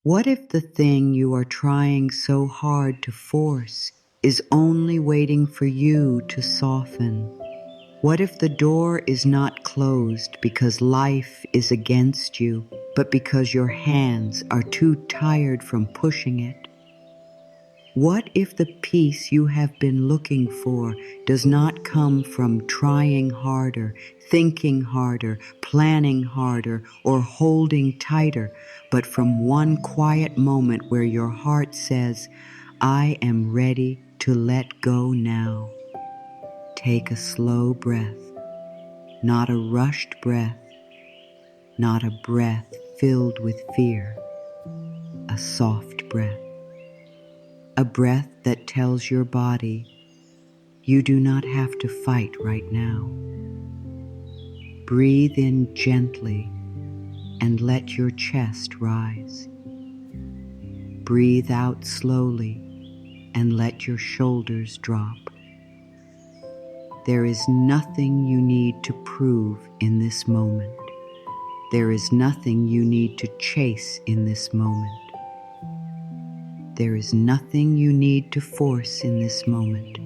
What if the thing you are trying so hard to force is only waiting for you to soften? What if the door is not closed because life is against you, but because your hands are too tired from pushing it? What if the peace you have been looking for does not come from trying harder, thinking harder, planning harder, or holding tighter, but from one quiet moment where your heart says, "I am ready to let go now"? Take a slow breath, not a rushed breath, not a breath filled with fear, a soft breath. A breath that tells your body, you do not have to fight right now. Breathe in gently and let your chest rise. Breathe out slowly and let your shoulders drop. There is nothing you need to prove in this moment. There is nothing you need to chase in this moment. There is nothing you need to force in this moment.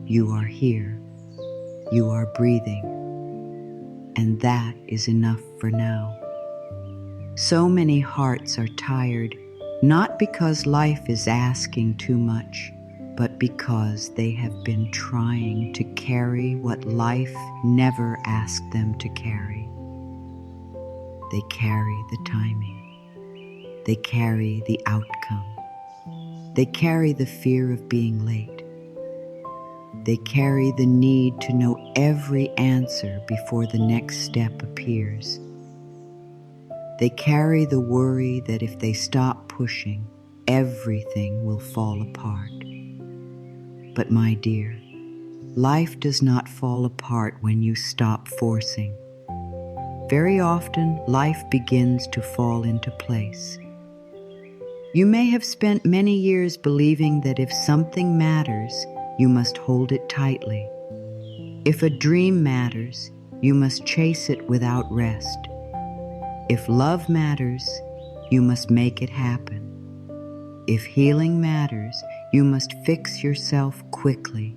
You are here. You are breathing. And that is enough for now. So many hearts are tired, not because life is asking too much, but because they have been trying to carry what life never asked them to carry. They carry the timing. They carry the outcome. They carry the fear of being late. They carry the need to know every answer before the next step appears. They carry the worry that if they stop pushing, everything will fall apart. But my dear, life does not fall apart when you stop forcing. Very often, life begins to fall into place. You may have spent many years believing that if something matters, you must hold it tightly. If a dream matters, you must chase it without rest. If love matters, you must make it happen. If healing matters, you must fix yourself quickly.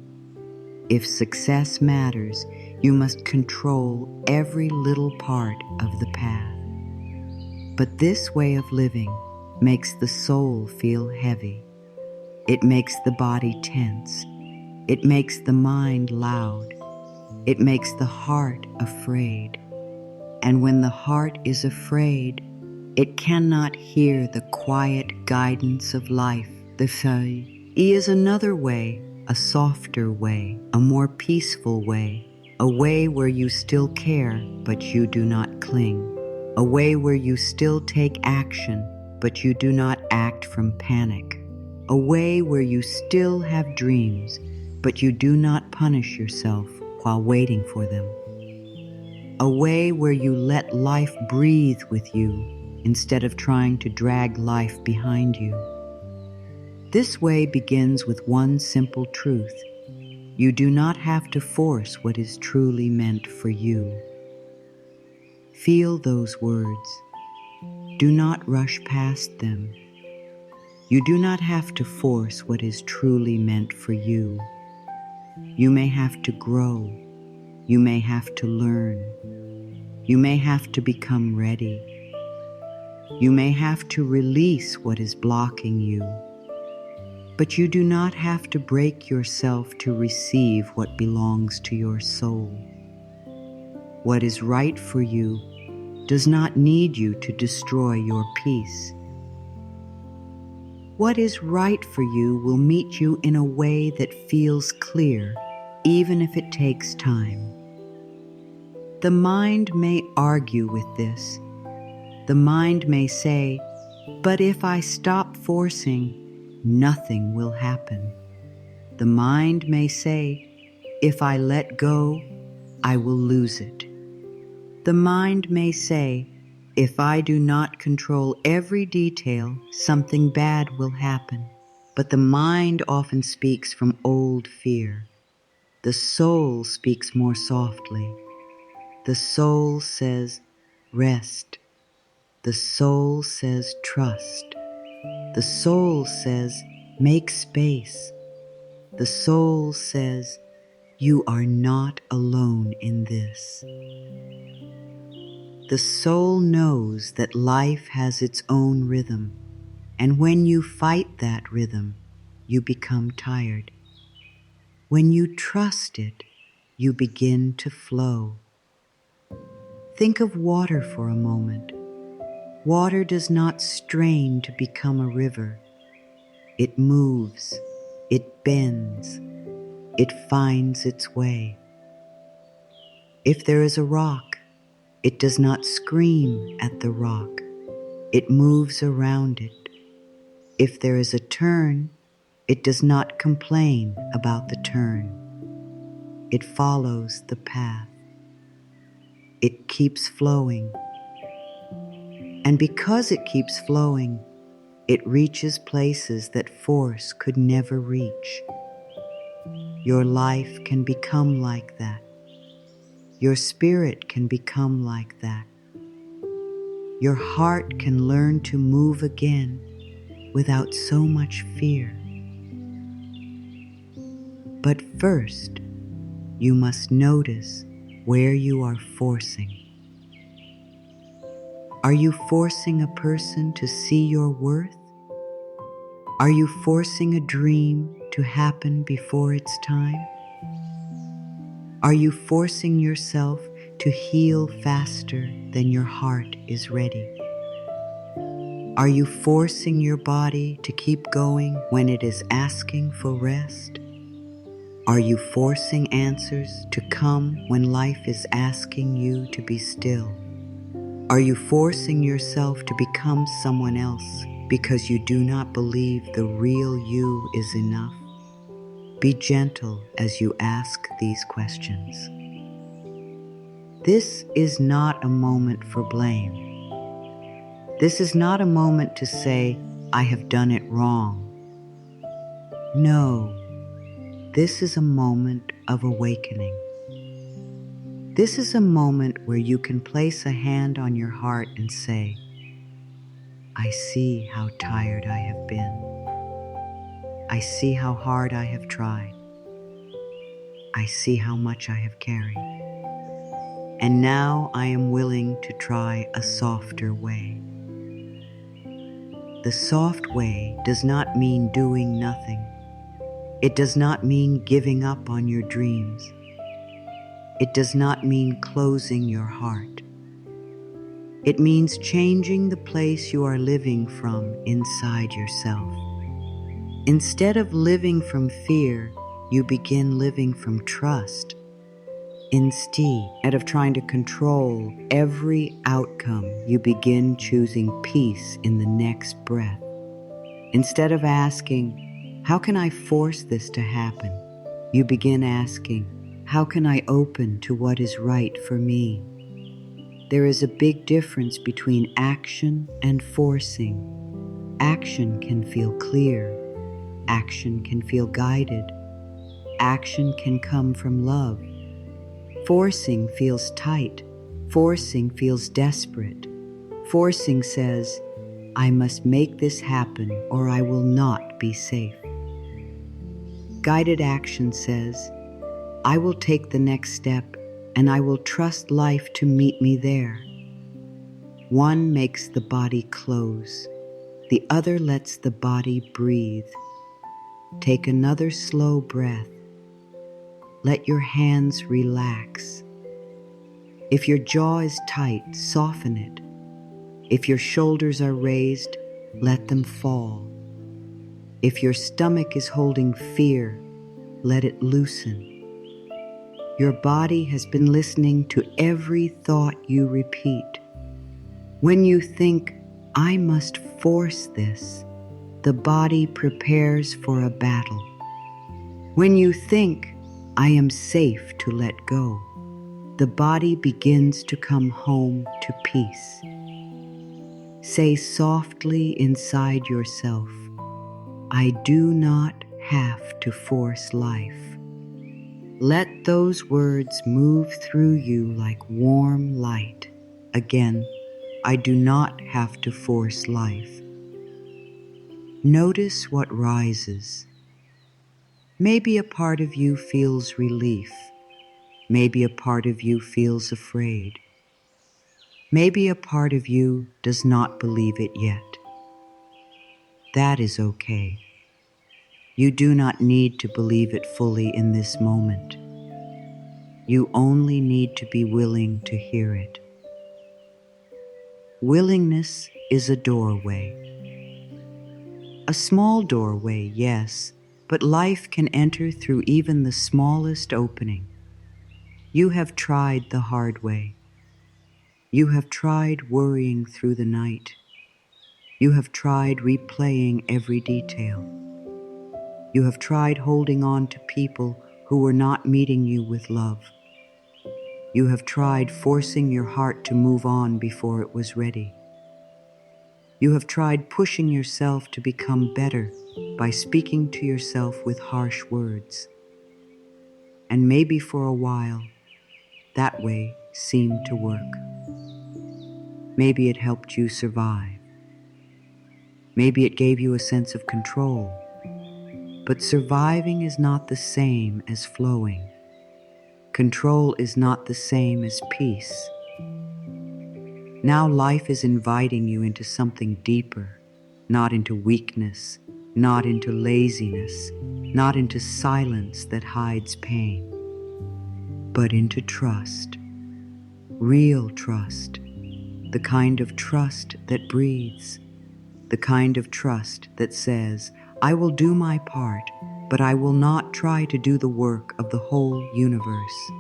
If success matters, you must control every little part of the path. But this way of living makes the soul feel heavy. It makes the body tense. It makes the mind loud. It makes the heart afraid. And when the heart is afraid, it cannot hear the quiet guidance of life. The feuille is another way, a softer way, a more peaceful way, a way where you still care, but you do not cling, a way where you still take action, but you do not act from panic, a way where you still have dreams, but you do not punish yourself while waiting for them, a way where you let life breathe with you instead of trying to drag life behind you. This way begins with one simple truth. You do not have to force what is truly meant for you. Feel those words. Do not rush past them. You do not have to force what is truly meant for you. You may have to grow. You may have to learn. You may have to become ready. You may have to release what is blocking you. But you do not have to break yourself to receive what belongs to your soul. What is right for you does not need you to destroy your peace. What is right for you will meet you in a way that feels clear, even if it takes time. The mind may argue with this. The mind may say, "But if I stop forcing, nothing will happen." The mind may say, "If I let go, I will lose it." The mind may say, "If I do not control every detail, something bad will happen." But the mind often speaks from old fear. The soul speaks more softly. The soul says, "Rest." The soul says, "Trust." The soul says, make space. The soul says, you are not alone in this. The soul knows that life has its own rhythm, and when you fight that rhythm, you become tired. When you trust it, you begin to flow. Think of water for a moment. Water does not strain to become a river. It moves, it bends, it finds its way. If there is a rock, it does not scream at the rock. It moves around it. If there is a turn, it does not complain about the turn. It follows the path. It keeps flowing. And because it keeps flowing, it reaches places that force could never reach. Your life can become like that. Your spirit can become like that. Your heart can learn to move again without so much fear. But first, you must notice where you are forcing. Are you forcing a person to see your worth? Are you forcing a dream to happen before its time? Are you forcing yourself to heal faster than your heart is ready? Are you forcing your body to keep going when it is asking for rest? Are you forcing answers to come when life is asking you to be still? Are you forcing yourself to become someone else because you do not believe the real you is enough? Be gentle as you ask these questions. This is not a moment for blame. This is not a moment to say, I have done it wrong. No, this is a moment of awakening. This is a moment where you can place a hand on your heart and say, I see how tired I have been. I see how hard I have tried. I see how much I have carried. And now I am willing to try a softer way. The soft way does not mean doing nothing. It does not mean giving up on your dreams. It does not mean closing your heart. It means changing the place you are living from inside yourself. Instead of living from fear, you begin living from trust. Instead of trying to control every outcome, you begin choosing peace in the next breath. Instead of asking, how can I force this to happen? You begin asking, how can I open to what is right for me? There is a big difference between action and forcing. Action can feel clear. Action can feel guided. Action can come from love. Forcing feels tight. Forcing feels desperate. Forcing says, I must make this happen or I will not be safe. Guided action says, I will take the next step and I will trust life to meet me there. One makes the body close. The other lets the body breathe. Take another slow breath. Let your hands relax. If your jaw is tight, soften it. If your shoulders are raised, let them fall. If your stomach is holding fear, let it loosen. Your body has been listening to every thought you repeat. When you think, I must force this, the body prepares for a battle. When you think, I am safe to let go, the body begins to come home to peace. Say softly inside yourself, I do not have to force life. Let those words move through you like warm light. Again, I do not have to force life. Notice what rises. Maybe a part of you feels relief. Maybe a part of you feels afraid. Maybe a part of you does not believe it yet. That is okay. You do not need to believe it fully in this moment. You only need to be willing to hear it. Willingness is a doorway. A small doorway, yes, but life can enter through even the smallest opening. You have tried the hard way. You have tried worrying through the night. You have tried replaying every detail. You have tried holding on to people who were not meeting you with love. You have tried forcing your heart to move on before it was ready. You have tried pushing yourself to become better by speaking to yourself with harsh words. And maybe for a while, that way seemed to work. Maybe it helped you survive. Maybe it gave you a sense of control. But surviving is not the same as flowing. Control is not the same as peace. Now life is inviting you into something deeper, not into weakness, not into laziness, not into silence that hides pain, but into trust, real trust, the kind of trust that breathes, the kind of trust that says, I will do my part, but I will not try to do the work of the whole universe.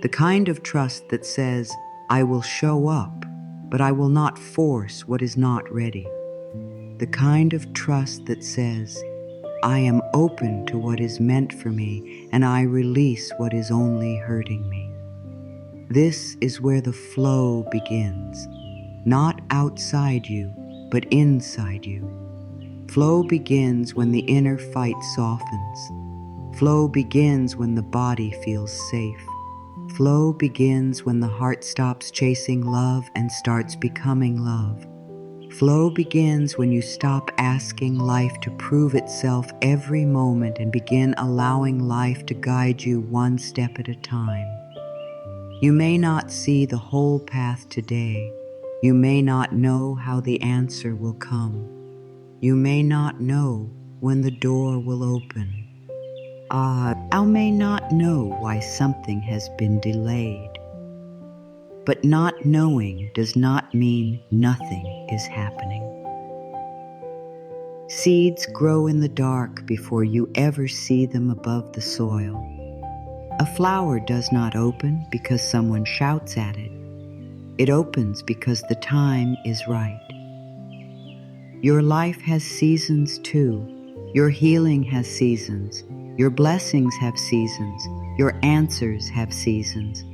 The kind of trust that says, I will show up, but I will not force what is not ready. The kind of trust that says, I am open to what is meant for me, and I release what is only hurting me. This is where the flow begins, not outside you, but inside you. Flow begins when the inner fight softens. Flow begins when the body feels safe. Flow begins when the heart stops chasing love and starts becoming love. Flow begins when you stop asking life to prove itself every moment and begin allowing life to guide you one step at a time. You may not see the whole path today. You may not know how the answer will come. You may not know when the door will open. I may not know why something has been delayed. But not knowing does not mean nothing is happening. Seeds grow in the dark before you ever see them above the soil. A flower does not open because someone shouts at it. It opens because the time is right. Your life has seasons too. Your healing has seasons. Your blessings have seasons. Your answers have seasons.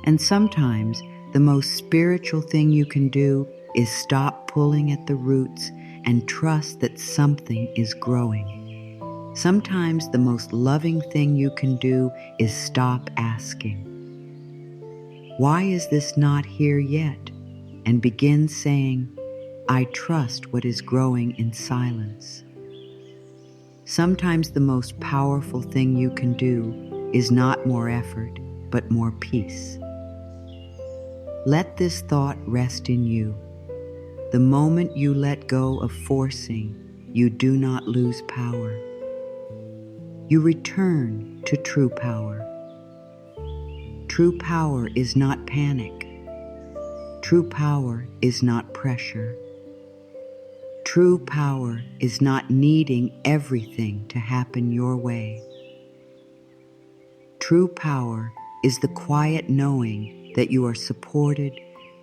And sometimes the most spiritual thing you can do is stop pulling at the roots and trust that something is growing. Sometimes the most loving thing you can do is stop asking, why is this not here yet? And begin saying, I trust what is growing in silence. Sometimes the most powerful thing you can do is not more effort, but more peace. Let this thought rest in you. The moment you let go of forcing, you do not lose power. You return to true power. True power is not panic. True power is not pressure. True power is not needing everything to happen your way. True power is the quiet knowing that you are supported,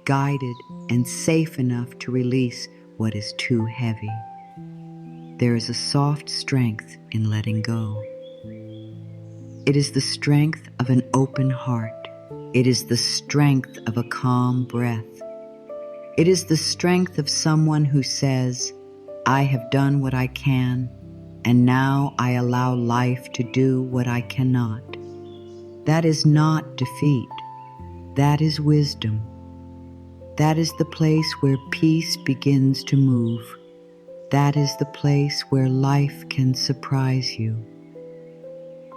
guided, and safe enough to release what is too heavy. There is a soft strength in letting go. It is the strength of an open heart. It is the strength of a calm breath. It is the strength of someone who says, I have done what I can, and now I allow life to do what I cannot. That is not defeat. That is wisdom. That is the place where peace begins to move. that is the place where life can surprise you.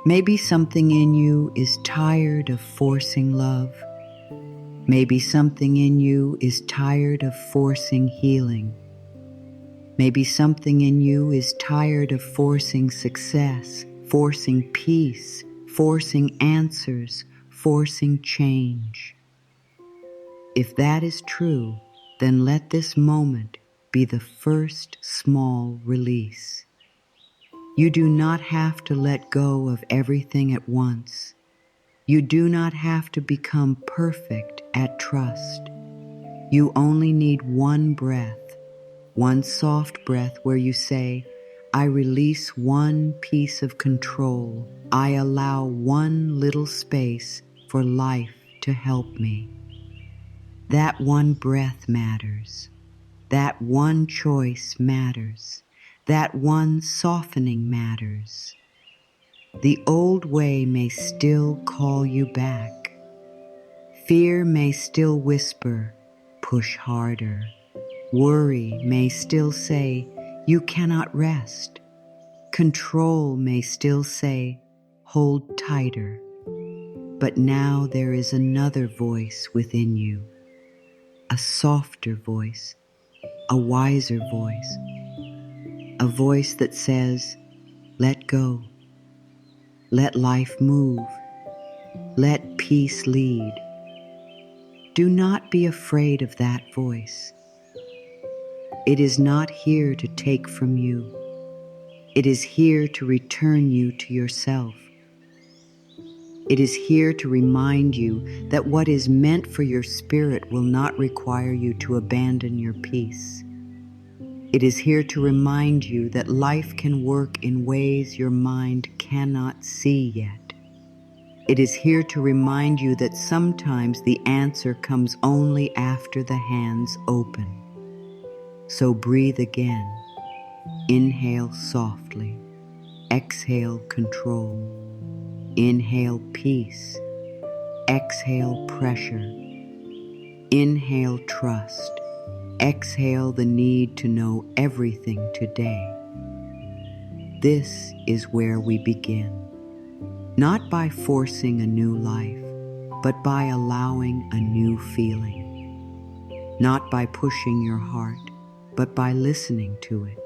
Maybe something in you is tired of forcing love. Maybe something in you is tired of forcing healing. Maybe something in you is tired of forcing success, forcing peace, forcing answers, forcing change. If that is true, then let this moment be the first small release. You do not have to let go of everything at once. You do not have to become perfect at trust. You only need one breath, one soft breath where you say, I release one piece of control. I allow one little space for life to help me. That one breath matters. That one choice matters. That one softening matters. The old way may still call you back. Fear may still whisper, push harder. Worry may still say, you cannot rest. Control may still say, hold tighter. But now there is another voice within you, a softer voice, a wiser voice, a voice that says, let go, let life move, let peace lead. Do not be afraid of that voice. It is not here to take from you. It is here to return you to yourself. It is here to remind you that what is meant for your spirit will not require you to abandon your peace. It is here to remind you that life can work in ways your mind cannot see yet. It is here to remind you that sometimes the answer comes only after the hands open. So breathe again. Inhale softly. Exhale control. Inhale peace. Exhale pressure. Inhale trust. Exhale the need to know everything today. This is where we begin. Not by forcing a new life, but by allowing a new feeling. Not by pushing your heart, but by listening to it.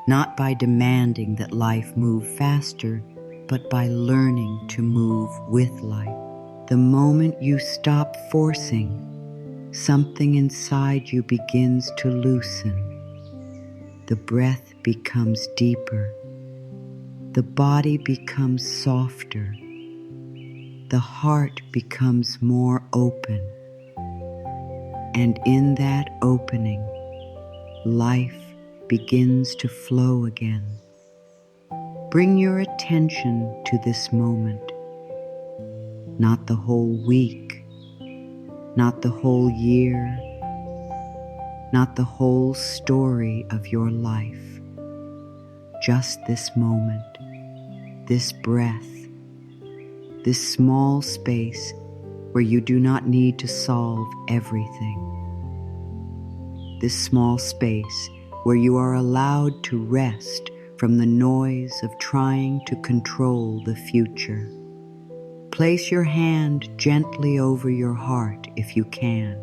Not by demanding that life move faster, but by learning to move with life. The moment you stop forcing, something inside you begins to loosen. The breath becomes deeper. The body becomes softer. The heart becomes more open. And in that opening, life begins to flow again. Bring your attention to this moment. Not the whole week, not the whole year, not the whole story of your life. Just this moment, this breath, this small space where you do not need to solve everything. This small space where you are allowed to rest from the noise of trying to control the future. Place your hand gently over your heart if you can.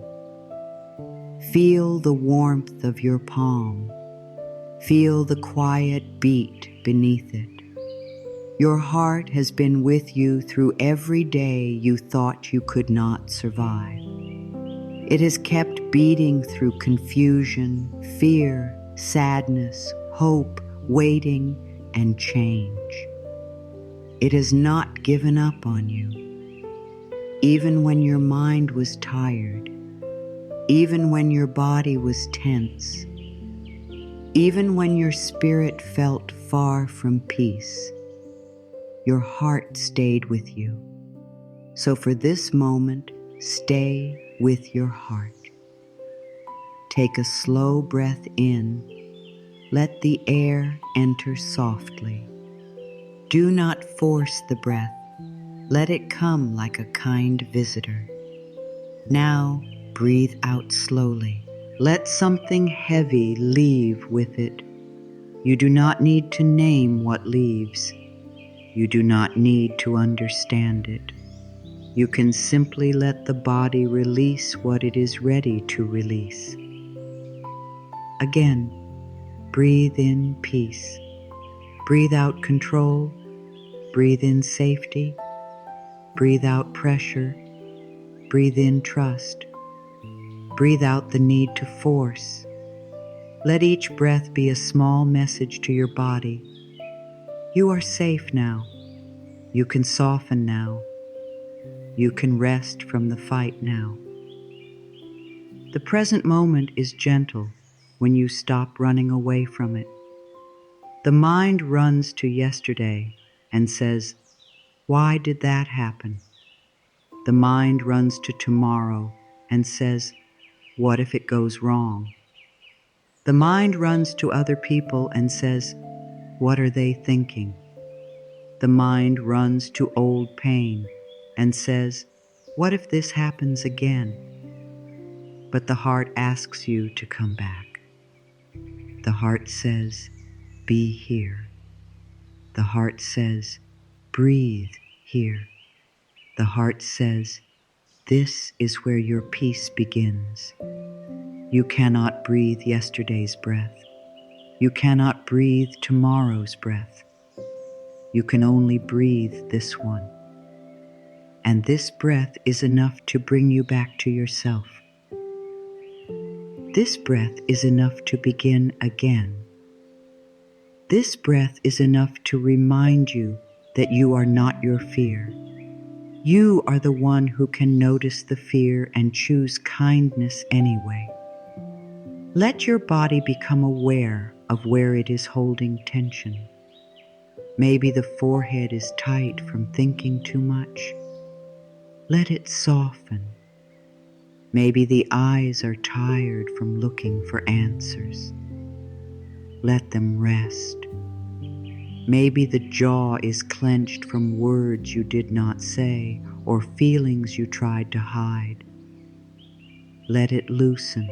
Feel the warmth of your palm. Feel the quiet beat beneath it. Your heart has been with you through every day you thought you could not survive. It has kept beating through confusion, fear, sadness, hope, waiting, and change. It has not given up on you. Even when your mind was tired, even when your body was tense, even when your spirit felt far from peace, your heart stayed with you. So for this moment, stay with your heart. Take a slow breath in. Let the air enter softly. Do not force the breath. Let it come like a kind visitor. Now, breathe out slowly. Let something heavy leave with it. You do not need to name what leaves. You do not need to understand it. You can simply let the body release what it is ready to release. Again, breathe in peace. Breathe out control. Breathe in safety. Breathe out pressure. Breathe in trust. Breathe out the need to force. Let each breath be a small message to your body. You are safe now. You can soften now. You can rest from the fight now. The present moment is gentle when you stop running away from it. The mind runs to yesterday and says, "Why did that happen?" The mind runs to tomorrow and says, "What if it goes wrong?" The mind runs to other people and says, "What are they thinking?" The mind runs to old pain and says, "What if this happens again?" But the heart asks you to come back. The heart says, "Be here." The heart says, "Breathe here." The heart says, "This is where your peace begins." You cannot breathe yesterday's breath. You cannot breathe tomorrow's breath. You can only breathe this one. And this breath is enough to bring you back to yourself. This breath is enough to begin again. This breath is enough to remind you that you are not your fear. You are the one who can notice the fear and choose kindness anyway. Let your body become aware of where it is holding tension. Maybe the forehead is tight from thinking too much. Let it soften. Maybe the eyes are tired from looking for answers. Let them rest. Maybe the jaw is clenched from words you did not say or feelings you tried to hide. Let it loosen.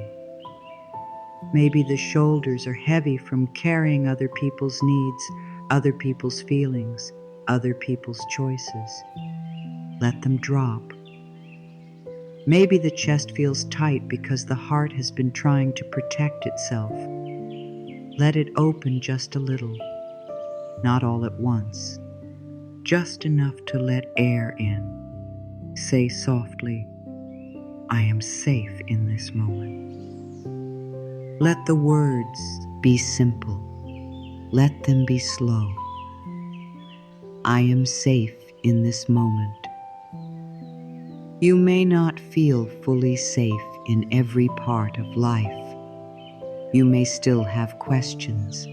Maybe the shoulders are heavy from carrying other people's needs, other people's feelings, other people's choices. Let them drop. Maybe the chest feels tight because the heart has been trying to protect itself. Let it open just a little, not all at once, just enough to let air in. Say softly, "I am safe in this moment." Let the words be simple. Let them be slow. I am safe in this moment. You may not feel fully safe in every part of life. You may still have questions.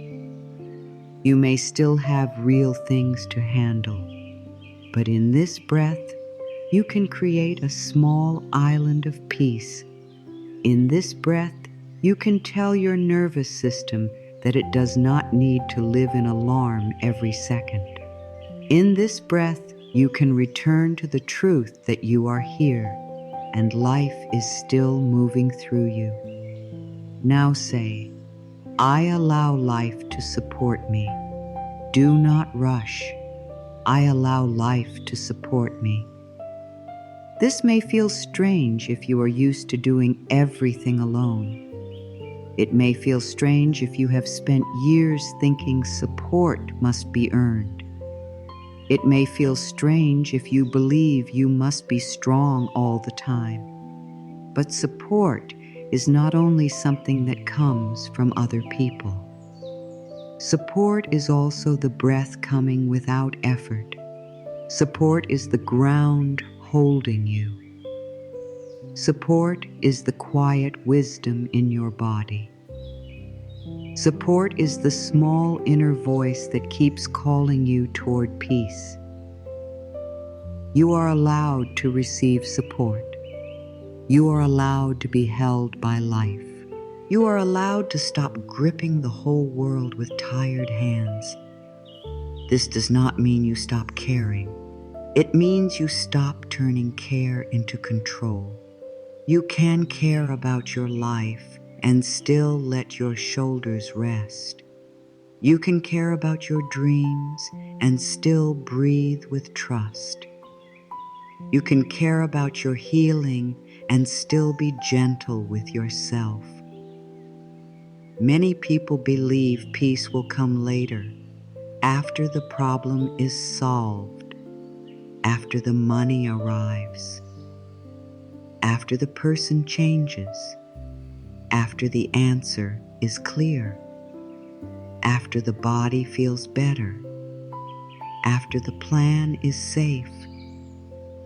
You may still have real things to handle. But in this breath, you can create a small island of peace. In this breath, you can tell your nervous system that it does not need to live in alarm every second. In this breath, you can return to the truth that you are here and life is still moving through you. Now say, "I allow life to support me. Do not rush. I allow life to support me." This may feel strange if you are used to doing everything alone. It may feel strange if you have spent years thinking support must be earned. It may feel strange if you believe you must be strong all the time. But support is not only something that comes from other people. Support is also the breath coming without effort. Support is the ground holding you. Support is the quiet wisdom in your body. Support is the small inner voice that keeps calling you toward peace. You are allowed to receive support. You are allowed to be held by life. You are allowed to stop gripping the whole world with tired hands. This does not mean you stop caring. It means you stop turning care into control. You can care about your life and still let your shoulders rest. You can care about your dreams and still breathe with trust. You can care about your healing and still be gentle with yourself. Many people believe peace will come later, after the problem is solved, after the money arrives, after the person changes, after the answer is clear, after the body feels better, after the plan is safe.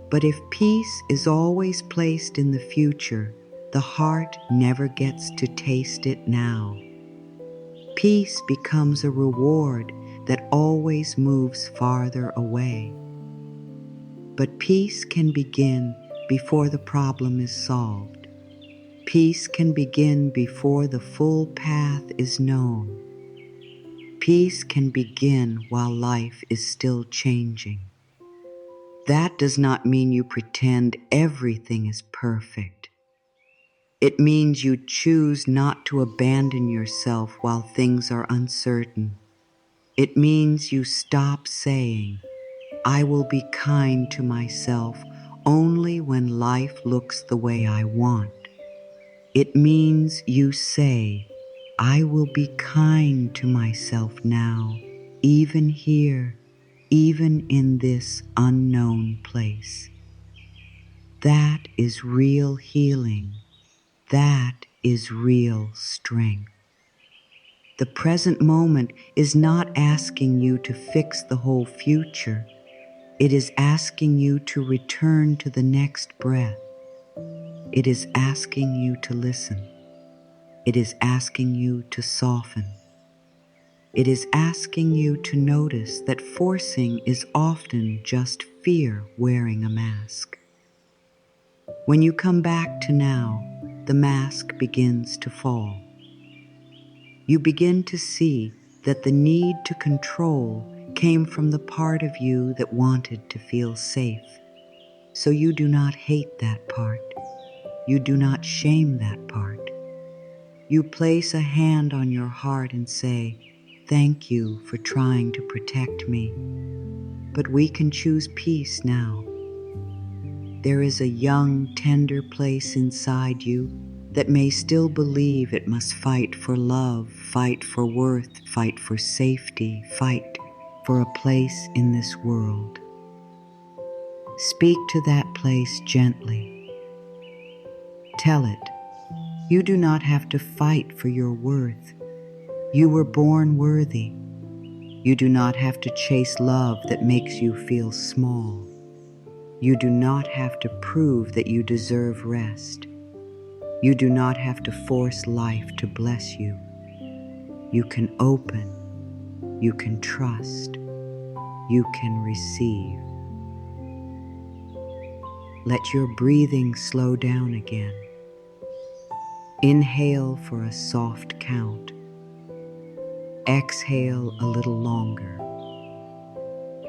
But if peace is always placed in the future, the heart never gets to taste it now. Peace becomes a reward that always moves farther away. But peace can begin before the problem is solved. Peace can begin before the full path is known. Peace can begin while life is still changing. That does not mean you pretend everything is perfect. It means you choose not to abandon yourself while things are uncertain. It means you stop saying, "I will be kind to myself only when life looks the way I want." It means you say, "I will be kind to myself now, even here, even in this unknown place." That is real healing. That is real strength. The present moment is not asking you to fix the whole future. It is asking you to return to the next breath. It is asking you to listen. It is asking you to soften. It is asking you to notice that forcing is often just fear wearing a mask. When you come back to now, the mask begins to fall. You begin to see that the need to control came from the part of you that wanted to feel safe. So you do not hate that part. You do not shame that part. You place a hand on your heart and say, "Thank you for trying to protect me. But we can choose peace now." There is a young, tender place inside you that may still believe it must fight for love, fight for worth, fight for safety, fight for a place in this world. Speak to that place gently. Tell it, you do not have to fight for your worth. You were born worthy. You do not have to chase love that makes you feel small. You do not have to prove that you deserve rest. You do not have to force life to bless you. You can open, you can trust, you can receive. Let your breathing slow down again. Inhale for a soft count. Exhale a little longer.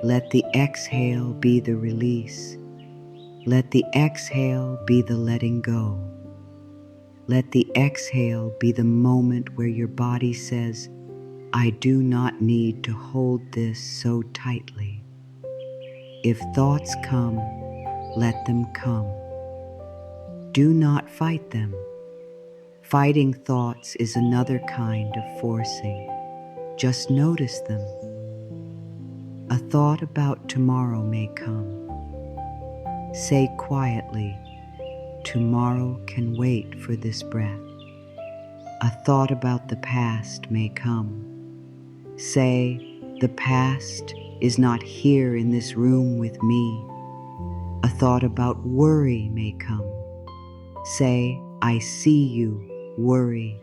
Let the exhale be the release. Let the exhale be the letting go. Let the exhale be the moment where your body says, "I do not need to hold this so tightly." If thoughts come, let them come. Do not fight them. Fighting thoughts is another kind of forcing. Just notice them. A thought about tomorrow may come. Say quietly, "Tomorrow can wait for this breath." A thought about the past may come. Say, "The past is not here in this room with me." A thought about worry may come. Say, "I see you, worry,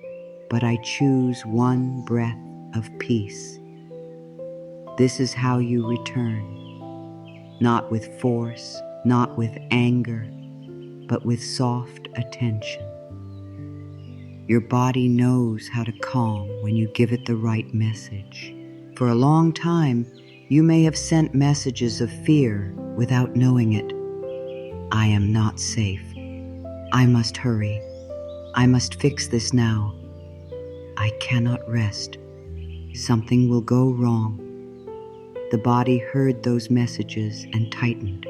but I choose one breath of peace." This is how you return, not with force, not with anger, but with soft attention. Your body knows how to calm when you give it the right message. For a long time, you may have sent messages of fear without knowing it. "I am not safe. I must hurry. I must fix this now. I cannot rest." Something will go wrong. The body heard those messages and tightened.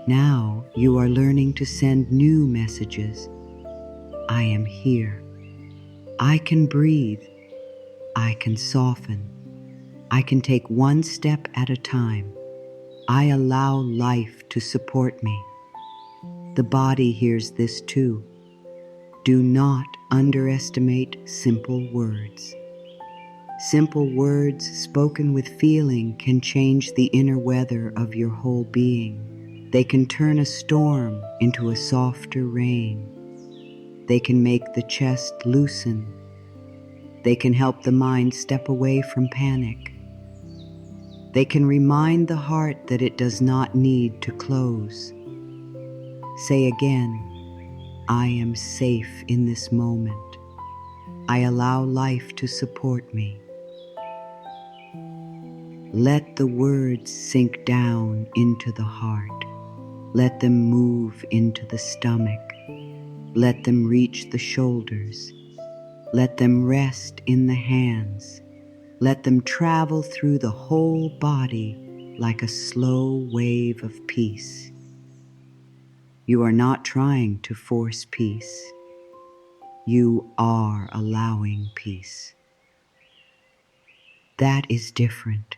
Now you are learning to send new messages. I am here. I can breathe. I can soften. I can take one step at a time. I allow life to support me. The body hears this too. Do not underestimate simple words. Simple words spoken with feeling can change the inner weather of your whole being. They can turn a storm into a softer rain. They can make the chest loosen. They can help the mind step away from panic. They can remind the heart that it does not need to close. Say again, I am safe in this moment. I allow life to support me. Let the words sink down into the heart. Let them move into the stomach. Let them reach the shoulders. Let them rest in the hands. Let them travel through the whole body like a slow wave of peace. You are not trying to force peace. You are allowing peace. That is different.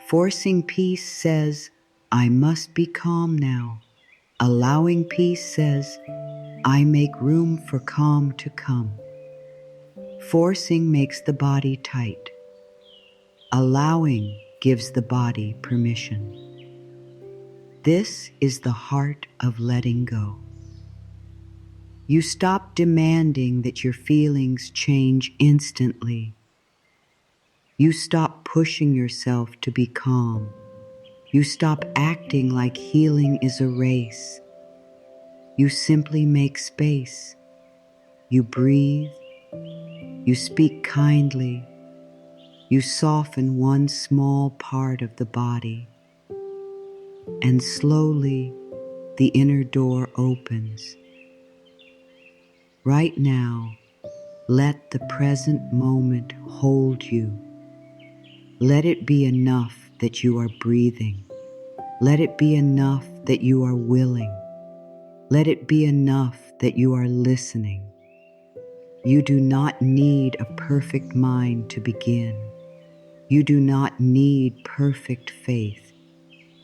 Forcing peace says, I must be calm now. Allowing peace says, I make room for calm to come. Forcing makes the body tight. Allowing gives the body permission. This is the heart of letting go. You stop demanding that your feelings change instantly. You stop pushing yourself to be calm. You stop acting like healing is a race. You simply make space. You breathe. You speak kindly. You soften one small part of the body. And slowly, the inner door opens. Right now, let the present moment hold you. Let it be enough that you are breathing. Let it be enough that you are willing. Let it be enough that you are listening. You do not need a perfect mind to begin. You do not need perfect faith.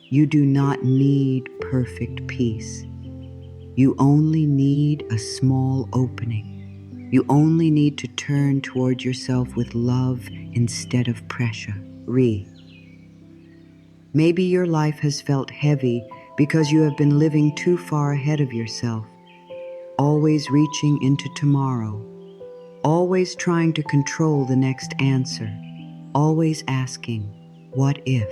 You do not need perfect peace. You only need a small opening. You only need to turn toward yourself with love instead of pressure. Maybe your life has felt heavy because you have been living too far ahead of yourself, always reaching into tomorrow, always trying to control the next answer, always asking, what if?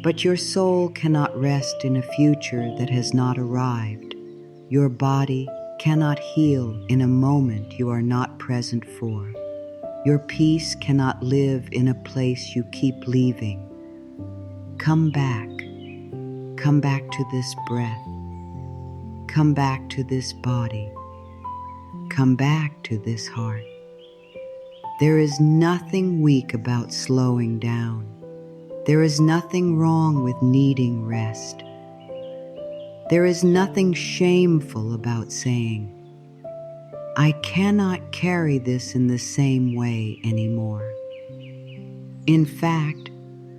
But your soul cannot rest in a future that has not arrived. Your body cannot heal in a moment you are not present for. Your peace cannot live in a place you keep leaving. Come back. Come back to this breath. Come back to this body. Come back to this heart. There is nothing weak about slowing down. There is nothing wrong with needing rest. There is nothing shameful about saying, I cannot carry this in the same way anymore. In fact,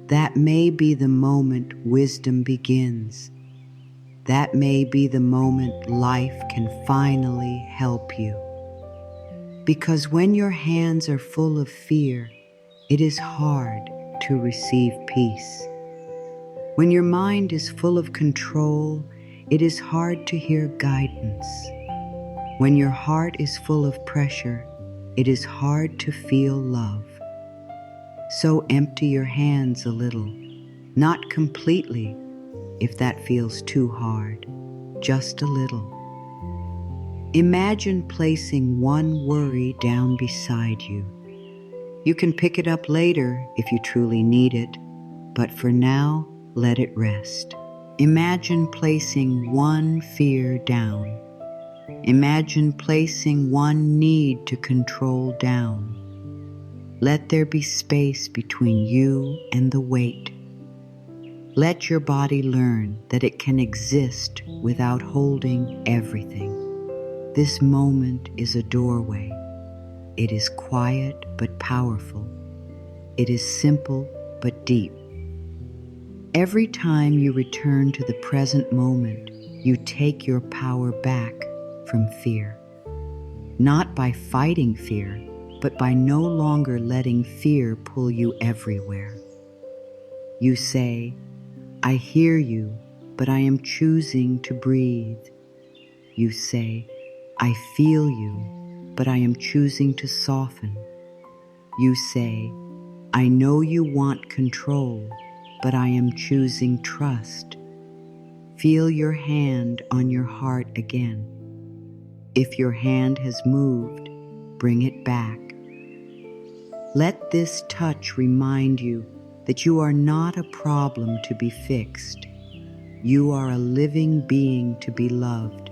that may be the moment wisdom begins. That may be the moment life can finally help you. Because when your hands are full of fear, it is hard to receive peace. When your mind is full of control, it is hard to hear guidance. When your heart is full of pressure, it is hard to feel love. So empty your hands a little, not completely, if that feels too hard, just a little. Imagine placing one worry down beside you. You can pick it up later if you truly need it, but for now, let it rest. Imagine placing one fear down. Imagine placing one need to control down. Let there be space between you and the weight. Let your body learn that it can exist without holding everything. This moment is a doorway. It is quiet but powerful. It is simple but deep. Every time you return to the present moment, you take your power back from fear. Not by fighting fear, but by no longer letting fear pull you everywhere. You say, I hear you, but I am choosing to breathe. You say, I feel you, but I am choosing to soften. You say, I know you want control, but I am choosing trust. Feel your hand on your heart again. If your hand has moved, bring it back. Let this touch remind you that you are not a problem to be fixed. You are a living being to be loved.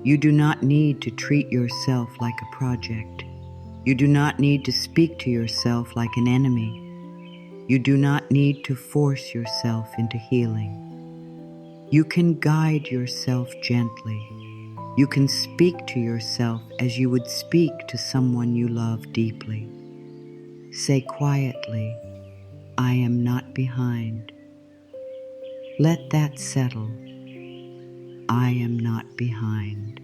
You do not need to treat yourself like a project. You do not need to speak to yourself like an enemy. You do not need to force yourself into healing. You can guide yourself gently. You can speak to yourself as you would speak to someone you love deeply. Say quietly, I am not behind. Let that settle. I am not behind.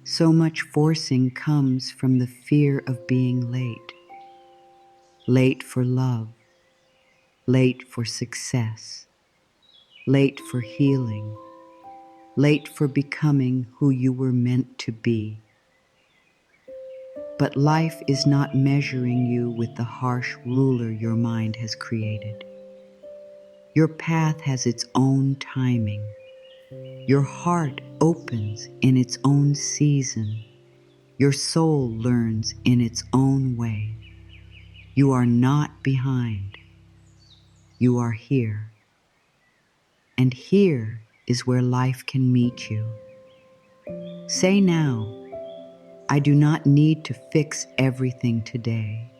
So much forcing comes from the fear of being late. Late for love. Late for success. Late for healing. Late for becoming who you were meant to be. But life is not measuring you with the harsh ruler your mind has created. Your path has its own timing. Your heart opens in its own season. Your soul learns in its own way. You are not behind. You are here. And here is where life can meet you. Say now, I do not need to fix everything today.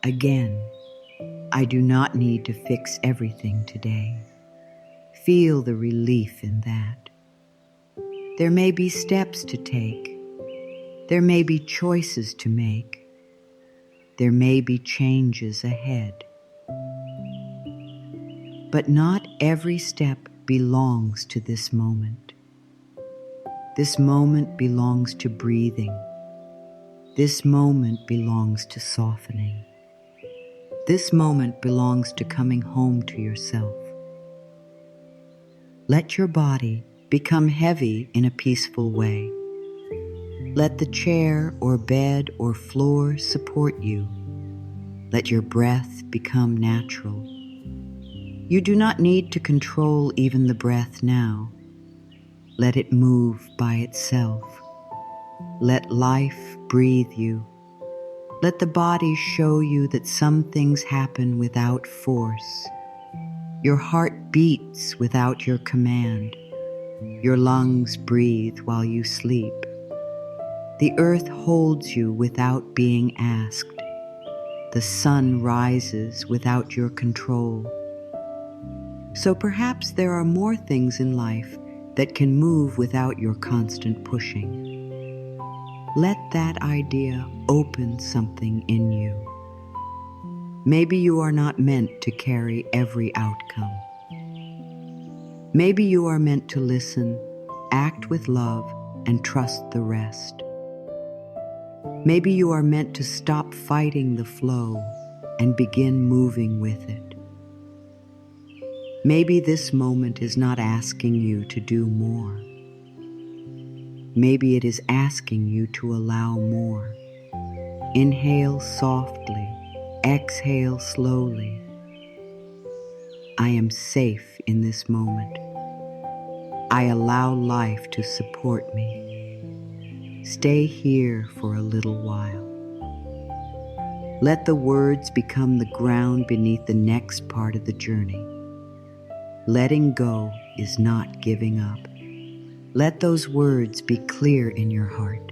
Again, I do not need to fix everything today. Feel the relief in that. There may be steps to take. There may be choices to make. There may be changes ahead. But not every step belongs to this moment. This moment belongs to breathing. This moment belongs to softening. This moment belongs to coming home to yourself. Let your body become heavy in a peaceful way. Let the chair or bed or floor support you. Let your breath become natural. You do not need to control even the breath now. Let it move by itself. Let life breathe you. Let the body show you that some things happen without force. Your heart beats without your command. Your lungs breathe while you sleep. The earth holds you without being asked. The sun rises without your control. So perhaps there are more things in life that can move without your constant pushing. Let that idea open something in you. Maybe you are not meant to carry every outcome. Maybe you are meant to listen, act with love, and trust the rest. Maybe you are meant to stop fighting the flow and begin moving with it. Maybe this moment is not asking you to do more. Maybe it is asking you to allow more. Inhale softly, exhale slowly. I am safe in this moment. I allow life to support me. Stay here for a little while. Let the words become the ground beneath the next part of the journey. Letting go is not giving up. Let those words be clear in your heart.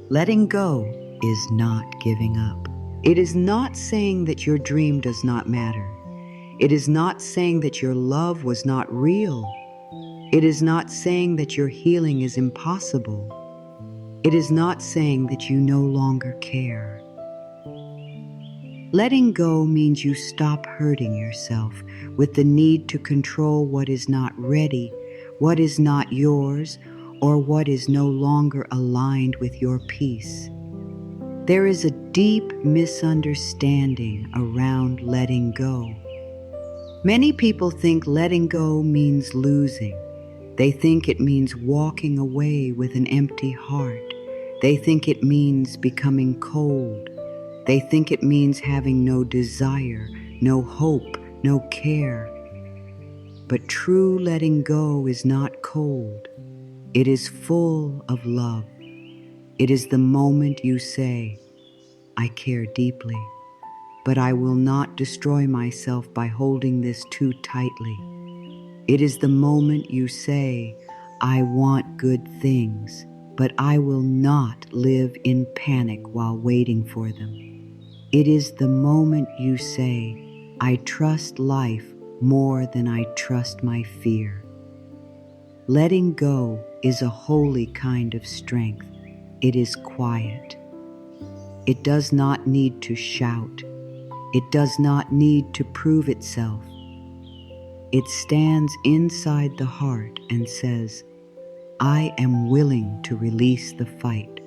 Letting go is not giving up. It is not saying that your dream does not matter. It is not saying that your love was not real. It is not saying that your healing is impossible. It is not saying that you no longer care. Letting go means you stop hurting yourself with the need to control what is not ready, what is not yours, or what is no longer aligned with your peace. There is a deep misunderstanding around letting go. Many people think letting go means losing. They think it means walking away with an empty heart. They think it means becoming cold. They think it means having no desire, no hope, no care. But true letting go is not cold. It is full of love. It is the moment you say, I care deeply, but I will not destroy myself by holding this too tightly. It is the moment you say, I want good things, but I will not live in panic while waiting for them. It is the moment you say, I trust life more than I trust my fear. Letting go is a holy kind of strength. It is quiet. It does not need to shout. It does not need to prove itself. It stands inside the heart and says, I am willing to release the fight.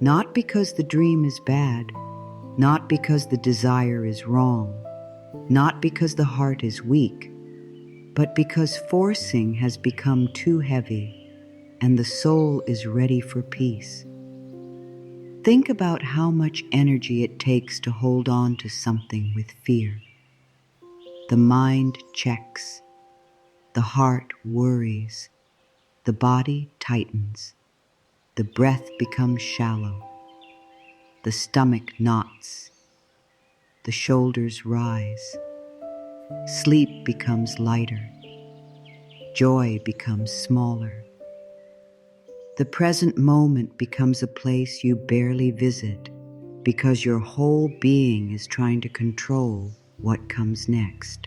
Not because the dream is bad, not because the desire is wrong, not because the heart is weak, but because forcing has become too heavy and the soul is ready for peace. Think about how much energy it takes to hold on to something with fear. The mind checks, the heart worries, the body tightens, the breath becomes shallow, the stomach knots, the shoulders rise, sleep becomes lighter, joy becomes smaller. The present moment becomes a place you barely visit because your whole being is trying to control what comes next.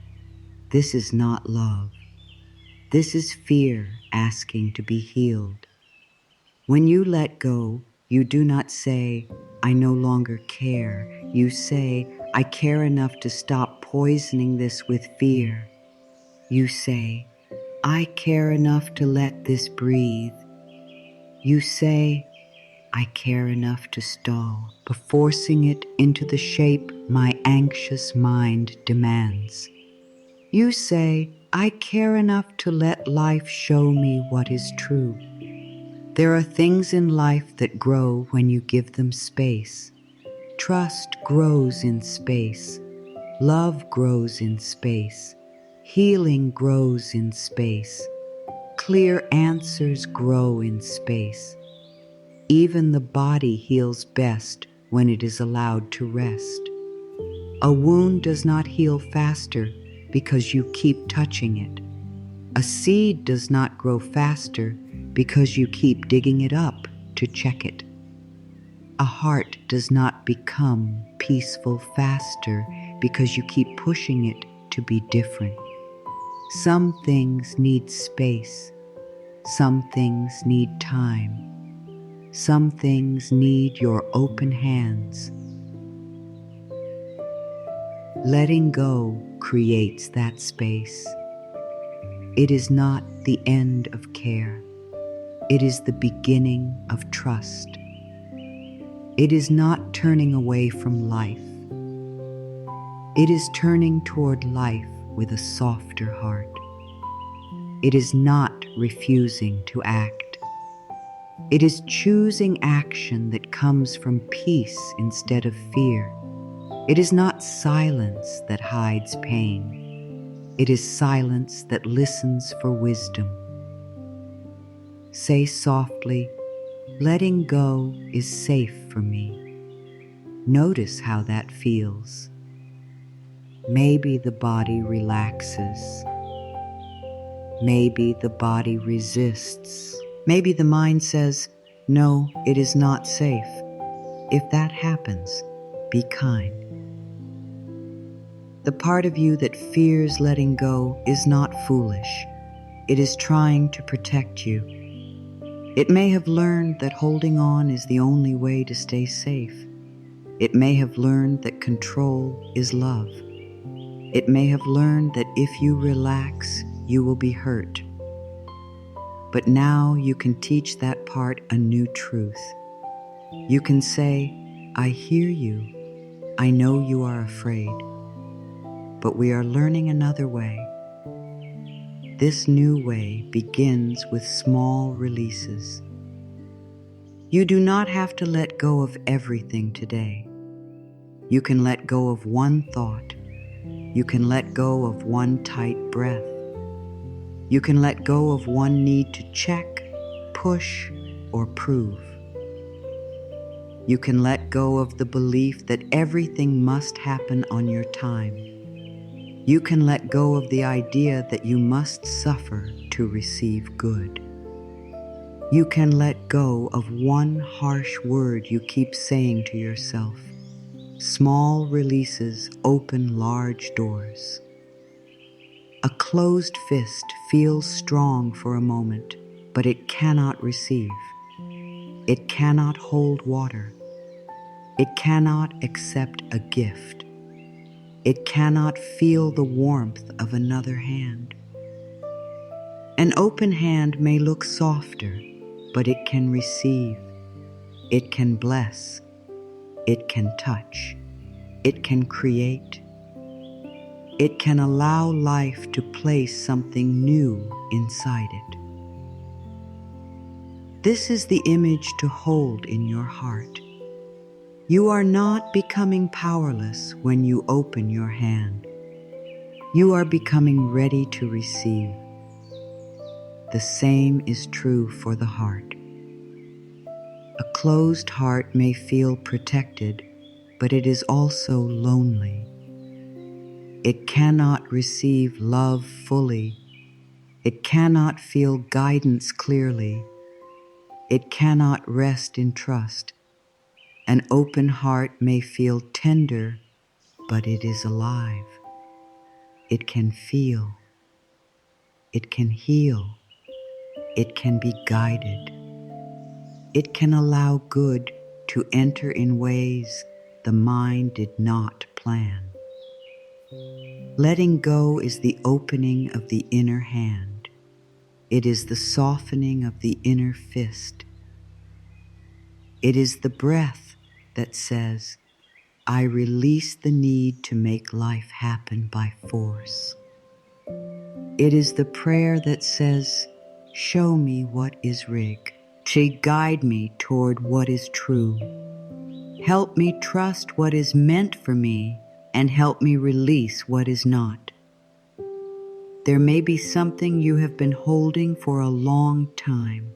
This is not love. This is fear asking to be healed. When you let go, you do not say, I no longer care. You say, I care enough to stop poisoning this with fear. You say, I care enough to let this breathe. You say, I care enough to stall, but forcing it into the shape my anxious mind demands. You say, I care enough to let life show me what is true. There are things in life that grow when you give them space. Trust grows in space. Love grows in space. Healing grows in space. Clear answers grow in space. Even the body heals best when it is allowed to rest. A wound does not heal faster because you keep touching it. A seed does not grow faster because you keep digging it up to check it. A heart does not become peaceful faster because you keep pushing it to be different. Some things need space. Some things need time. Some things need your open hands. Letting go creates that space. It is not the end of care. It is the beginning of trust. It is not turning away from life. It is turning toward life with a softer heart. It is not refusing to act. It is choosing action that comes from peace instead of fear. It is not silence that hides pain. It is silence that listens for wisdom. Say softly, letting go is safe for me. Notice how that feels. Maybe the body relaxes. Maybe the body resists. Maybe the mind says, no, it is not safe. If that happens, be kind. The part of you that fears letting go is not foolish. It is trying to protect you. It may have learned that holding on is the only way to stay safe. It may have learned that control is love. It may have learned that if you relax, you will be hurt. But now you can teach that part a new truth. You can say, I hear you. I know you are afraid. But we are learning another way. This new way begins with small releases. You do not have to let go of everything today. You can let go of one thought. You can let go of one tight breath. You can let go of one need to check, push, or prove. You can let go of the belief that everything must happen on your time. You can let go of the idea that you must suffer to receive good. You can let go of one harsh word you keep saying to yourself. Small releases open large doors. A closed fist feels strong for a moment, but it cannot receive. It cannot hold water. It cannot accept a gift. It cannot feel the warmth of another hand. An open hand may look softer, but it can receive. It can bless. It can touch. It can create. It can allow life to place something new inside it. This is the image to hold in your heart. You are not becoming powerless when you open your hand. You are becoming ready to receive. The same is true for the heart. A closed heart may feel protected, but it is also lonely. It cannot receive love fully. It cannot feel guidance clearly. It cannot rest in trust. An open heart may feel tender, but it is alive. It can feel. It can heal. It can be guided. It can allow good to enter in ways the mind did not plan. Letting go is the opening of the inner hand. It is the softening of the inner fist. It is the breath that says, I release the need to make life happen by force. It is the prayer that says, show me what is rig. Guide me toward what is true. Help me trust what is meant for me and help me release what is not. There may be something you have been holding for a long time,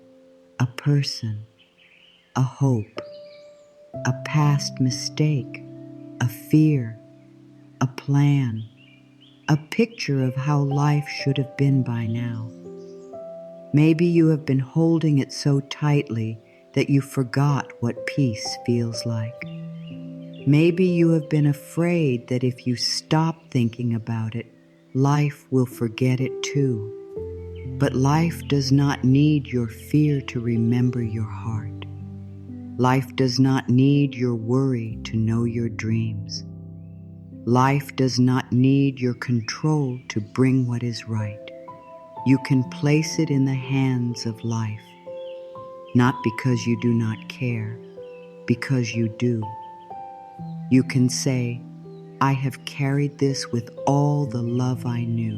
a person, a hope, a past mistake, a fear, a plan, a picture of how life should have been by now. Maybe you have been holding it so tightly that you forgot what peace feels like. Maybe you have been afraid that if you stop thinking about it, life will forget it too. But life does not need your fear to remember your heart. Life does not need your worry to know your dreams. Life does not need your control to bring what is right. You can place it in the hands of life, not because you do not care, because you do. You can say, I have carried this with all the love I knew.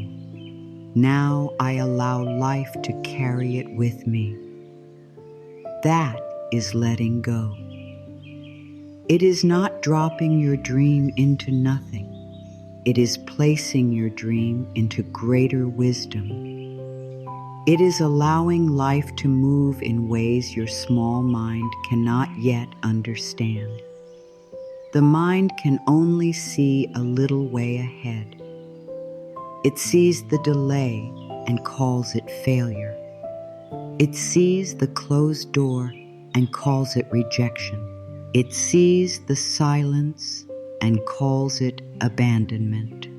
Now I allow life to carry it with me. That is letting go. It is not dropping your dream into nothing. It is placing your dream into greater wisdom. It is allowing life to move in ways your small mind cannot yet understand. The mind can only see a little way ahead. It sees the delay and calls it failure. It sees the closed door and calls it rejection. It sees the silence and calls it abandonment.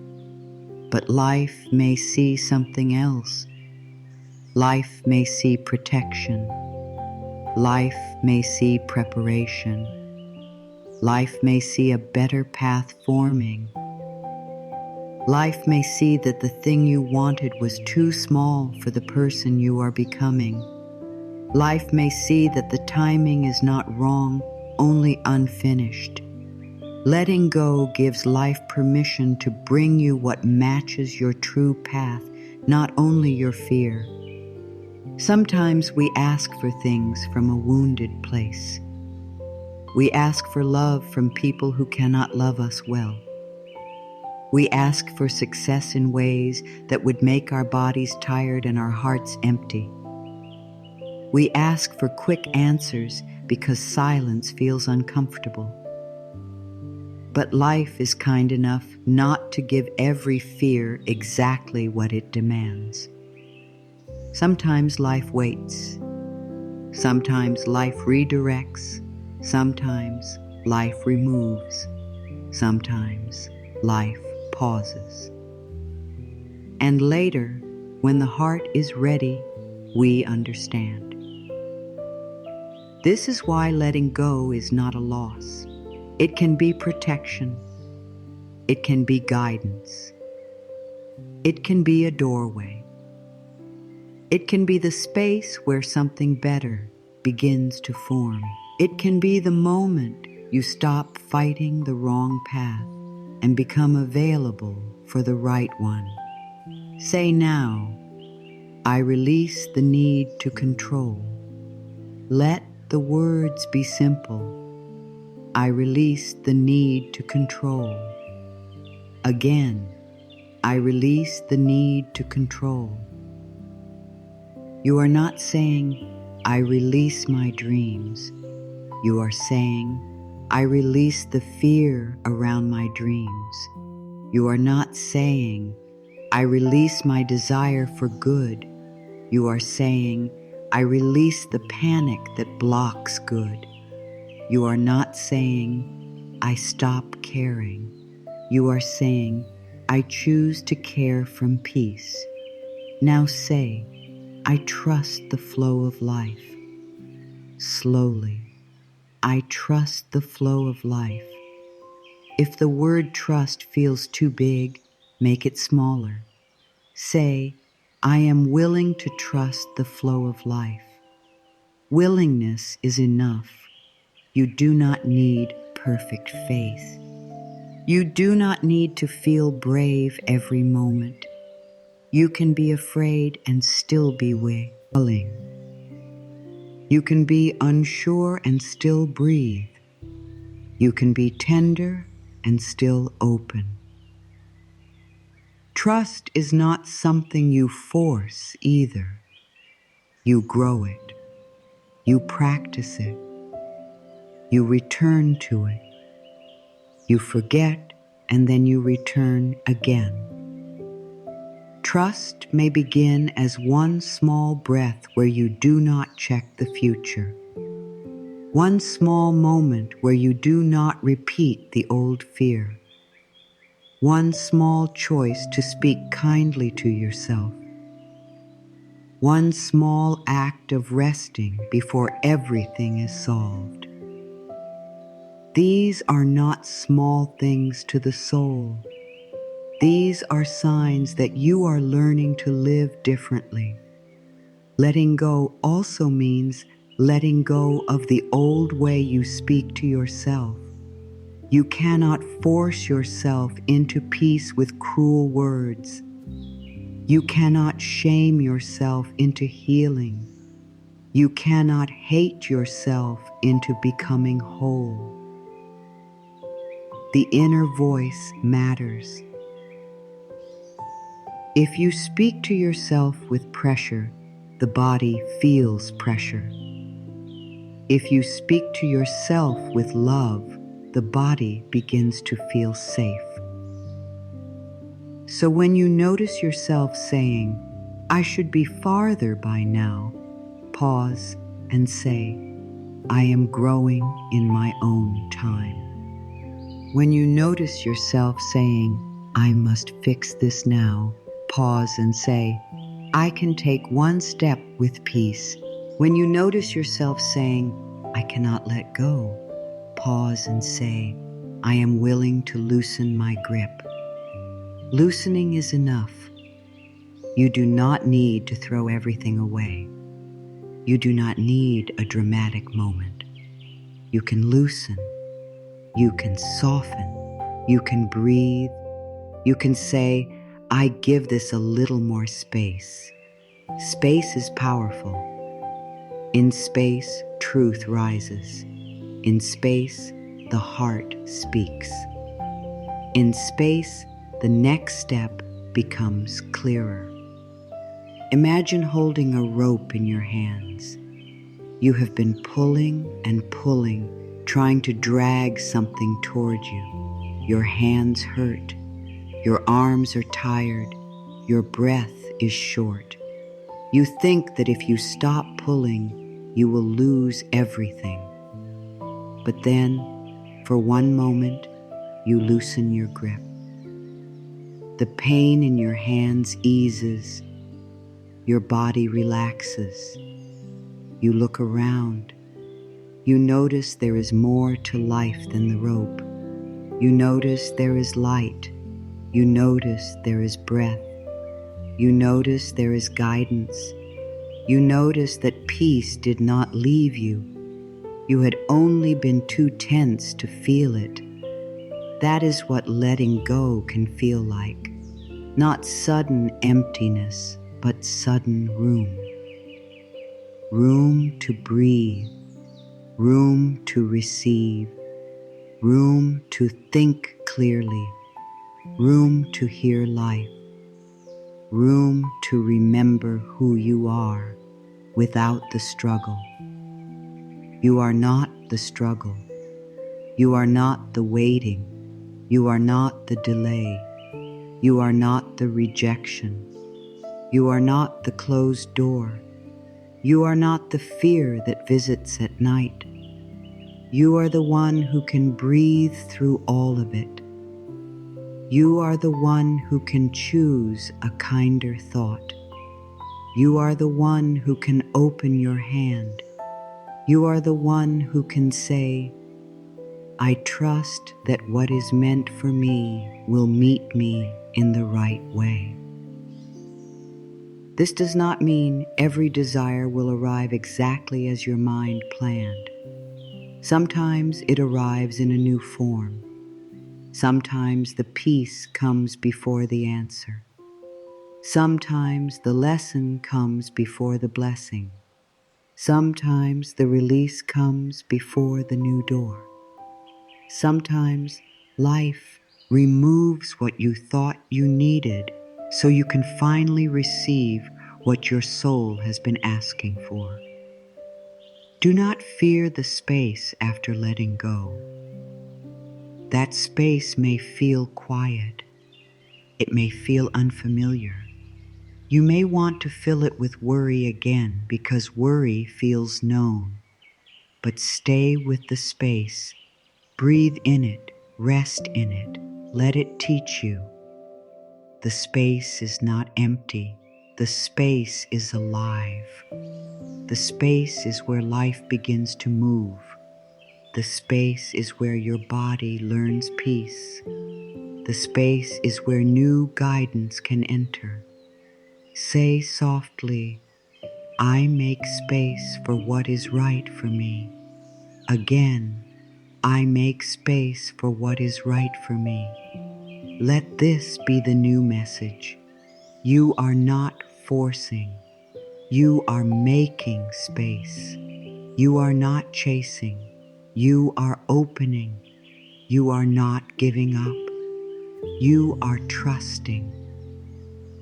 But life may see something else. Life may see protection. Life may see preparation. Life may see a better path forming. Life may see that the thing you wanted was too small for the person you are becoming. Life may see that the timing is not wrong, only unfinished. Letting go gives life permission to bring you what matches your true path, not only your fear. Sometimes we ask for things from a wounded place. We ask for love from people who cannot love us well. We ask for success in ways that would make our bodies tired and our hearts empty. We ask for quick answers because silence feels uncomfortable. But life is kind enough not to give every fear exactly what it demands. Sometimes life waits. Sometimes life redirects. Sometimes life removes. Sometimes life pauses. And later, when the heart is ready, we understand. This is why letting go is not a loss. It can be protection. It can be guidance. It can be a doorway. It can be the space where something better begins to form. It can be the moment you stop fighting the wrong path and become available for the right one. Say now, I release the need to control. Let the words be simple. I release the need to control. Again, I release the need to control. You are not saying, I release my dreams. You are saying, I release the fear around my dreams. You are not saying, I release my desire for good. You are saying, I release the panic that blocks good. You are not saying, I stop caring. You are saying, I choose to care from peace. Now say, I trust the flow of life. Slowly, I trust the flow of life. If the word trust feels too big, make it smaller. Say, I am willing to trust the flow of life. Willingness is enough. You do not need perfect faith. You do not need to feel brave every moment. You can be afraid and still be willing. You can be unsure and still breathe. You can be tender and still open. Trust is not something you force either. You grow it. You practice it. You return to it. You forget and then you return again. Trust may begin as one small breath where you do not check the future. One small moment where you do not repeat the old fear. One small choice to speak kindly to yourself. One small act of resting before everything is solved. These are not small things to the soul. These are signs that you are learning to live differently. Letting go also means letting go of the old way you speak to yourself. You cannot force yourself into peace with cruel words. You cannot shame yourself into healing. You cannot hate yourself into becoming whole. The inner voice matters. If you speak to yourself with pressure, the body feels pressure. If you speak to yourself with love, the body begins to feel safe. So when you notice yourself saying, I should be farther by now. Pause and say, I am growing in my own time. When you notice yourself saying, I must fix this now, pause and say, I can take one step with peace. When you notice yourself saying, I cannot let go, pause and say, I am willing to loosen my grip. Loosening is enough. You do not need to throw everything away. You do not need a dramatic moment. You can loosen. You can soften. You can breathe. You can say, I give this a little more space. Space is powerful. In space, truth rises. In space, the heart speaks. In space, the next step becomes clearer. Imagine holding a rope in your hands. You have been pulling and pulling, trying to drag something toward you. Your hands hurt. Your arms are tired. Your breath is short. You think that if you stop pulling, you will lose everything. But then, for one moment, you loosen your grip. The pain in your hands eases. Your body relaxes. You look around. You notice there is more to life than the rope. You notice there is light. You notice there is breath. You notice there is guidance. You notice that peace did not leave you. You had only been too tense to feel it. That is what letting go can feel like. Not sudden emptiness, but sudden room. Room to breathe. Room to receive. Room to think clearly. Room to hear life. Room to remember who you are without the struggle. You are not the struggle. You are not the waiting. You are not the delay. You are not the rejection. You are not the closed door. You are not the fear that visits at night. You are the one who can breathe through all of it. You are the one who can choose a kinder thought. You are the one who can open your hand. You are the one who can say, I trust that what is meant for me will meet me in the right way. This does not mean every desire will arrive exactly as your mind planned. Sometimes it arrives in a new form. Sometimes the peace comes before the answer. Sometimes the lesson comes before the blessing. Sometimes the release comes before the new door. Sometimes life removes what you thought you needed so you can finally receive what your soul has been asking for. Do not fear the space after letting go. That space may feel quiet. It may feel unfamiliar. You may want to fill it with worry again because worry feels known. But stay with the space. Breathe in it. Rest in it. Let it teach you. The space is not empty. The space is alive. The space is where life begins to move. The space is where your body learns peace. The space is where new guidance can enter. Say softly, I make space for what is right for me. Again, I make space for what is right for me. Let this be the new message. You are not forcing. You are making space. You are not chasing. You are opening. You are not giving up. You are trusting.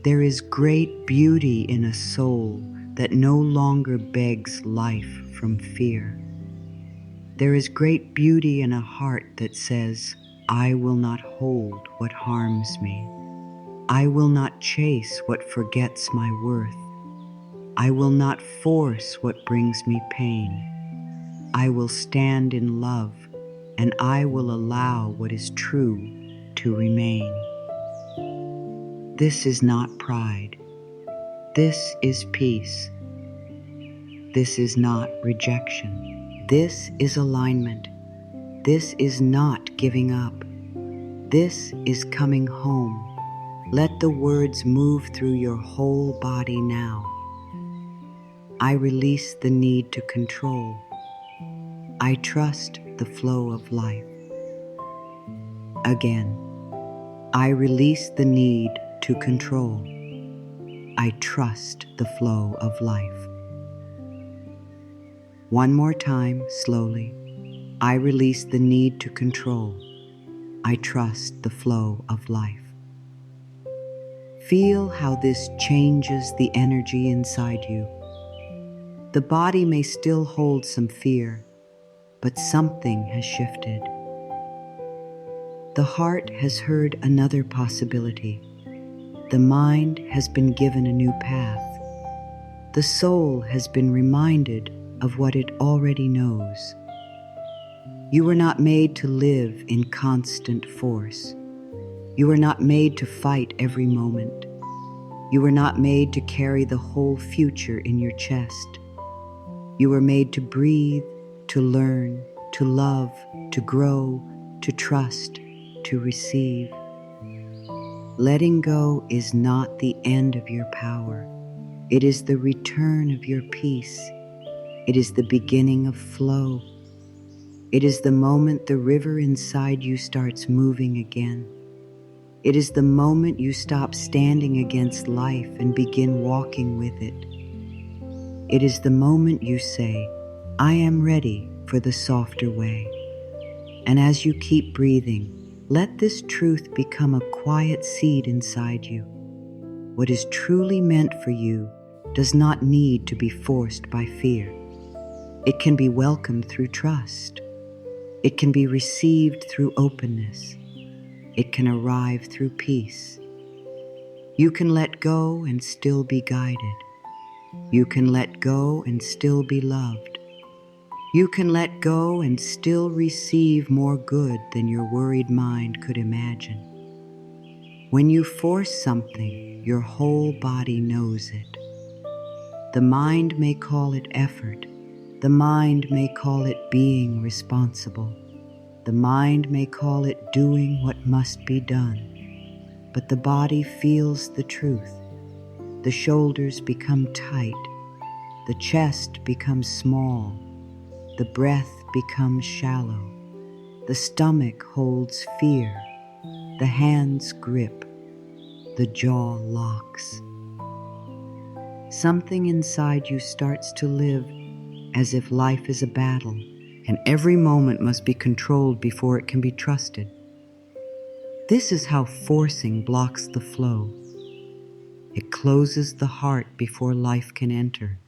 There is great beauty in a soul that no longer begs life from fear. There is great beauty in a heart that says, I will not hold what harms me. I will not chase what forgets my worth. I will not force what brings me pain. I will stand in love, and I will allow what is true to remain. This is not pride. This is peace. This is not rejection. This is alignment. This is not giving up. This is coming home. Let the words move through your whole body now. I release the need to control. I trust the flow of life. Again, I release the need to control. I trust the flow of life. One more time, slowly. I release the need to control. I trust the flow of life. Feel how this changes the energy inside you. The body may still hold some fear, but something has shifted. The heart has heard another possibility. The mind has been given a new path. The soul has been reminded of what it already knows. You were not made to live in constant force. You were not made to fight every moment. You were not made to carry the whole future in your chest. You were made to breathe, to learn, to love, to grow, to trust, to receive. Letting go is not the end of your power. It is the return of your peace. It is the beginning of flow. It is the moment the river inside you starts moving again. It is the moment you stop standing against life and begin walking with it. It is the moment you say, I am ready for the softer way. And as you keep breathing, let this truth become a quiet seed inside you. What is truly meant for you does not need to be forced by fear. It can be welcomed through trust. It can be received through openness. It can arrive through peace. You can let go and still be guided. You can let go and still be loved. You can let go and still receive more good than your worried mind could imagine. When you force something, your whole body knows it. The mind may call it effort. The mind may call it being responsible. The mind may call it doing what must be done. But the body feels the truth. The shoulders become tight. The chest becomes small. The breath becomes shallow. The stomach holds fear. The hands grip. The jaw locks. Something inside you starts to live as if life is a battle, and every moment must be controlled before it can be trusted. This is how forcing blocks the flow. It closes the heart before life can enter.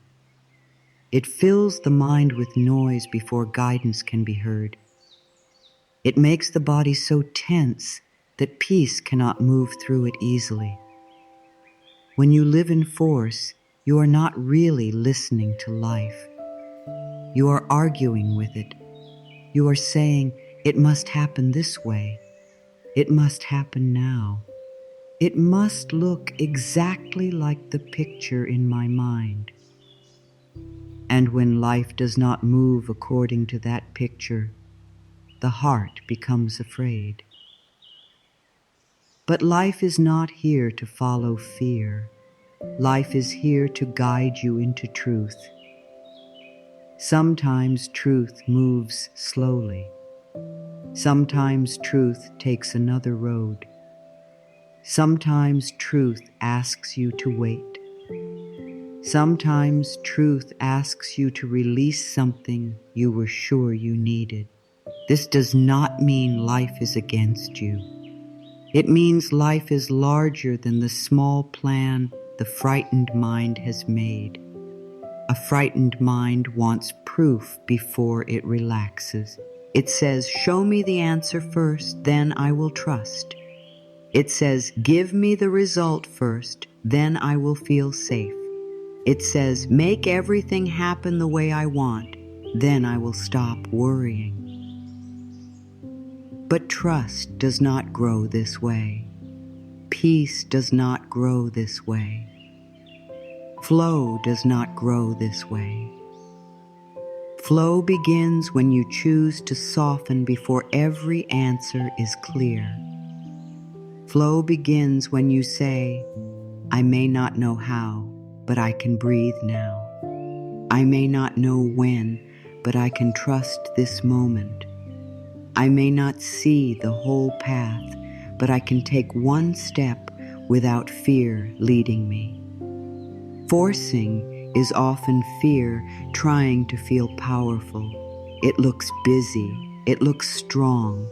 It fills the mind with noise before guidance can be heard. It makes the body so tense that peace cannot move through it easily. When you live in force, you are not really listening to life. You are arguing with it. You are saying, it must happen this way. It must happen now. It must look exactly like the picture in my mind. And when life does not move according to that picture, the heart becomes afraid. But life is not here to follow fear. Life is here to guide you into truth. Sometimes truth moves slowly. Sometimes truth takes another road. Sometimes truth asks you to wait. Sometimes truth asks you to release something you were sure you needed. This does not mean life is against you. It means life is larger than the small plan the frightened mind has made. A frightened mind wants proof before it relaxes. It says, show me the answer first, then I will trust. It says, give me the result first, then I will feel safe. It says, make everything happen the way I want, then I will stop worrying. But trust does not grow this way. Peace does not grow this way. Flow does not grow this way. Flow begins when you choose to soften before every answer is clear. Flow begins when you say, I may not know how, but I can breathe now. I may not know when, but I can trust this moment. I may not see the whole path, but I can take one step without fear leading me. Forcing is often fear trying to feel powerful. It looks busy, it looks strong,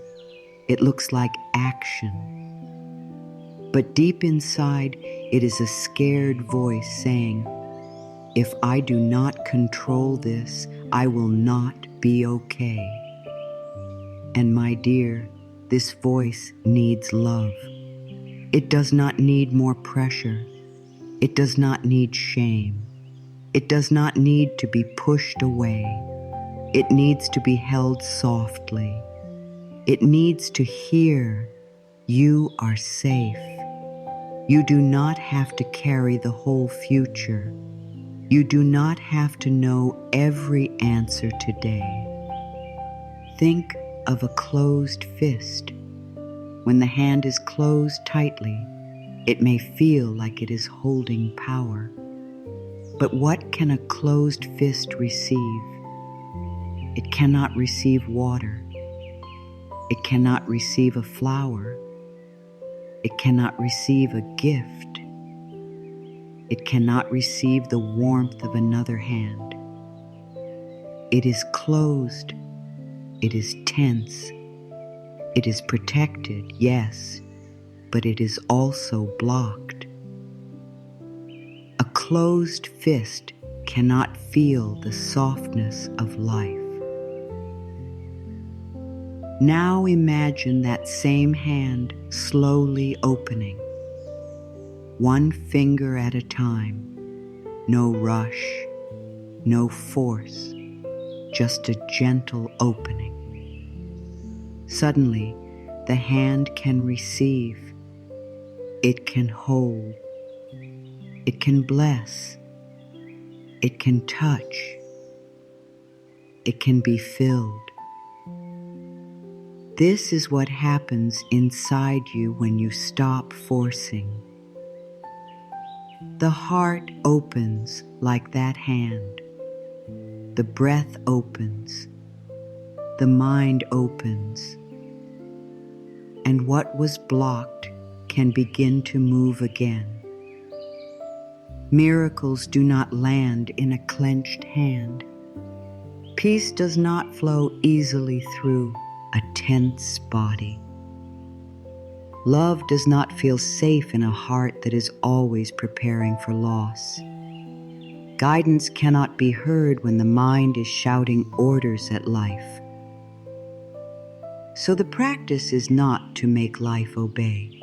it looks like action. But deep inside, it is a scared voice saying, if I do not control this, I will not be okay. And my dear, this voice needs love. It does not need more pressure. It does not need shame. It does not need to be pushed away. It needs to be held softly. It needs to hear, you are safe. You do not have to carry the whole future. You do not have to know every answer today. Think of a closed fist. When the hand is closed tightly, it may feel like it is holding power. But what can a closed fist receive? It cannot receive water. It cannot receive a flower. It cannot receive a gift. It cannot receive the warmth of another hand. It is closed. It is tense. It is protected, yes, but it is also blocked. A closed fist cannot feel the softness of life. Now imagine that same hand slowly opening, one finger at a time. No rush, no force, just a gentle opening. Suddenly, the hand can receive, it can hold, it can bless, it can touch, it can be filled. This is what happens inside you when you stop forcing. The heart opens like that hand. The breath opens. The mind opens. And what was blocked can begin to move again. Miracles do not land in a clenched hand. Peace does not flow easily through a tense body. Love does not feel safe in a heart that is always preparing for loss. Guidance cannot be heard when the mind is shouting orders at life. So the practice is not to make life obey.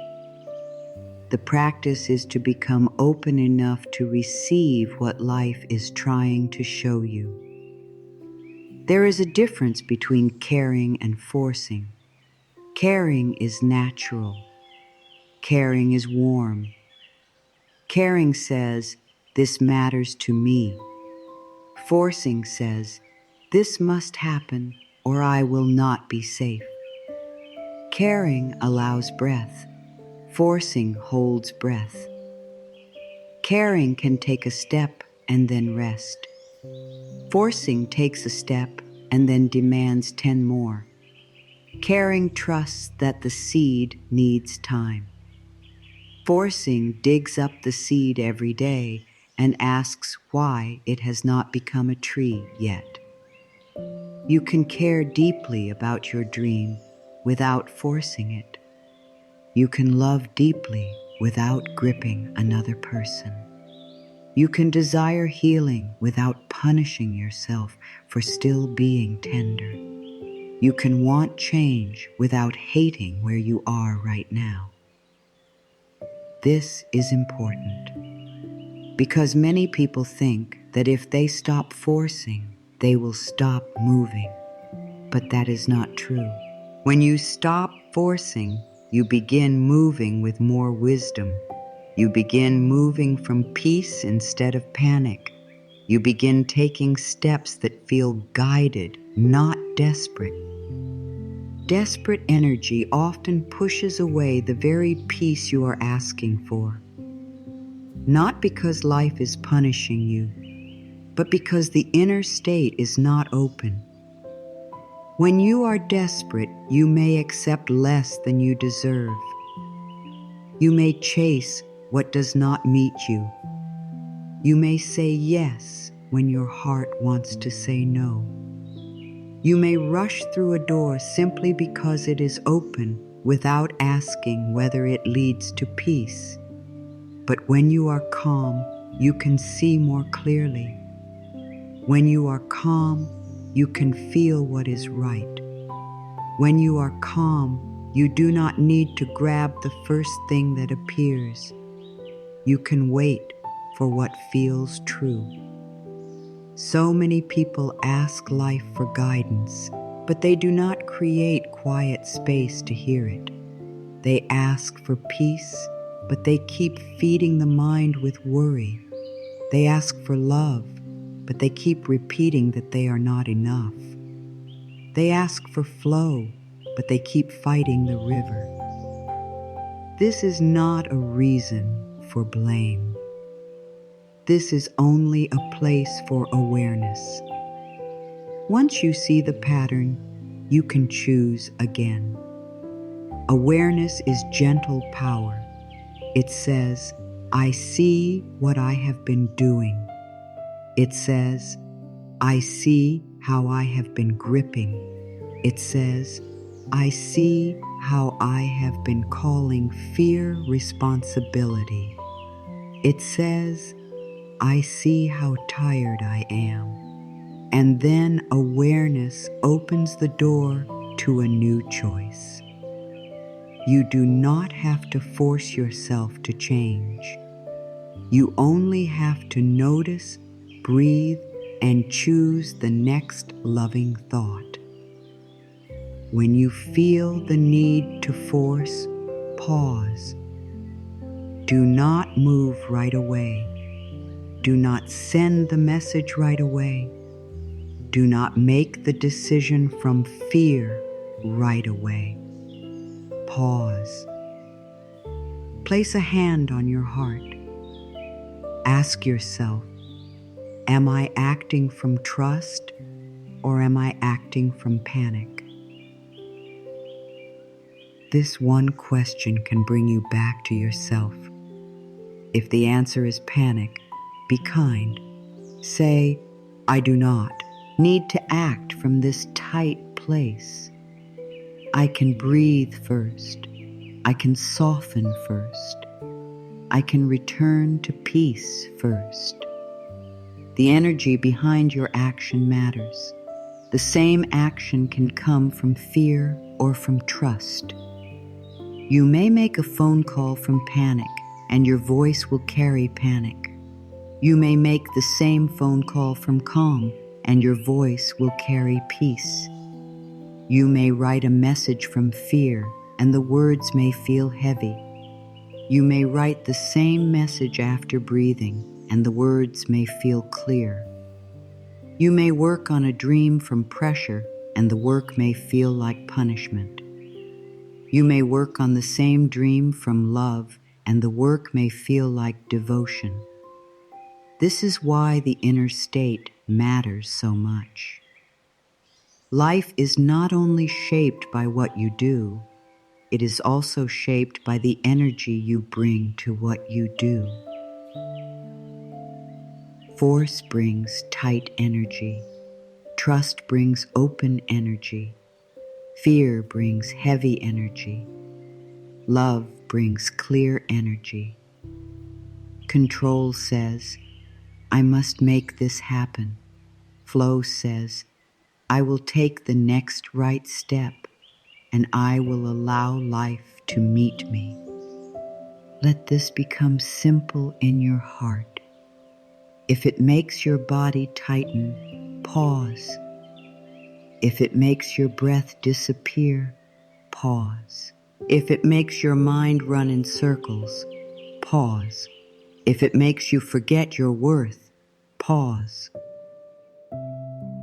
The practice is to become open enough to receive what life is trying to show you. There is a difference between caring and forcing. Caring is natural. Caring is warm. Caring says, this matters to me. Forcing says, this must happen or I will not be safe. Caring allows breath. Forcing holds breath. Caring can take a step and then rest. Forcing takes a step and then demands 10 more. Caring trusts that the seed needs time. Forcing digs up the seed every day and asks why it has not become a tree yet. You can care deeply about your dream without forcing it. You can love deeply without gripping another person. You can desire healing without punishing yourself for still being tender. You can want change without hating where you are right now. This is important because many people think that if they stop forcing, they will stop moving. But that is not true. When you stop forcing, you begin moving with more wisdom. You begin moving from peace instead of panic. You begin taking steps that feel guided, not desperate. Desperate energy often pushes away the very peace you are asking for. Not because life is punishing you, but because the inner state is not open. When you are desperate, you may accept less than you deserve. You may chase what does not meet you. You may say yes when your heart wants to say no. You may rush through a door simply because it is open without asking whether it leads to peace. But when you are calm, you can see more clearly. When you are calm, you can feel what is right. When you are calm, you do not need to grab the first thing that appears. You can wait for what feels true. So many people ask life for guidance, but they do not create quiet space to hear it. They ask for peace, but they keep feeding the mind with worry. They ask for love, but they keep repeating that they are not enough. They ask for flow, but they keep fighting the river. This is not a reason for blame. This is only a place for awareness. Once you see the pattern, you can choose again. Awareness is gentle power. It says, I see what I have been doing. It says, I see how I have been gripping. It says, I see how I have been calling fear responsibility. It says, I see how tired I am. And then awareness opens the door to a new choice. You do not have to force yourself to change. You only have to notice, breathe, and choose the next loving thought. When you feel the need to force, pause. Do not move right away. Do not send the message right away. Do not make the decision from fear right away. Pause. Place a hand on your heart. Ask yourself, am I acting from trust or am I acting from panic? This one question can bring you back to yourself. If the answer is panic, be kind. Say, I do not need to act from this tight place. I can breathe first. I can soften first. I can return to peace first. The energy behind your action matters. The same action can come from fear or from trust. You may make a phone call from panic, and your voice will carry panic. You may make the same phone call from calm, and your voice will carry peace. You may write a message from fear, and the words may feel heavy. You may write the same message after breathing, and the words may feel clear. You may work on a dream from pressure, and the work may feel like punishment. You may work on the same dream from love, and the work may feel like devotion. This is why the inner state matters so much. Life is not only shaped by what you do, it is also shaped by the energy you bring to what you do. Force brings tight energy. Trust brings open energy. Fear brings heavy energy. Love brings clear energy. Control says, I must make this happen. Flow says, I will take the next right step, and I will allow life to meet me. Let this become simple in your heart. If it makes your body tighten, pause. If it makes your breath disappear, pause. If it makes your mind run in circles, pause. If it makes you forget your worth, pause.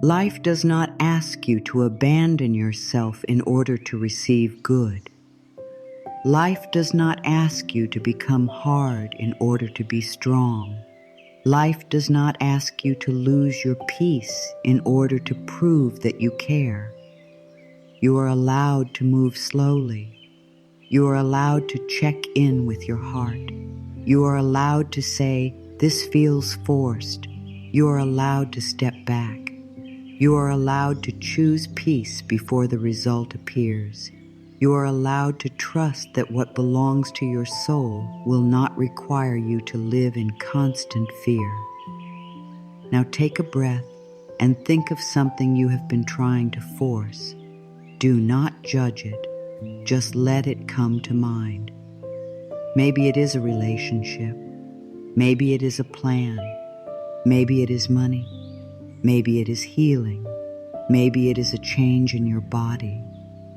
Life does not ask you to abandon yourself in order to receive good. Life does not ask you to become hard in order to be strong. Life does not ask you to lose your peace in order to prove that you care. You are allowed to move slowly. You are allowed to check in with your heart. You are allowed to say, "This feels forced." You are allowed to step back. You are allowed to choose peace before the result appears. You are allowed to trust that what belongs to your soul will not require you to live in constant fear. Now take a breath and think of something you have been trying to force. Do not judge it. Just let it come to mind. Maybe it is a relationship. Maybe it is a plan. Maybe it is money. Maybe it is healing. Maybe it is a change in your body.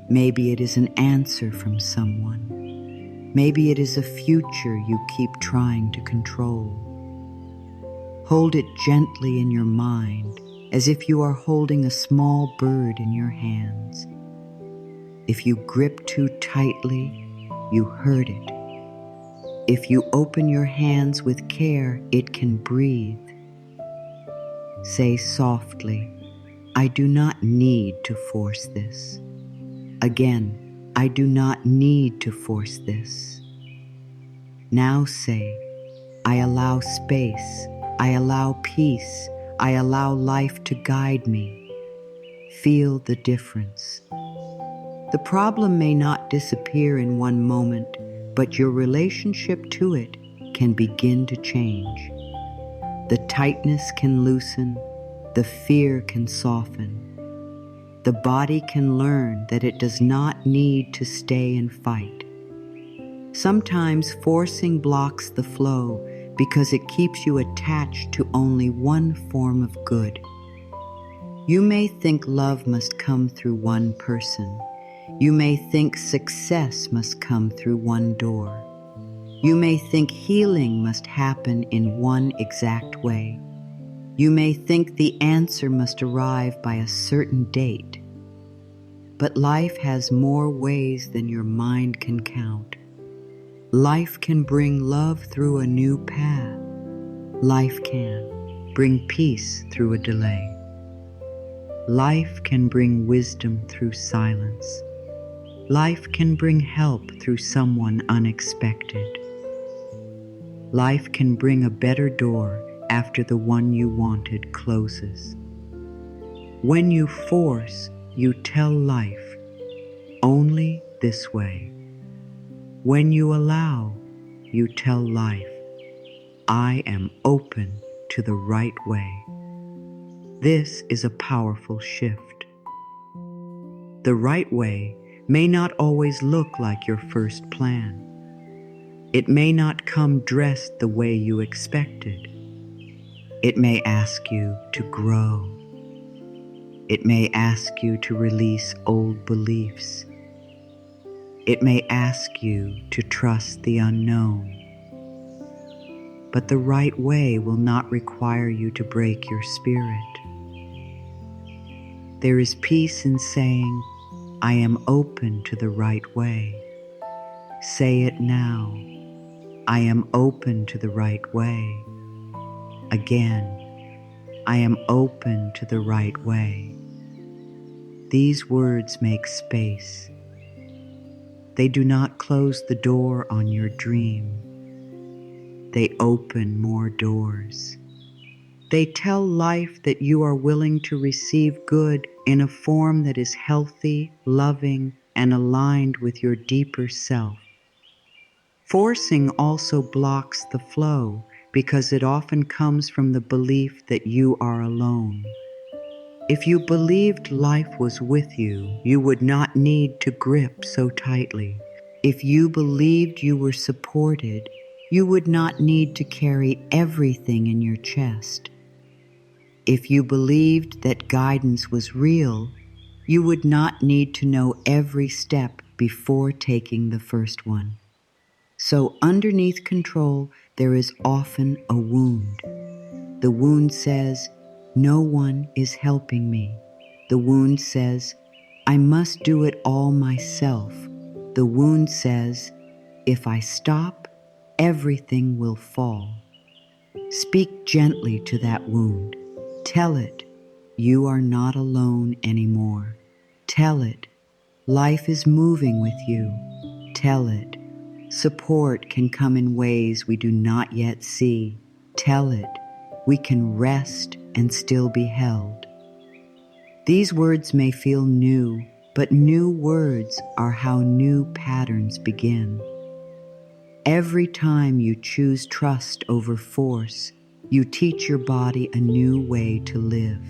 Maybe it is an answer from someone. Maybe it is a future you keep trying to control. Hold it gently in your mind as if you are holding a small bird in your hands. If you grip too tightly, you hurt it. If you open your hands with care, it can breathe. Say softly, "I do not need to force this." Again, "I do not need to force this." Now say, "I allow space. I allow peace. I allow life to guide me." Feel the difference. The problem may not disappear in one moment, but your relationship to it can begin to change. The tightness can loosen, the fear can soften. The body can learn that it does not need to stay and fight. Sometimes forcing blocks the flow because it keeps you attached to only one form of good. You may think love must come through one person. You may think success must come through one door. You may think healing must happen in one exact way. You may think the answer must arrive by a certain date. But life has more ways than your mind can count. Life can bring love through a new path. Life can bring peace through a delay. Life can bring wisdom through silence. Life can bring help through someone unexpected. Life can bring a better door after the one you wanted closes. When you force, you tell life, "Only this way." When you allow, you tell life, "I am open to the right way." This is a powerful shift. The right way may not always look like your first plan. It may not come dressed the way you expected. It may ask you to grow. It may ask you to release old beliefs. It may ask you to trust the unknown. But the right way will not require you to break your spirit. There is peace in saying, "I am open to the right way." Say it now. "I am open to the right way." Again, "I am open to the right way." These words make space. They do not close the door on your dream. They open more doors. They tell life that you are willing to receive good in a form that is healthy, loving, and aligned with your deeper self. Forcing also blocks the flow because it often comes from the belief that you are alone. If you believed life was with you, you would not need to grip so tightly. If you believed you were supported, you would not need to carry everything in your chest. If you believed that guidance was real, you would not need to know every step before taking the first one. So underneath control, there is often a wound. The wound says, "No one is helping me." The wound says, "I must do it all myself." The wound says, "If I stop, everything will fall." Speak gently to that wound. Tell it, you are not alone anymore. Tell it, life is moving with you. Tell it, support can come in ways we do not yet see. Tell it, we can rest and still be held. These words may feel new, but new words are how new patterns begin. Every time you choose trust over force, you teach your body a new way to live.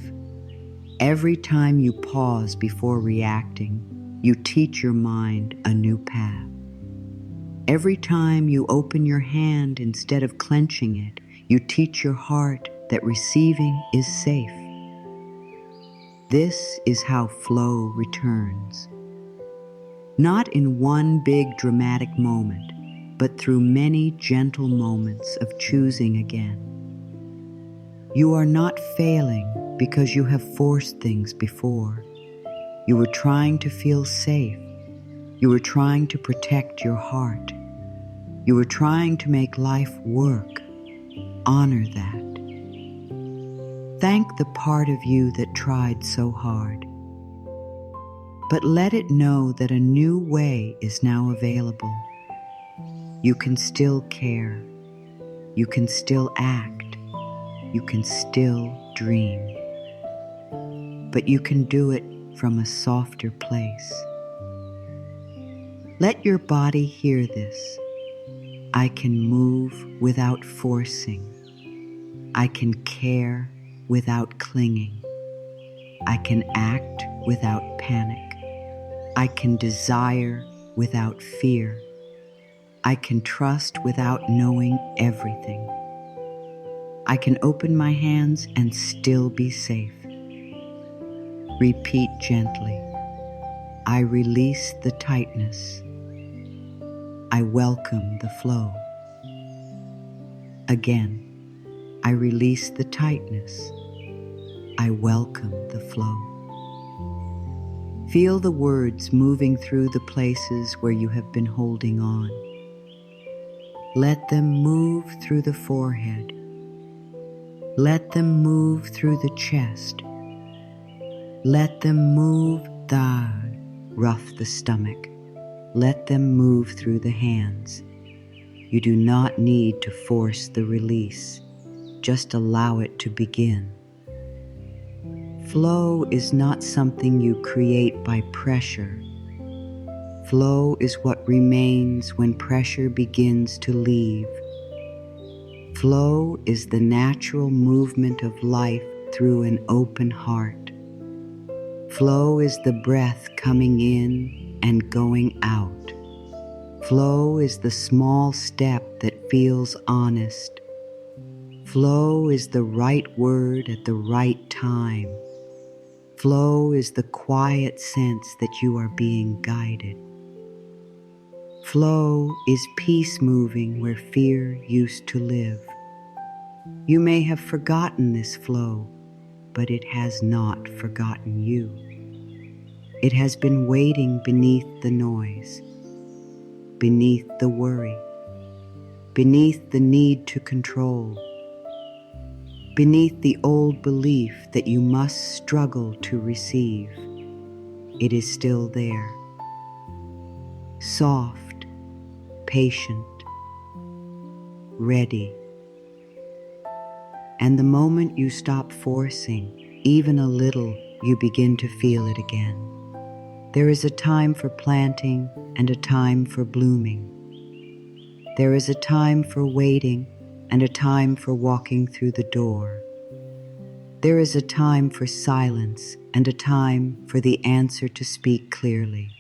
Every time you pause before reacting, you teach your mind a new path. Every time you open your hand instead of clenching it, you teach your heart that receiving is safe. This is how flow returns. Not in one big dramatic moment, but through many gentle moments of choosing again. You are not failing because you have forced things before. You were trying to feel safe. You were trying to protect your heart. You were trying to make life work. Honor that. Thank the part of you that tried so hard. But let it know that a new way is now available. You can still care. You can still act. You can still dream. But you can do it from a softer place. Let your body hear this. I can move without forcing. I can care without clinging. I can act without panic. I can desire without fear. I can trust without knowing everything. I can open my hands and still be safe. Repeat gently. I release the tightness. I welcome the flow. Again, I release the tightness. I welcome the flow. Feel the words moving through the places where you have been holding on. Let them move through the forehead. Let them move through the chest. Let them move rough the stomach. Let them move through the hands. You do not need to force the release. Just allow it to begin. Flow is not something you create by pressure. Flow is what remains when pressure begins to leave. Flow is the natural movement of life through an open heart. Flow is the breath coming in and going out. Flow is the small step that feels honest. Flow is the right word at the right time. Flow is the quiet sense that you are being guided. Flow is peace moving where fear used to live. You may have forgotten this flow, but it has not forgotten you. It has been waiting beneath the noise, beneath the worry, beneath the need to control, beneath the old belief that you must struggle to receive. It is still there, soft, patient, ready. And the moment you stop forcing, even a little, you begin to feel it again. There is a time for planting and a time for blooming. There is a time for waiting and a time for walking through the door. There is a time for silence and a time for the answer to speak clearly.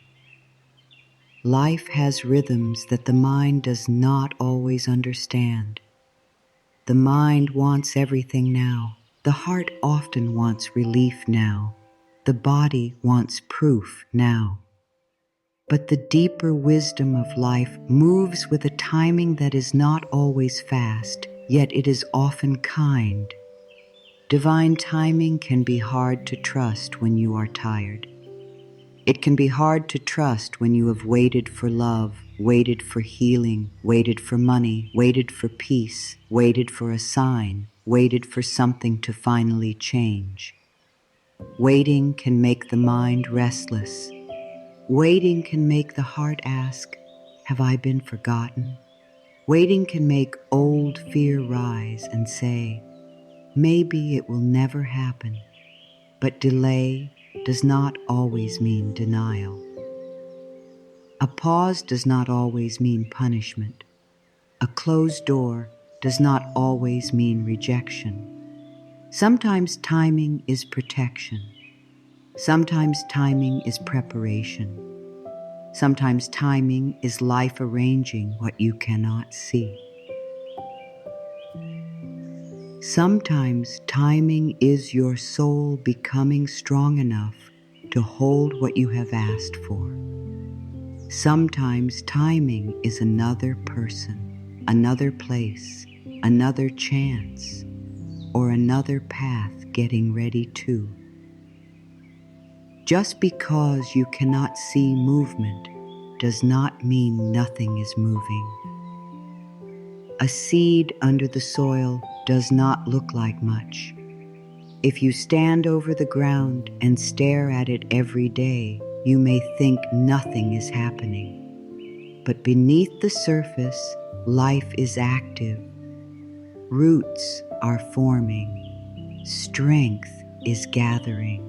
Life has rhythms that the mind does not always understand. The mind wants everything now. The heart often wants relief now. The body wants proof now. But the deeper wisdom of life moves with a timing that is not always fast, yet it is often kind. Divine timing can be hard to trust when you are tired. It can be hard to trust when you have waited for love, waited for healing, waited for money, waited for peace, waited for a sign, waited for something to finally change. Waiting can make the mind restless. Waiting can make the heart ask, "Have I been forgotten?" Waiting can make old fear rise and say, "Maybe it will never happen." But delay does not always mean denial. A pause does not always mean punishment. A closed door does not always mean rejection. Sometimes timing is protection. Sometimes timing is preparation. Sometimes timing is life arranging what you cannot see. Sometimes timing is your soul becoming strong enough to hold what you have asked for. Sometimes timing is another person, another place, another chance, or another path getting ready too. Just because you cannot see movement does not mean nothing is moving. A seed under the soil does not look like much. If you stand over the ground and stare at it every day, you may think nothing is happening. But beneath the surface, life is active. Roots are forming. Strength is gathering.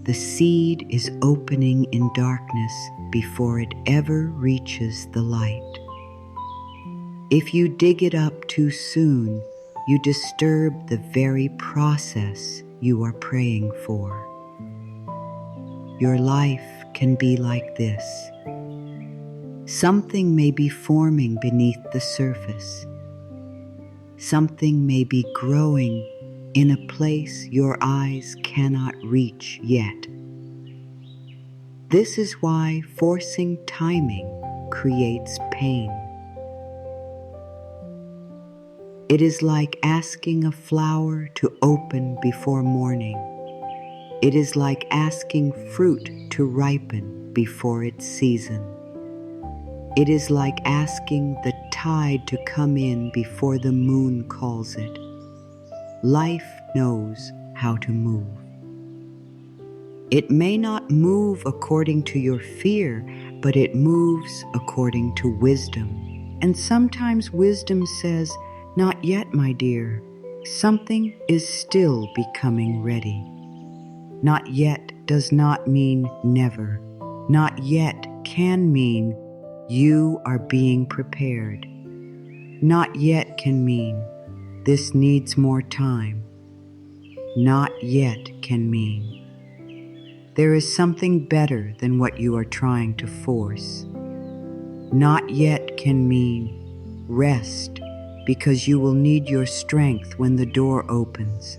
The seed is opening in darkness before it ever reaches the light. If you dig it up too soon, you disturb the very process you are praying for. Your life can be like this. Something may be forming beneath the surface. Something may be growing in a place your eyes cannot reach yet. This is why forcing timing creates pain. It is like asking a flower to open before morning. It is like asking fruit to ripen before its season. It is like asking the tide to come in before the moon calls it. Life knows how to move. It may not move according to your fear, but it moves according to wisdom. And sometimes wisdom says, "Not yet, my dear. Something is still becoming ready." Not yet does not mean never. Not yet can mean you are being prepared. Not yet can mean this needs more time. Not yet can mean there is something better than what you are trying to force. Not yet can mean rest, because you will need your strength when the door opens.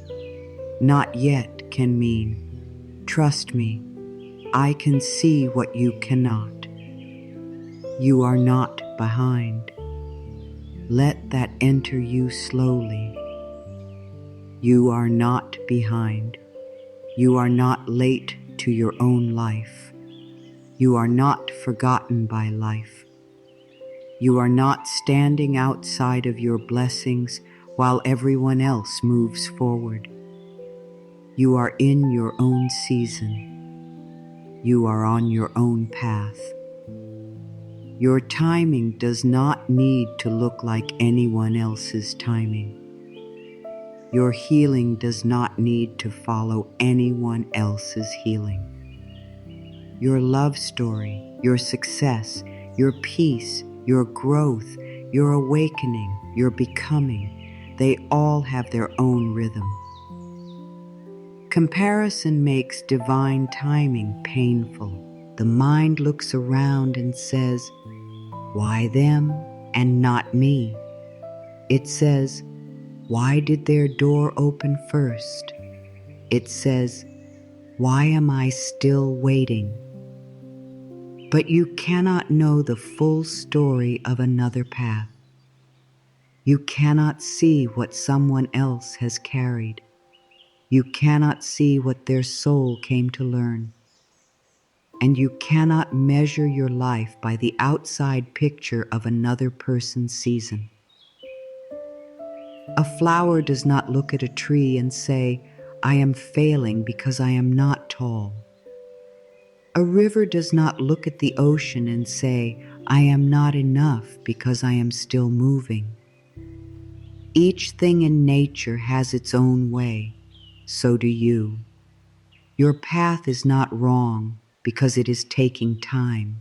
Not yet can mean, trust me, I can see what you cannot. You are not behind. Let that enter you slowly. You are not behind. You are not late to your own life. You are not forgotten by life. You are not standing outside of your blessings while everyone else moves forward. You are in your own season. You are on your own path. Your timing does not need to look like anyone else's timing. Your healing does not need to follow anyone else's healing. Your love story, your success, your peace, your growth, your awakening, your becoming, they all have their own rhythm. Comparison makes divine timing painful. the mind looks around and says, "Why them and not me?" It says, "Why did their door open first?" It says, "Why am I still waiting?" But you cannot know the full story of another path. You cannot see what someone else has carried. You cannot see what their soul came to learn. And you cannot measure your life by the outside picture of another person's season. A flower does not look at a tree and say, "I am failing because I am not tall." A river does not look at the ocean and say, "I am not enough because I am still moving." Each thing in nature has its own way. So do you. Your path is not wrong because it is taking time.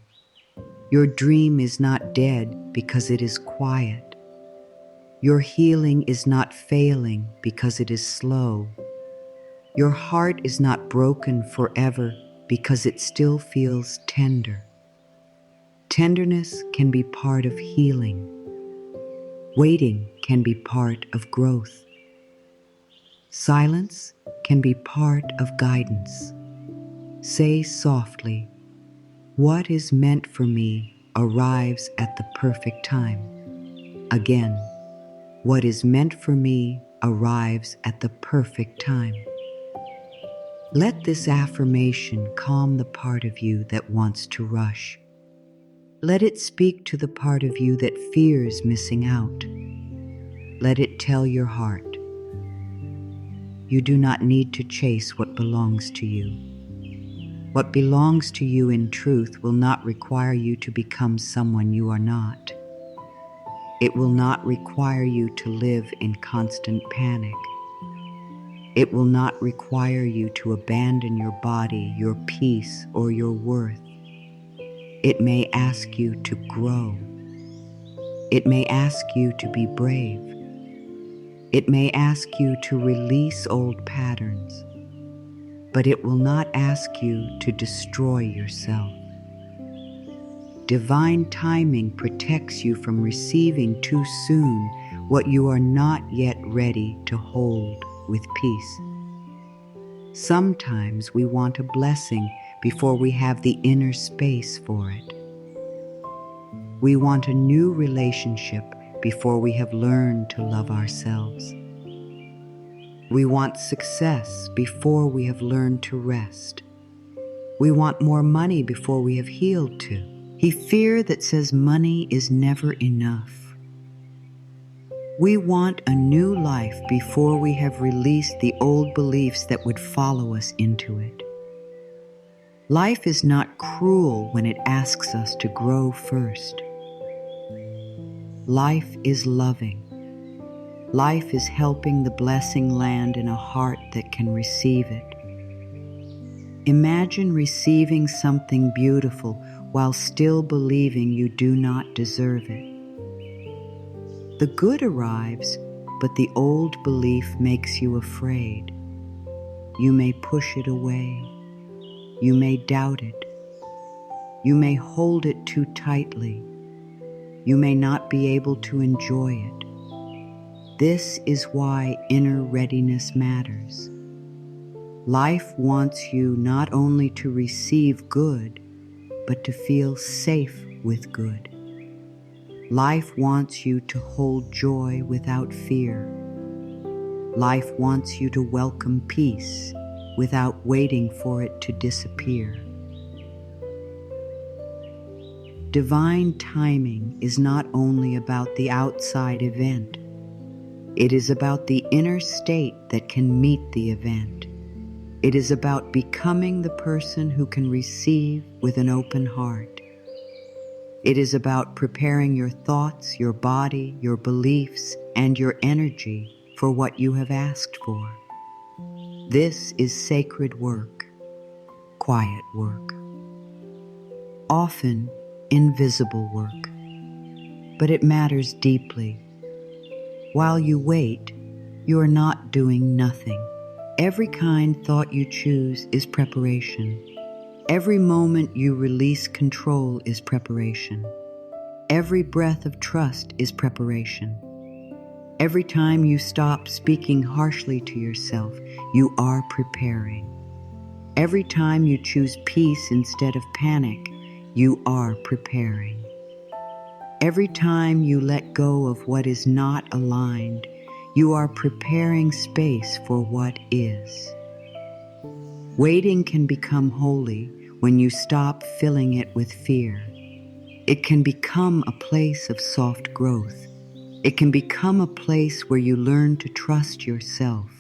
Your dream is not dead because it is quiet. Your healing is not failing because it is slow. Your heart is not broken forever because it still feels tender. Tenderness can be part of healing. Waiting can be part of growth. Silence can be part of guidance. Say softly, "What is meant for me arrives at the perfect time." Again, what is meant for me arrives at the perfect time. Let this affirmation calm the part of you that wants to rush. Let it speak to the part of you that fears missing out. Let it tell your heart, you do not need to chase what belongs to you. What belongs to you in truth will not require you to become someone you are not. It will not require you to live in constant panic. It will not require you to abandon your body, your peace, or your worth. It may ask you to grow. It may ask you to be brave. It may ask you to release old patterns, but it will not ask you to destroy yourself. Divine timing protects you from receiving too soon what you are not yet ready to hold with peace. Sometimes we want a blessing before we have the inner space for it. We want a new relationship before we have learned to love ourselves. We want success before we have learned to rest. We want more money before we have healed too. A fear that says money is never enough. We want a new life before we have released the old beliefs that would follow us into it. Life is not cruel when it asks us to grow first. Life is loving. Life is helping the blessing land in a heart that can receive it. Imagine receiving something beautiful while still believing you do not deserve it. The good arrives, but the old belief makes you afraid. You may push it away. You may doubt it. You may hold it too tightly. You may not be able to enjoy it. This is why inner readiness matters. Life wants you not only to receive good, but to feel safe with good. Life wants you to hold joy without fear. Life wants you to welcome peace without waiting for it to disappear. Divine timing is not only about the outside event. It is about the inner state that can meet the event. It is about becoming the person who can receive with an open heart. It is about preparing your thoughts, your body, your beliefs, and your energy for what you have asked for. This is sacred work, quiet work, often invisible work, but it matters deeply. While you wait, you are not doing nothing. Every kind thought you choose is preparation. Every moment you release control is preparation. Every breath of trust is preparation. Every time you stop speaking harshly to yourself, you are preparing. Every time you choose peace instead of panic, you are preparing. Every time you let go of what is not aligned, you are preparing space for what is. Waiting can become holy when you stop filling it with fear. It can become a place of soft growth. It can become a place where you learn to trust yourself.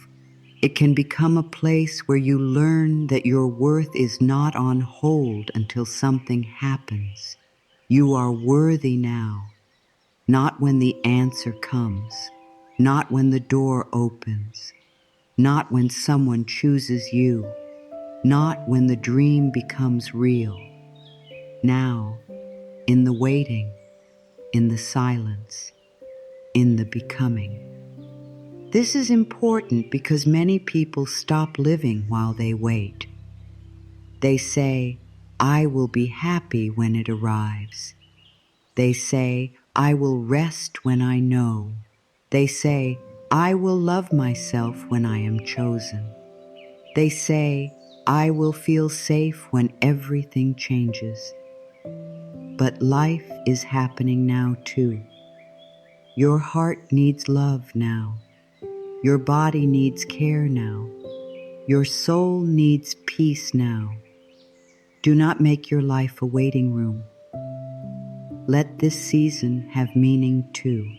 It can become a place where you learn that your worth is not on hold until something happens. You are worthy now, not when the answer comes, not when the door opens, not when someone chooses you, not when the dream becomes real. Now, in the waiting, in the silence, in the becoming. This is important because many people stop living while they wait. They say, I will be happy when it arrives. They say, I will rest when I know. They say, I will love myself when I am chosen. They say, I will feel safe when everything changes. But life is happening now too. Your heart needs love now. Your body needs care now. Your soul needs peace now. Do not make your life a waiting room. Let this season have meaning too.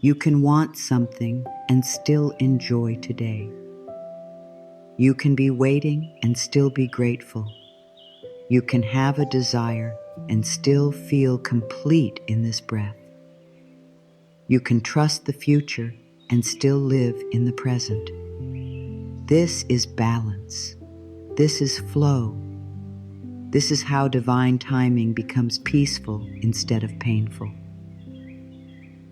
You can want something and still enjoy today. You can be waiting and still be grateful. You can have a desire and still feel complete in this breath. You can trust the future and still live in the present. This is balance. This is flow. This is how divine timing becomes peaceful instead of painful.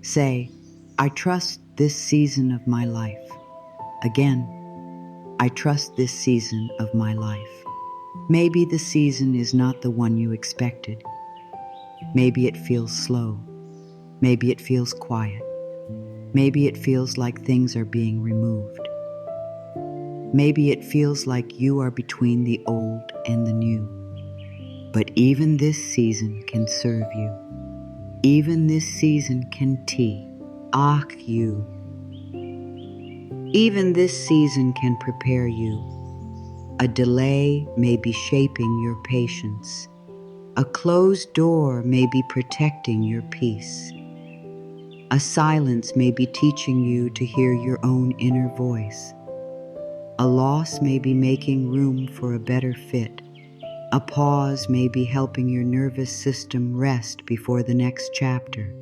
Say, I trust this season of my life. Again, I trust this season of my life. Maybe the season is not the one you expected. Maybe it feels slow. Maybe it feels quiet. Maybe it feels like things are being removed. Maybe it feels like you are between the old and the new. But even this season can serve you. Even this season can you. Even this season can prepare you. A delay may be shaping your patience. A closed door may be protecting your peace. A silence may be teaching you to hear your own inner voice. A loss may be making room for a better fit. A pause may be helping your nervous system rest before the next chapter.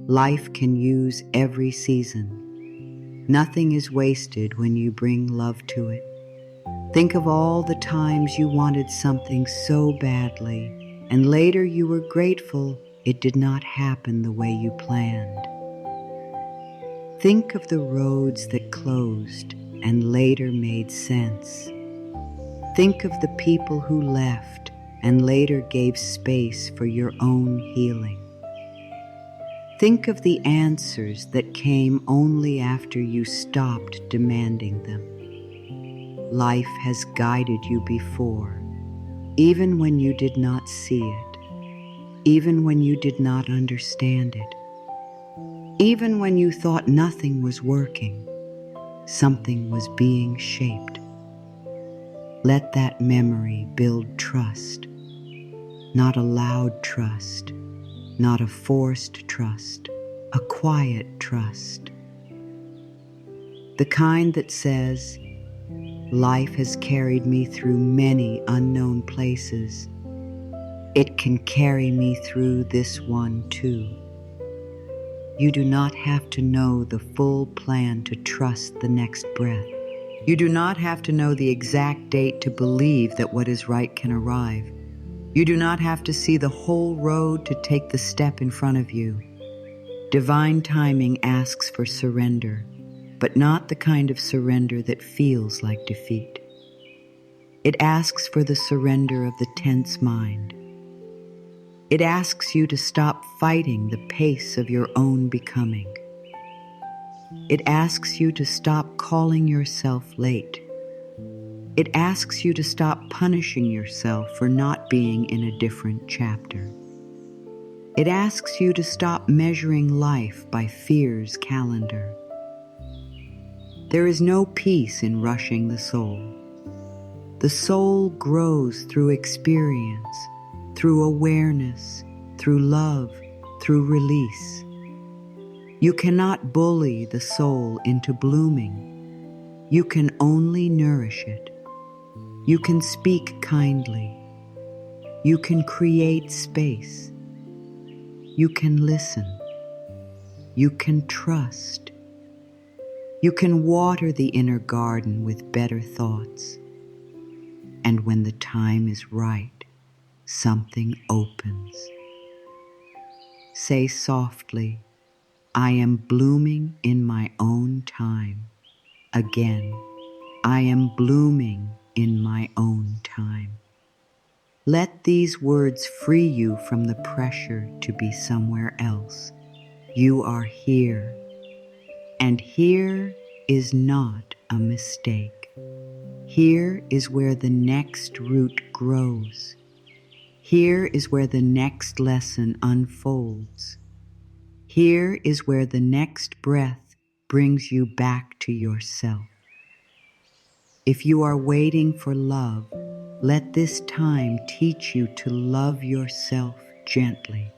Life can use every season. Nothing is wasted when you bring love to it. Think of all the times you wanted something so badly, and later you were grateful it did not happen the way you planned. Think of the roads that closed and later made sense. Think of the people who left and later gave space for your own healing. Think of the answers that came only after you stopped demanding them. Life has guided you before, even when you did not see it, even when you did not understand it, even when you thought nothing was working, something was being shaped. Let that memory build trust, not a loud trust, not a forced trust, a quiet trust. The kind that says, life has carried me through many unknown places. It can carry me through this one too. You do not have to know the full plan to trust the next breath. You do not have to know the exact date to believe that what is right can arrive. You do not have to see the whole road to take the step in front of you. Divine timing asks for surrender, but not the kind of surrender that feels like defeat. It asks for the surrender of the tense mind. It asks you to stop fighting the pace of your own becoming. It asks you to stop calling yourself late. It asks you to stop punishing yourself for not being in a different chapter. It asks you to stop measuring life by fear's calendar. There is no peace in rushing the soul. The soul grows through experience, through awareness, through love, through release. You cannot bully the soul into blooming. You can only nourish it. You can speak kindly. You can create space. You can listen. You can trust. You can water the inner garden with better thoughts. And when the time is right, something opens. Say softly, I am blooming in my own time. Again, I am blooming in my own time. Let these words free you from the pressure to be somewhere else. You are here, and here is not a mistake. Here is where the next root grows. Here is where the next lesson unfolds. Here is where the next breath brings you back to yourself. If you are waiting for love, let this time teach you to love yourself gently.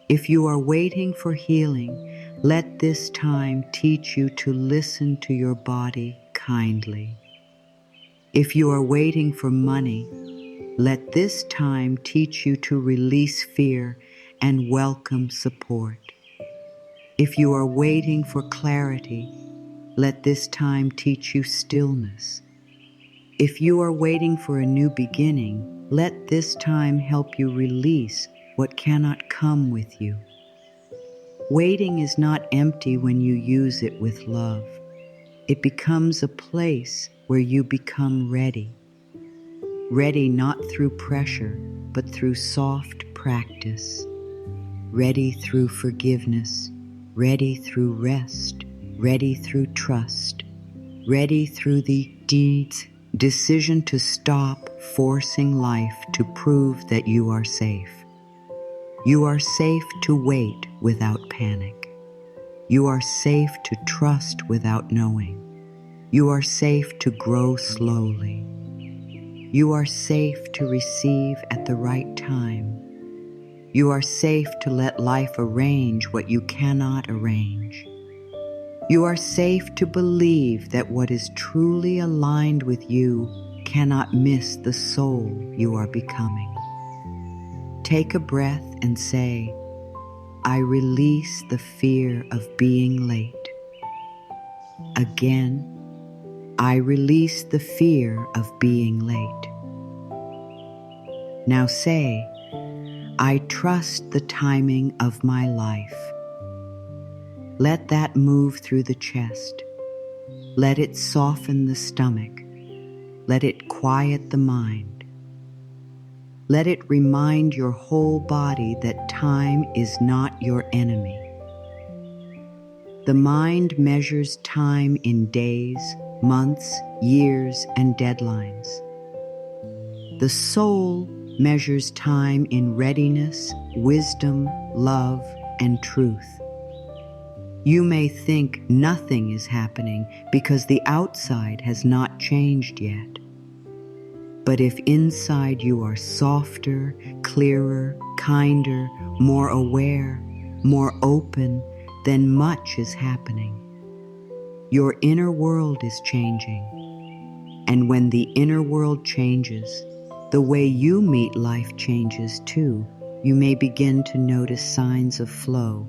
If you are waiting for healing, let this time teach you to listen to your body kindly. If you are waiting for money, let this time teach you to release fear and welcome support. If you are waiting for clarity, let this time teach you stillness. If you are waiting for a new beginning, let this time help you release what cannot come with you. Waiting is not empty when you use it with love. It becomes a place where you become ready. Ready not through pressure, but through soft practice. Ready through forgiveness. Ready through rest. Ready through trust. Ready through the decision to stop forcing life to prove that you are safe. You are safe to wait without panic. You are safe to trust without knowing. You are safe to grow slowly. You are safe to receive at the right time. You are safe to let life arrange what you cannot arrange. You are safe to believe that what is truly aligned with you cannot miss the soul you are becoming. Take a breath and say, I release the fear of being late. Again, I release the fear of being late. Now say, I trust the timing of my life. Let that move through the chest. Let it soften the stomach. Let it quiet the mind. Let it remind your whole body that time is not your enemy. The mind measures time in days, months, years, and deadlines. The soul measures time in readiness, wisdom, love, and truth. You may think nothing is happening because the outside has not changed yet. But if inside you are softer, clearer, kinder, more aware, more open, then much is happening. Your inner world is changing. And when the inner world changes, the way you meet life changes too. You may begin to notice signs of flow,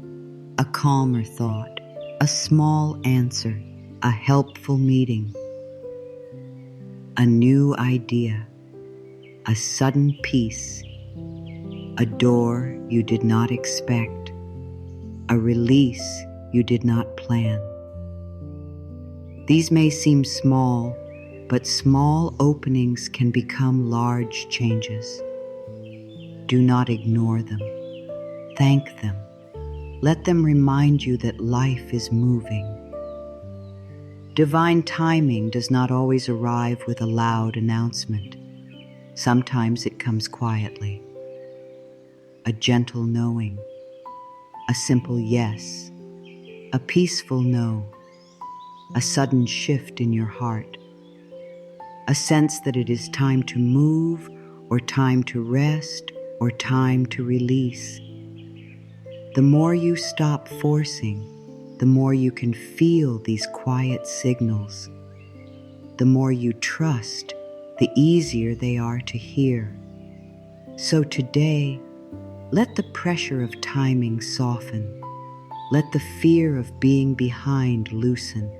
a calmer thought, a small answer, a helpful meeting, a new idea, a sudden peace, a door you did not expect, a release you did not plan. These may seem small, but small openings can become large changes. Do not ignore them. Thank them. Let them remind you that life is moving. Divine timing does not always arrive with a loud announcement. Sometimes it comes quietly. A gentle knowing, a simple yes, a peaceful no, a sudden shift in your heart, a sense that it is time to move, or time to rest, or time to release. The more you stop forcing, the more you can feel these quiet signals. The more you trust, the easier they are to hear. So today, let the pressure of timing soften. Let the fear of being behind loosen.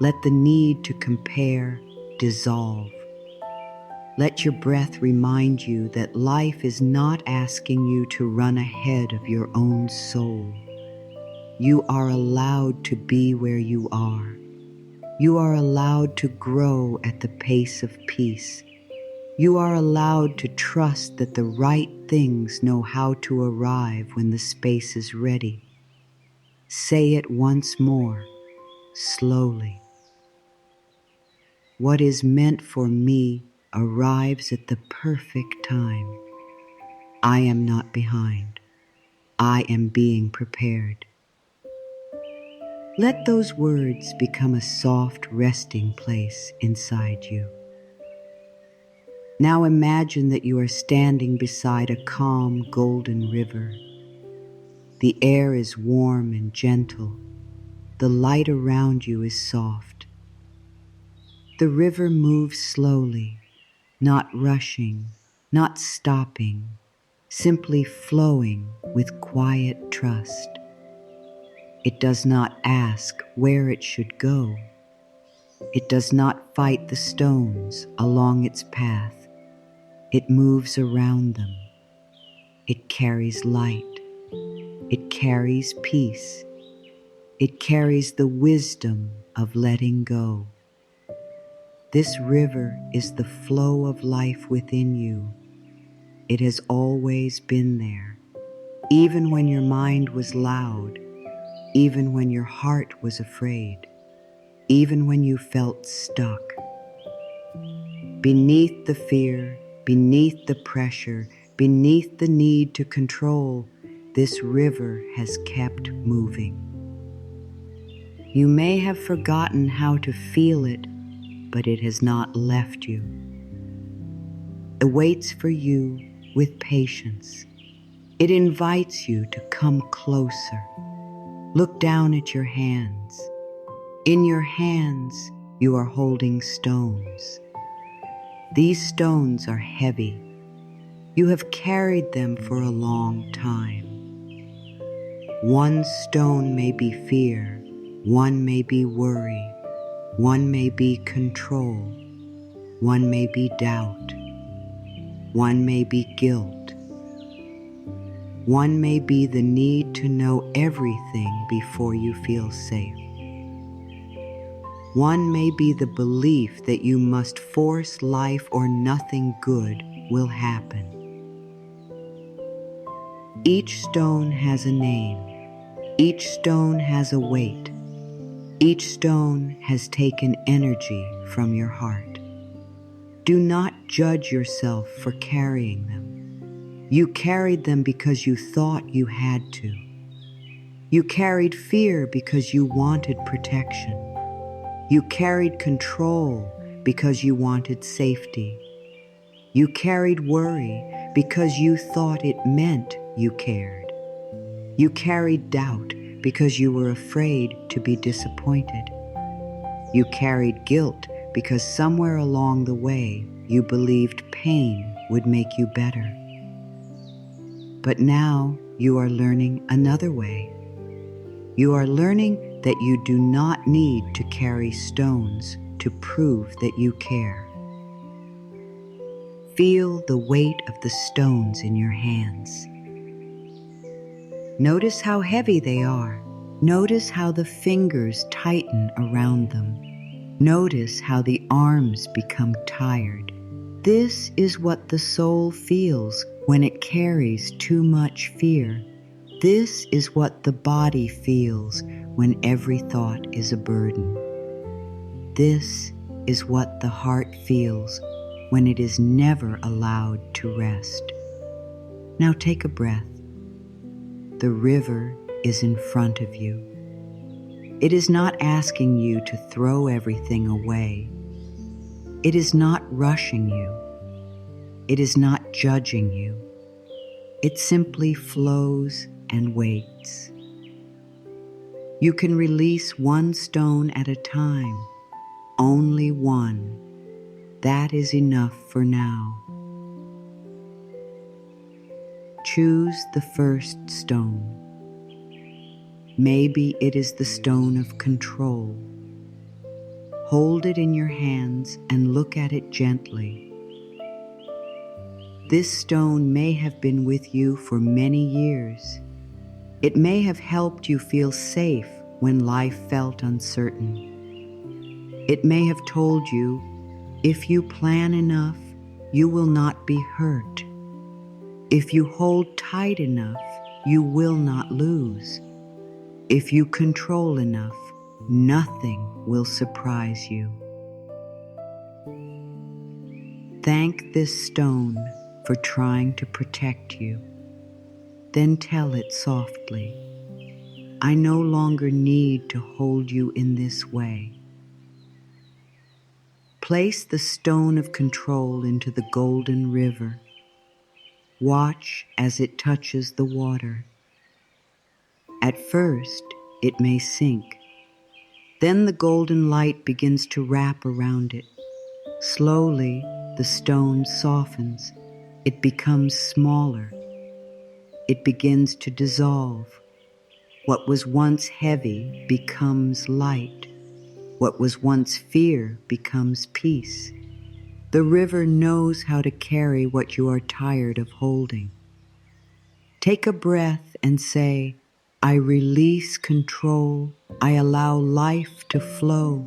Let the need to compare dissolve. Let your breath remind you that life is not asking you to run ahead of your own soul. You are allowed to be where you are. You are allowed to grow at the pace of peace. You are allowed to trust that the right things know how to arrive when the space is ready. Say it once more, slowly. What is meant for me arrives at the perfect time. I am not behind. I am being prepared. Let those words become a soft resting place inside you. Now imagine that you are standing beside a calm golden river. The air is warm and gentle. The light around you is soft. The river moves slowly, not rushing, not stopping, simply flowing with quiet trust. It does not ask where it should go. It does not fight the stones along its path. It moves around them. It carries light. It carries peace. It carries the wisdom of letting go. This river is the flow of life within you. It has always been there, even when your mind was loud, even when your heart was afraid, even when you felt stuck. Beneath the fear, beneath the pressure, beneath the need to control, this river has kept moving. You may have forgotten how to feel it, but it has not left you. It waits for you with patience. It invites you to come closer. Look down at your hands. In your hands, you are holding stones. These stones are heavy. You have carried them for a long time. One stone may be fear, one may be worry, one may be control, one may be doubt, one may be guilt, one may be the need to know everything before you feel safe. One may be the belief that you must force life or nothing good will happen. Each stone has a name. Each stone has a weight. Each stone has taken energy from your heart. Do not judge yourself for carrying them. You carried them because you thought you had to. You carried fear because you wanted protection. You carried control because you wanted safety. You carried worry because you thought it meant you cared. You carried doubt because you were afraid to be disappointed. You carried guilt because somewhere along the way you believed pain would make you better. But now you are learning another way. You are learning that you do not need to carry stones to prove that you care. Feel the weight of the stones in your hands. Notice how heavy they are. Notice how the fingers tighten around them. Notice how the arms become tired. This is what the soul feels when it carries too much fear. This is what the body feels when every thought is a burden. This is what the heart feels when it is never allowed to rest. Now take a breath. The river is in front of you. It is not asking you to throw everything away. It is not rushing you. It is not judging you. It simply flows and waits. You can release one stone at a time, only one. That is enough for now. Choose the first stone. Maybe it is the stone of control. Hold it in your hands and look at it gently. This stone may have been with you for many years. It may have helped you feel safe when life felt uncertain. It may have told you, if you plan enough, you will not be hurt. If you hold tight enough, you will not lose. If you control enough, nothing will surprise you. Thank this stone for trying to protect you. Then tell it softly, I no longer need to hold you in this way. Place the stone of control into the golden river. Watch as it touches the water. At first, it may sink. Then the golden light begins to wrap around it. Slowly, the stone softens. It becomes smaller. It begins to dissolve. What was once heavy becomes light. What was once fear becomes peace. The river knows how to carry what you are tired of holding. Take a breath and say, I release control. I allow life to flow.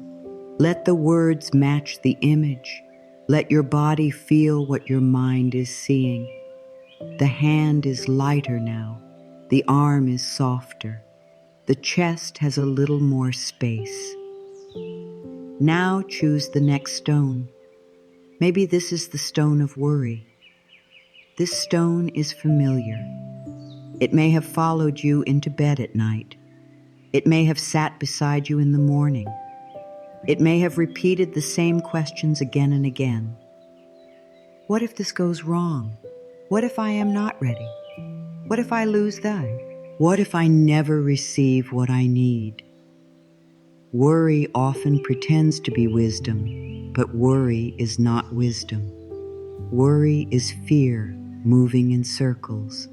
Let the words match the image. Let your body feel what your mind is seeing. The hand is lighter now. The arm is softer. The chest has a little more space. Now choose the next stone. Maybe this is the stone of worry. This stone is familiar. It may have followed you into bed at night. It may have sat beside you in the morning. It may have repeated the same questions again and again. What if this goes wrong? What if I am not ready? What if I lose that? What if I never receive what I need? Worry often pretends to be wisdom, but worry is not wisdom. Worry is fear moving in circles.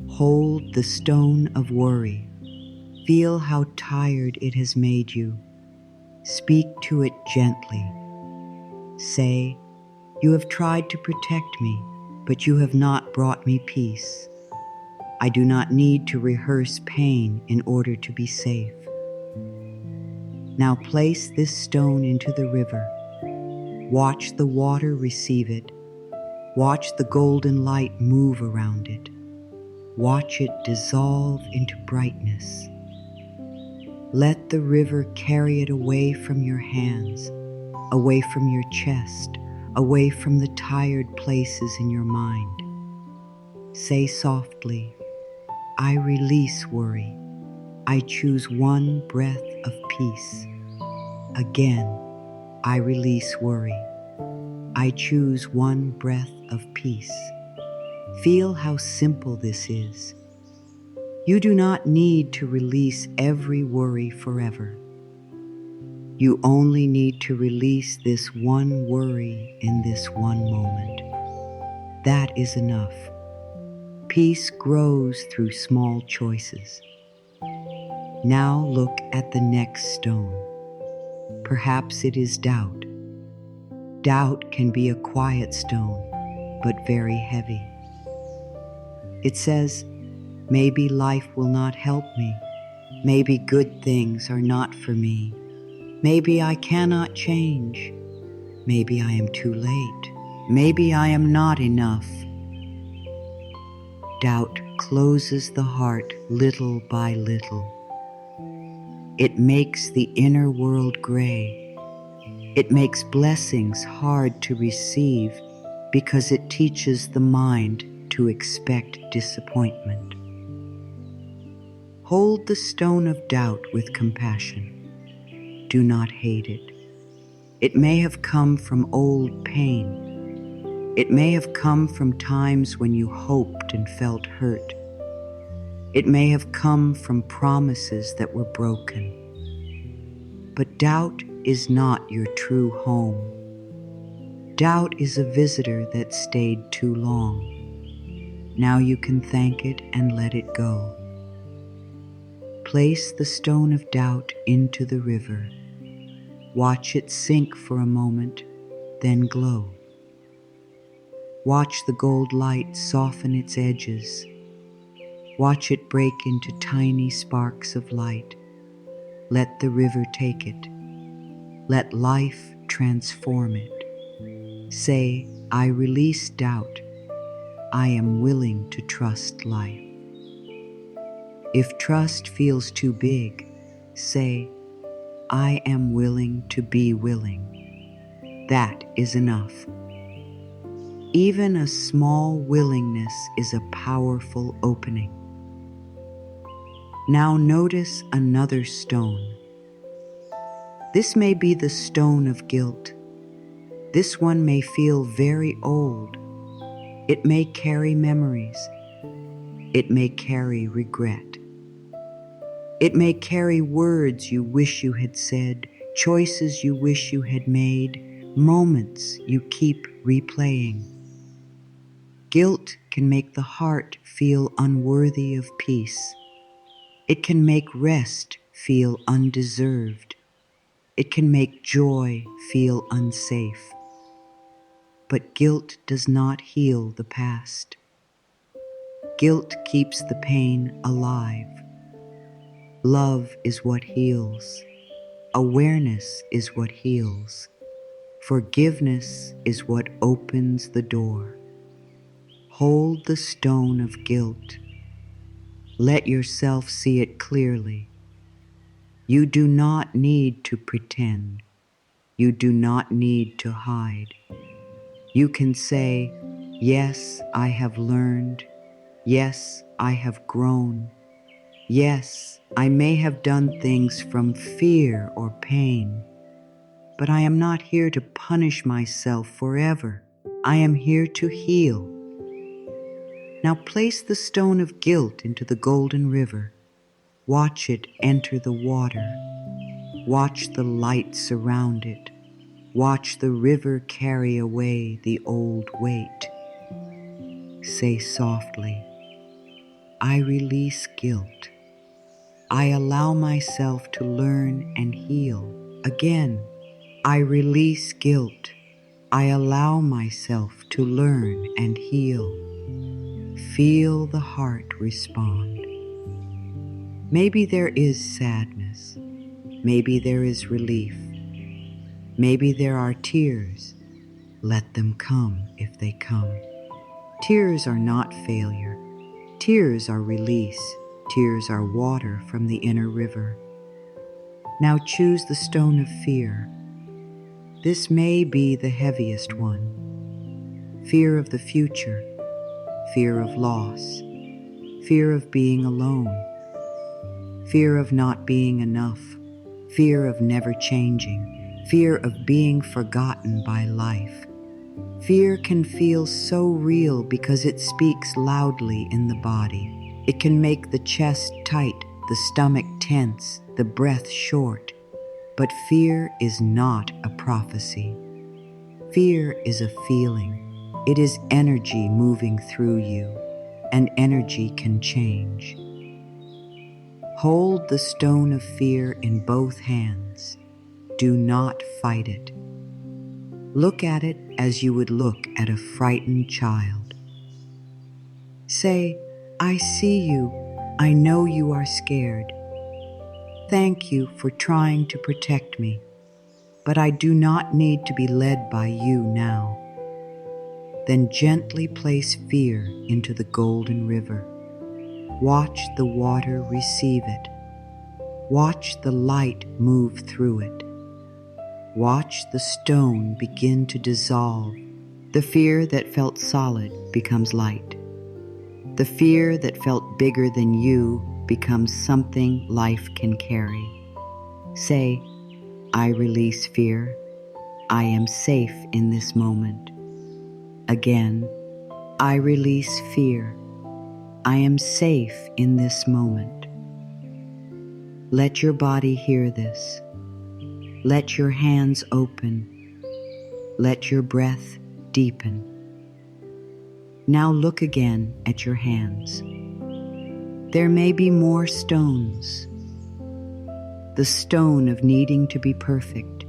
Hold the stone of worry. Feel how tired it has made you. Speak to it gently. Say, you have tried to protect me, but you have not brought me peace. I do not need to rehearse pain in order to be safe. Now place this stone into the river. Watch the water receive it. Watch the golden light move around it. Watch it dissolve into brightness. Let the river carry it away from your hands, away from your chest, away from the tired places in your mind. Say softly, I release worry. I choose one breath of peace. Again, I release worry. I choose one breath of peace. Feel how simple this is. You do not need to release every worry forever. You only need to release this one worry in this one moment. That is enough. Peace grows through small choices. Now look at the next stone. Perhaps it is doubt. Doubt can be a quiet stone, but very heavy. It says, maybe life will not help me. Maybe good things are not for me. Maybe I cannot change. Maybe I am too late. Maybe I am not enough. Doubt closes the heart little by little. It makes the inner world gray. It makes blessings hard to receive because it teaches the mind to expect disappointment. Hold the stone of doubt with compassion. Do not hate it. It may have come from old pain. It may have come from times when you hoped and felt hurt. It may have come from promises that were broken. But doubt is not your true home. Doubt is a visitor that stayed too long. Now you can thank it and let it go. Place the stone of doubt into the river. Watch it sink for a moment, then glow. Watch the gold light soften its edges. Watch it break into tiny sparks of light. Let the river take it. Let life transform it. Say, I release doubt. I am willing to trust life. If trust feels too big, say, I am willing to be willing. That is enough. Even a small willingness is a powerful opening. Now notice another stone. This may be the stone of guilt. This one may feel very old. It may carry memories. It may carry regret. It may carry words you wish you had said, choices you wish you had made, moments you keep replaying. Guilt can make the heart feel unworthy of peace. It can make rest feel undeserved. It can make joy feel unsafe. But guilt does not heal the past. Guilt keeps the pain alive. Love is what heals. Awareness is what heals. Forgiveness is what opens the door. Hold the stone of guilt. Let yourself see it clearly. You do not need to pretend. You do not need to hide. You can say, yes, I have learned. Yes, I have grown. Yes, I may have done things from fear or pain, but I am not here to punish myself forever. I am here to heal. Now place the stone of guilt into the golden river. Watch it enter the water. Watch the light surround it. Watch the river carry away the old weight. Say softly, I release guilt. I allow myself to learn and heal. Again, I release guilt. I allow myself to learn and heal. Feel the heart respond. Maybe there is sadness. Maybe there is relief. Maybe there are tears. Let them come if they come. Tears are not failure. Tears are release. Tears are water from the inner river. Now choose the stone of fear. This may be the heaviest one. Fear of the future. Fear of loss. Fear of being alone. Fear of not being enough. Fear of never changing. Fear of being forgotten by life. Fear can feel so real because it speaks loudly in the body. It can make the chest tight, the stomach tense, the breath short. But fear is not a prophecy. Fear is a feeling. It is energy moving through you, and energy can change. Hold the stone of fear in both hands. Do not fight it. Look at it as you would look at a frightened child. Say, I see you. I know you are scared. Thank you for trying to protect me. but I do not need to be led by you now. Then gently place fear into the golden river. Watch the water receive it. Watch the light move through it. Watch the stone begin to dissolve. The fear that felt solid becomes light. The fear that felt bigger than you becomes something life can carry. Say, I release fear. I am safe in this moment. Again, I release fear. I am safe in this moment. Let your body hear this. Let your hands open. Let your breath deepen. Now look again at your hands. There may be more stones. The stone of needing to be perfect.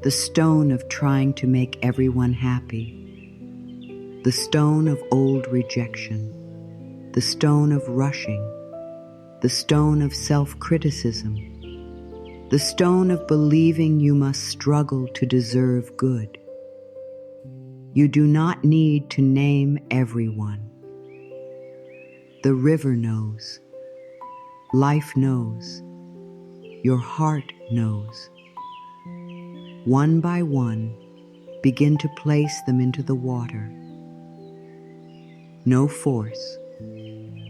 The stone of trying to make everyone happy. The stone of old rejection. The stone of rushing. The stone of self-criticism. The stone of believing you must struggle to deserve good. You do not need to name everyone. The river knows. Life knows. Your heart knows. One by one, begin to place them into the water. No force,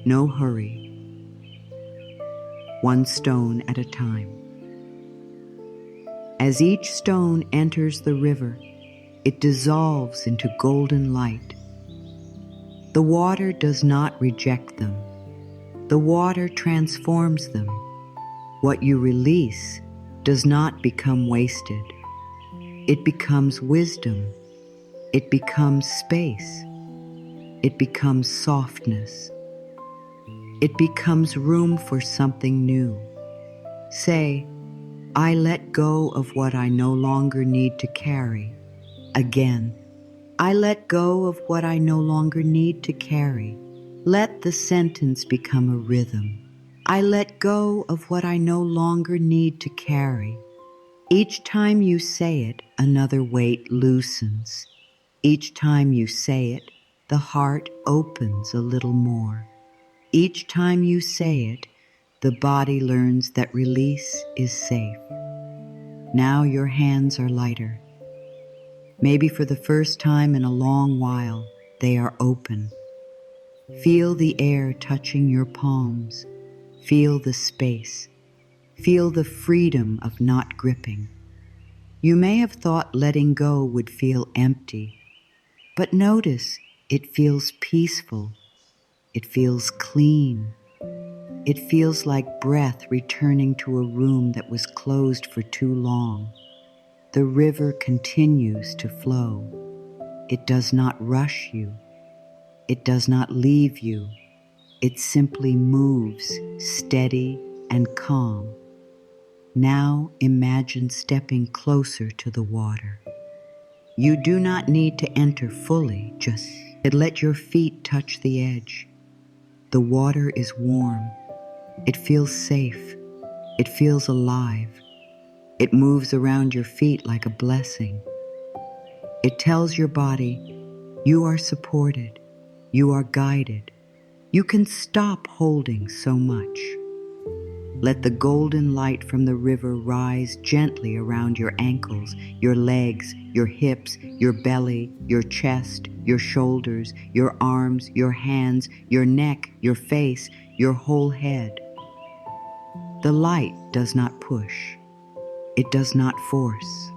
no hurry. One stone at a time. As each stone enters the river, it dissolves into golden light. The water does not reject them. The water transforms them. What you release does not become wasted. It becomes wisdom. It becomes space. It becomes softness. It becomes room for something new. Say, I let go of what I no longer need to carry. Again, I let go of what I no longer need to carry. Let the sentence become a rhythm. I let go of what I no longer need to carry. Each time you say it, another weight loosens. Each time you say it, the heart opens a little more. Each time you say it, the body learns that release is safe. Now your hands are lighter. Maybe for the first time in a long while, they are open. Feel the air touching your palms. Feel the space. Feel the freedom of not gripping. You may have thought letting go would feel empty, but notice it feels peaceful. It feels clean. It feels like breath returning to a room that was closed for too long. The river continues to flow. It does not rush you. It does not leave you. It simply moves, steady and calm. Now imagine stepping closer to the water. You do not need to enter fully, just let your feet touch the edge. The water is warm. It feels safe. It feels alive. It moves around your feet like a blessing. It tells your body, you are supported. You are guided. You can stop holding so much. Let the golden light from the river rise gently around your ankles, your legs, your hips, your belly, your chest, your shoulders, your arms, your hands, your neck, your face, your whole head. The light does not push. It does not force.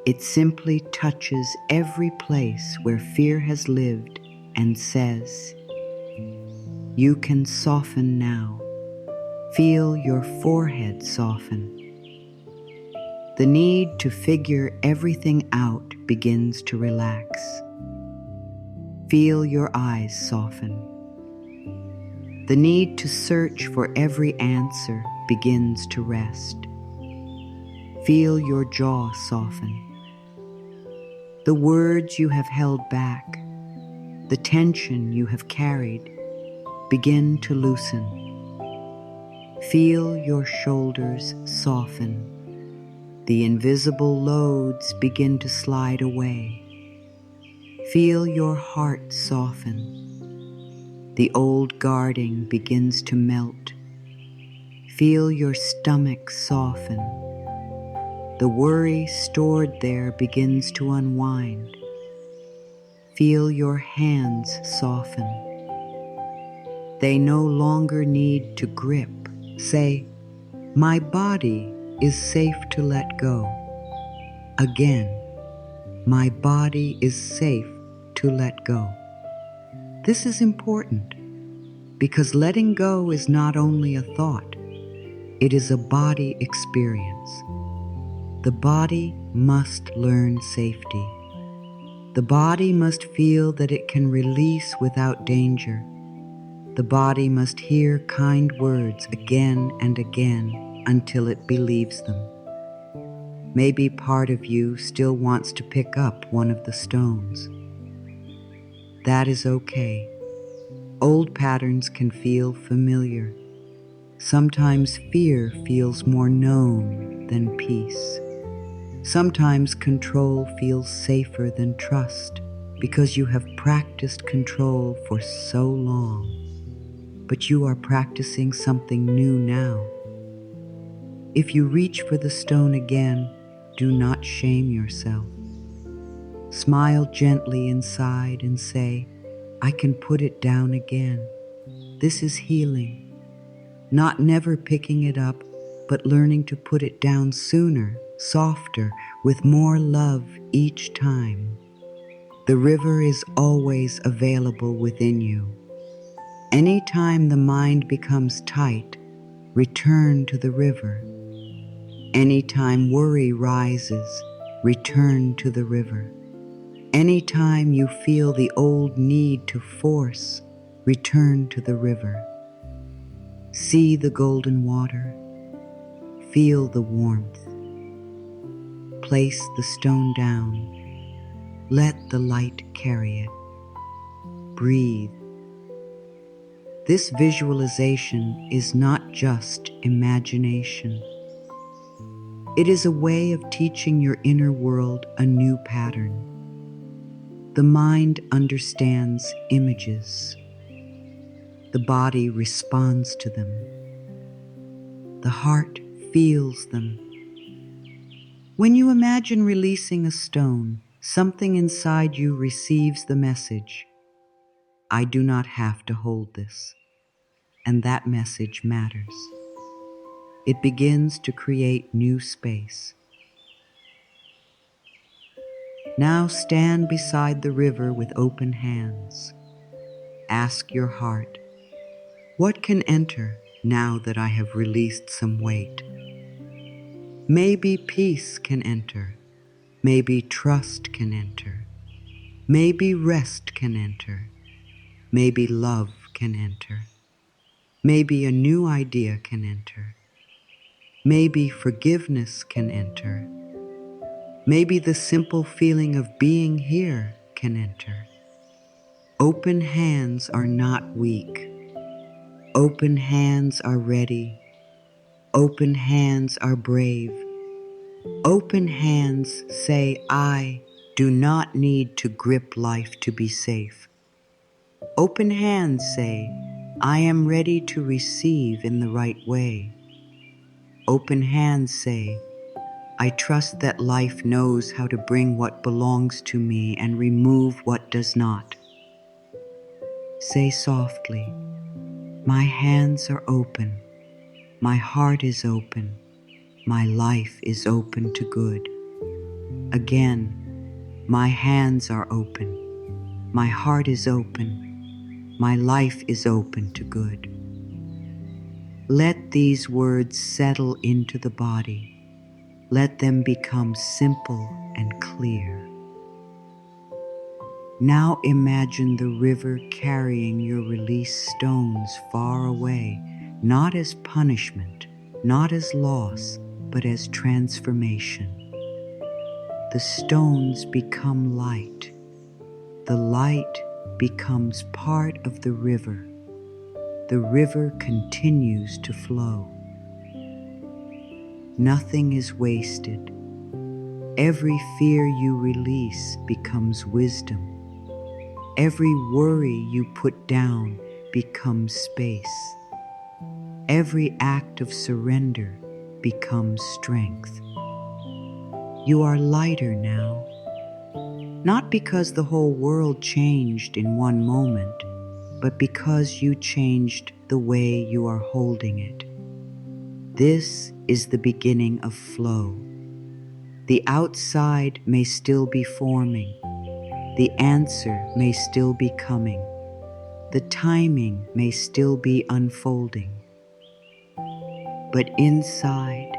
It simply touches every place where fear has lived and says, you can soften now. Feel your forehead soften. The need to figure everything out begins to relax. Feel your eyes soften. The need to search for every answer begins to rest. Feel your jaw soften. The words you have held back, the tension you have carried, begin to loosen. Feel your shoulders soften. The invisible loads begin to slide away. Feel your heart soften. The old guarding begins to melt. Feel your stomach soften. The worry stored there begins to unwind. Feel your hands soften. They no longer need to grip. Say, "My body is safe to let go." Again, my body is safe to let go. This is important because letting go is not only a thought, it is a body experience. The body must learn safety. The body must feel that it can release without danger. The body must hear kind words again and again until it believes them. Maybe part of you still wants to pick up one of the stones. That is okay. Old patterns can feel familiar. Sometimes fear feels more known than peace. Sometimes control feels safer than trust because you have practiced control for so long. But you are practicing something new now. If you reach for the stone again, do not shame yourself. Smile gently inside and say, "I can put it down again." This is healing. Not never picking it up, but learning to put it down sooner, softer, with more love each time. The river is always available within you. Anytime the mind becomes tight, return to the river. Anytime worry rises, return to the river. Anytime you feel the old need to force, return to the river. See the golden water. Feel the warmth. Place the stone down. Let the light carry it. Breathe. This visualization is not just imagination. It is a way of teaching your inner world a new pattern. The mind understands images. The body responds to them. The heart feels them. When you imagine releasing a stone, something inside you receives the message, "I do not have to hold this." And that message matters. It begins to create new space. Now stand beside the river with open hands. Ask your heart, "What can enter now that I have released some weight?" Maybe peace can enter. Maybe trust can enter. Maybe rest can enter. Maybe love can enter. Maybe a new idea can enter. Maybe forgiveness can enter. Maybe the simple feeling of being here can enter. Open hands are not weak. Open hands are ready. Open hands are brave. Open hands say, "I do not need to grip life to be safe." Open hands say, "I am ready to receive in the right way." Open hands say, "I trust that life knows how to bring what belongs to me and remove what does not." Say softly, "My hands are open. My heart is open. My life is open to good." Again, "My hands are open. My heart is open. My life is open to good." Let these words settle into the body. Let them become simple and clear. Now imagine the river carrying your released stones far away, not as punishment, not as loss, but as transformation. The stones become light. The light becomes part of the river. The river continues to flow. nothing is wasted. Every fear you release becomes wisdom. Every worry you put down becomes space. Every act of surrender becomes strength. You are lighter now, not because the whole world changed in one moment, but because you changed the way you are holding it. This is the beginning of flow. The outside may still be forming. The answer may still be coming. The timing may still be unfolding. But inside,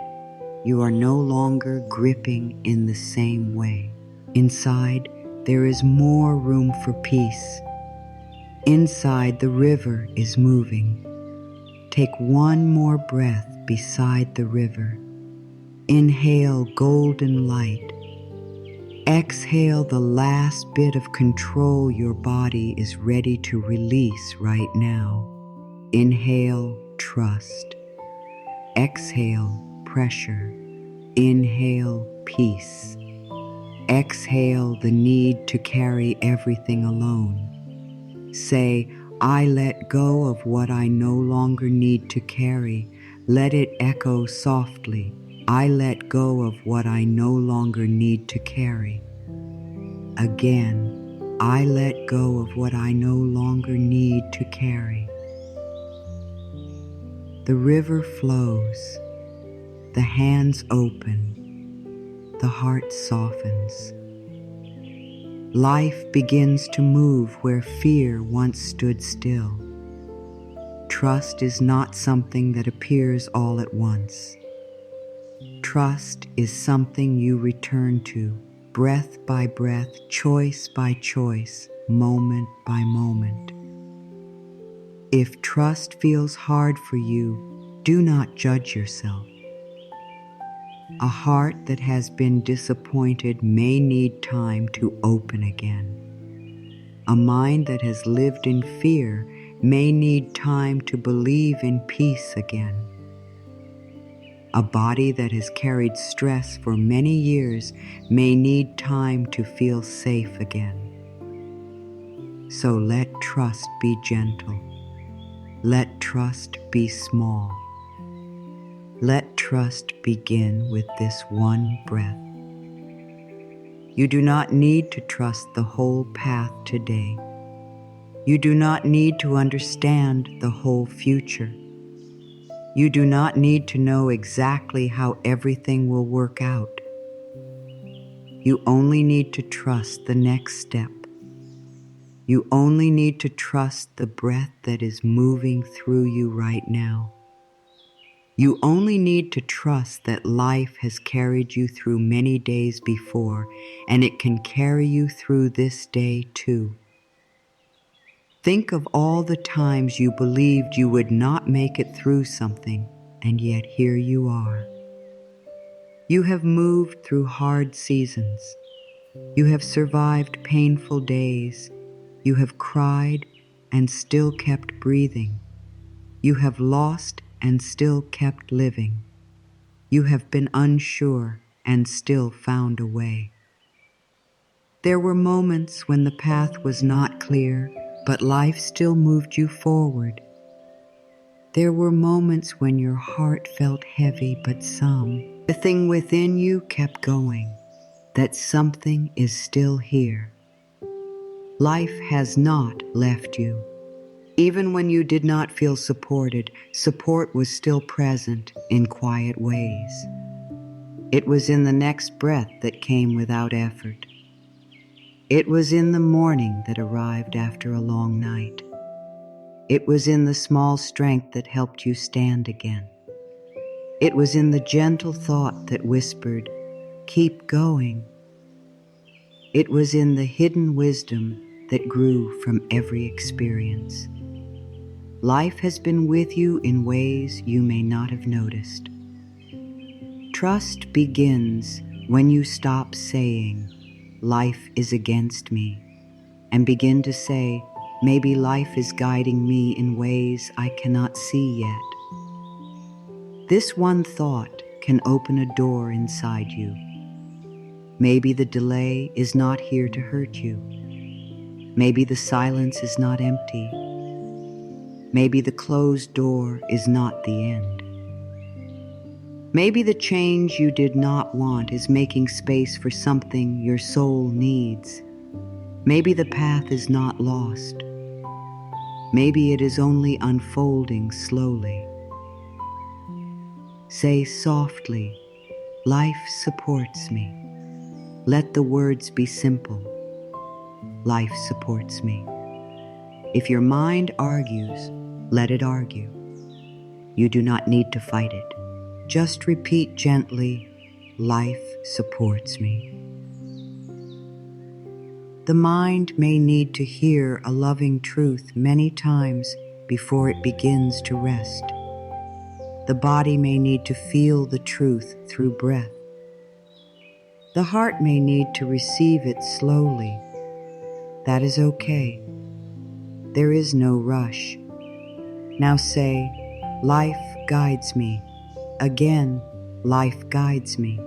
you are no longer gripping in the same way. Inside, there is more room for peace. Inside, the river is moving. Take one more breath beside the river. Inhale golden light. Exhale the last bit of control your body is ready to release right now. Inhale trust. Exhale pressure. Inhale peace. Exhale the need to carry everything alone. Say, I let go of what I no longer need to carry. Let it echo softly. I let go of what I no longer need to carry. Again, I let go of what I no longer need to carry. The river flows. The hands open. The heart softens. Life begins to move where fear once stood still. Trust is not something that appears all at once. Trust is something you return to, breath by breath, choice by choice, moment by moment. If trust feels hard for you, do not judge yourself. A heart that has been disappointed may need time to open again. A mind that has lived in fear may need time to believe in peace again. A body that has carried stress for many years may need time to feel safe again. So let trust be gentle. Let trust be small. Let trust begin with this one breath. You do not need to trust the whole path today. You do not need to understand the whole future. You do not need to know exactly how everything will work out. You only need to trust the next step. You only need to trust the breath that is moving through you right now. You only need to trust that life has carried you through many days before, and it can carry you through this day too. Think of all the times you believed you would not make it through something, and yet here you are. You have moved through hard seasons. You have survived painful days. You have cried and still kept breathing. You have lost and still kept living. You have been unsure and still found a way. There were moments when the path was not clear, but life still moved you forward. There were moments when your heart felt heavy, but the thing within you kept going, that something is still here. Life has not left you. Even when you did not feel supported, support was still present in quiet ways. It was in the next breath that came without effort. It was in the morning that arrived after a long night. It was in the small strength that helped you stand again. It was in the gentle thought that whispered, "Keep going." It was in the hidden wisdom that grew from every experience. Life has been with you in ways you may not have noticed. Trust begins when you stop saying, "Life is against me," and begin to say, "Maybe life is guiding me in ways I cannot see yet." This one thought can open a door inside you. Maybe the delay is not here to hurt you. Maybe the silence is not empty. Maybe the closed door is not the end. Maybe the change you did not want is making space for something your soul needs. Maybe the path is not lost. Maybe it is only unfolding slowly. Say softly, "Life supports me." Let the words be simple. Life supports me. If your mind argues, let it argue. You do not need to fight it. Just repeat gently, "Life supports me." The mind may need to hear a loving truth many times before it begins to rest. The body may need to feel the truth through breath. The heart may need to receive it slowly. That is okay. There is no rush. Now say, "Life guides me." Again, life guides me.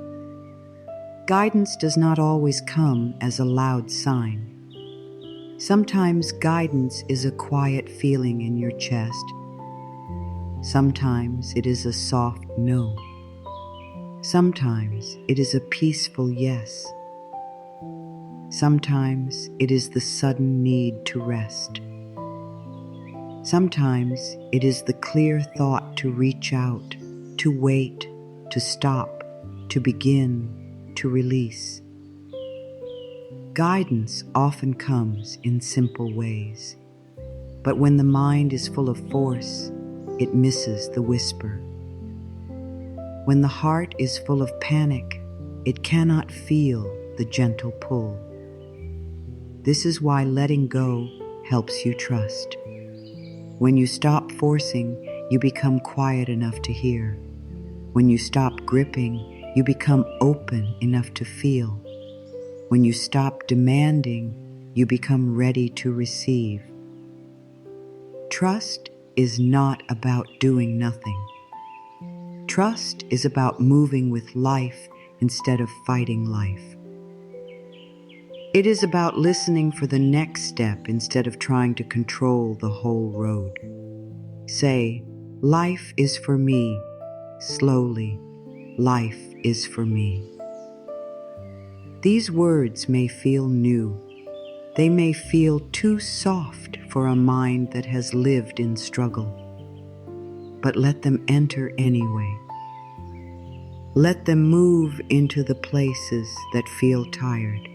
Guidance does not always come as a loud sign. Sometimes guidance is a quiet feeling in your chest. Sometimes it is a soft no. Sometimes it is a peaceful yes. Sometimes it is the sudden need to rest. Sometimes it is the clear thought to reach out, to wait, to stop, to begin, to release. Guidance often comes in simple ways, but when the mind is full of force, it misses the whisper. When the heart is full of panic, it cannot feel the gentle pull. This is why letting go helps you trust. When you stop forcing, you become quiet enough to hear. When you stop gripping, you become open enough to feel. When you stop demanding, you become ready to receive. Trust is not about doing nothing. Trust is about moving with life instead of fighting life. It is about listening for the next step instead of trying to control the whole road. Say, "Life is for me." Slowly, "Life is for me." These words may feel new. They may feel too soft for a mind that has lived in struggle. But let them enter anyway. Let them move into the places that feel tired.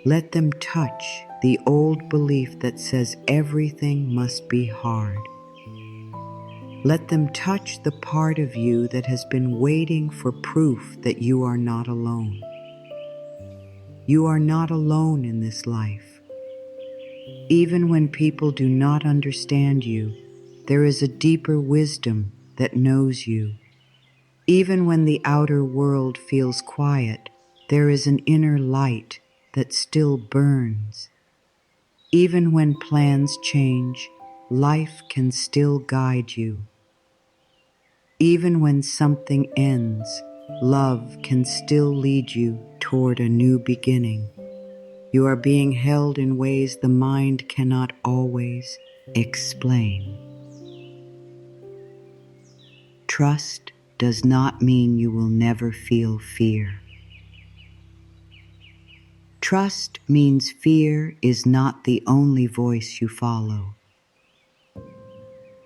Let them touch the old belief that says everything must be hard. Let them touch the part of you that has been waiting for proof that you are not alone. You are not alone in this life. Even when people do not understand you, there is a deeper wisdom that knows you. Even when the outer world feels quiet, there is an inner light that still burns. Even when plans change, life can still guide you. Even when something ends, love can still lead you toward a new beginning. You are being held in ways the mind cannot always explain. Trust does not mean you will never feel fear. Trust means fear is not the only voice you follow.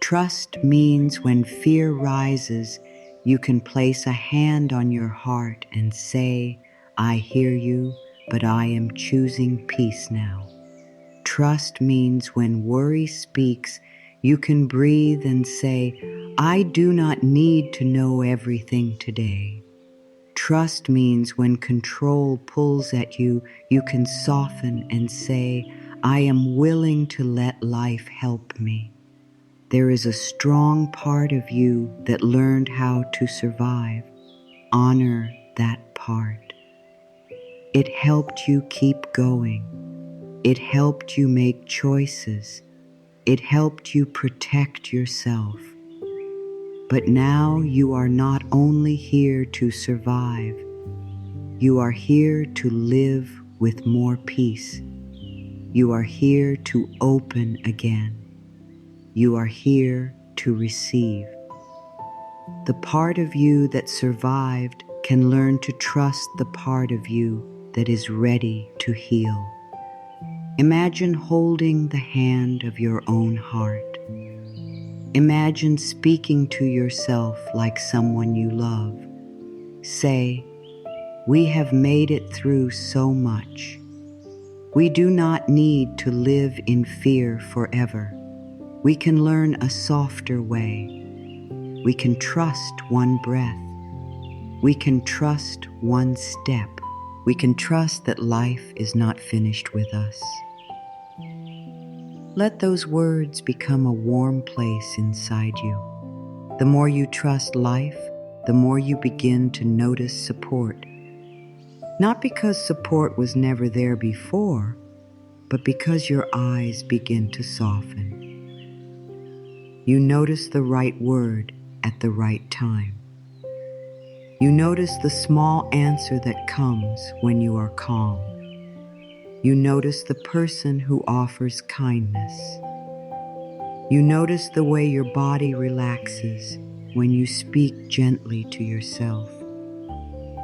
Trust means when fear rises, you can place a hand on your heart and say, "I hear you, but I am choosing peace now." Trust means when worry speaks, you can breathe and say, "I do not need to know everything today." Trust means when control pulls at you, you can soften and say, "I am willing to let life help me." There is a strong part of you that learned how to survive. Honor that part. It helped you keep going. It helped you make choices. It helped you protect yourself. But now you are not only here to survive, you are here to live with more peace. You are here to open again. You are here to receive. The part of you that survived can learn to trust the part of you that is ready to heal. Imagine holding the hand of your own heart. Imagine speaking to yourself like someone you love. Say, "We have made it through so much. We do not need to live in fear forever. We can learn a softer way. We can trust one breath. We can trust one step. We can trust that life is not finished with us." Let those words become a warm place inside you. The more you trust life, the more you begin to notice support. Not because support was never there before, but because your eyes begin to soften. You notice the right word at the right time. You notice the small answer that comes when you are calm. You notice the person who offers kindness. You notice the way your body relaxes when you speak gently to yourself.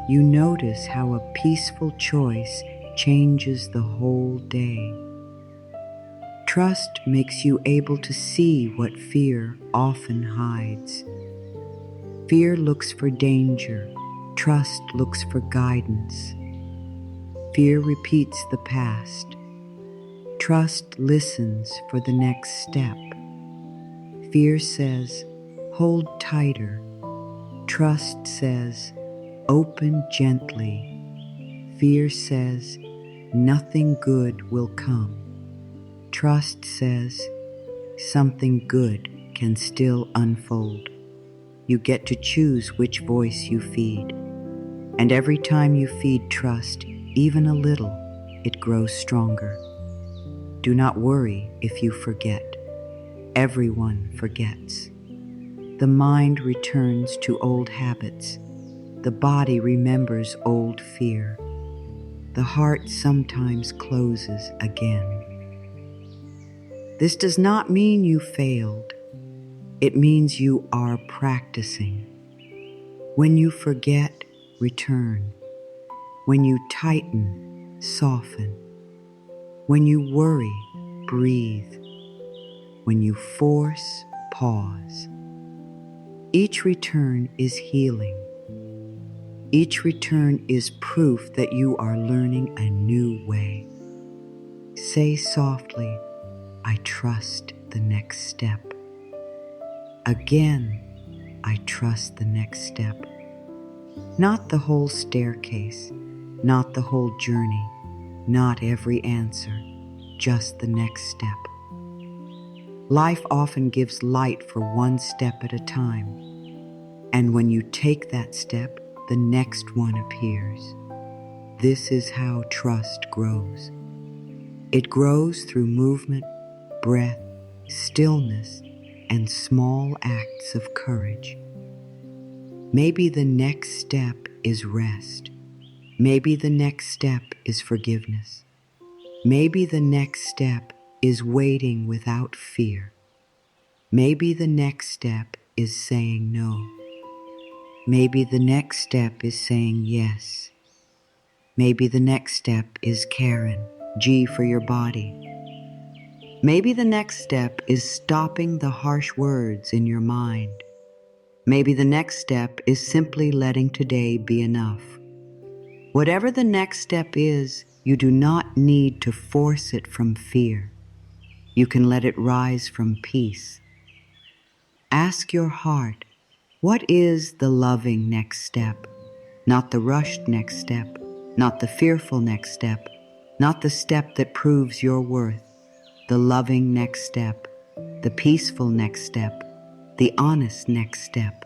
You notice how a peaceful choice changes the whole day. Trust makes you able to see what fear often hides. Fear looks for danger. Trust looks for guidance. Fear repeats the past. Trust listens for the next step. Fear says, "Hold tighter." Trust says, "Open gently." Fear says, "Nothing good will come." Trust says, "Something good can still unfold." You get to choose which voice you feed. And every time you feed trust, even a little, it grows stronger. Do not worry if you forget. Everyone forgets. The mind returns to old habits. The body remembers old fear. The heart sometimes closes again. This does not mean you failed. It means you are practicing. When you forget, return. When you tighten, soften. When you worry, breathe. When you force, pause. Each return is healing. Each return is proof that you are learning a new way. Say softly, "I trust the next step." Again, "I trust the next step." Not the whole staircase, not the whole journey, not every answer, just the next step. Life often gives light for one step at a time, and when you take that step, the next one appears. This is how trust grows. It grows through movement, breath, stillness, and small acts of courage. Maybe the next step is rest. Maybe the next step is forgiveness. Maybe the next step is waiting without fear. Maybe the next step is saying no. Maybe the next step is saying yes. Maybe the next step is Karen, G for your body. Maybe the next step is stopping the harsh words in your mind. Maybe the next step is simply letting today be enough. Whatever the next step is, you do not need to force it from fear. You can let it rise from peace. Ask your heart, what is the loving next step? Not the rushed next step, not the fearful next step, not the step that proves your worth. The loving next step, the peaceful next step, the honest next step.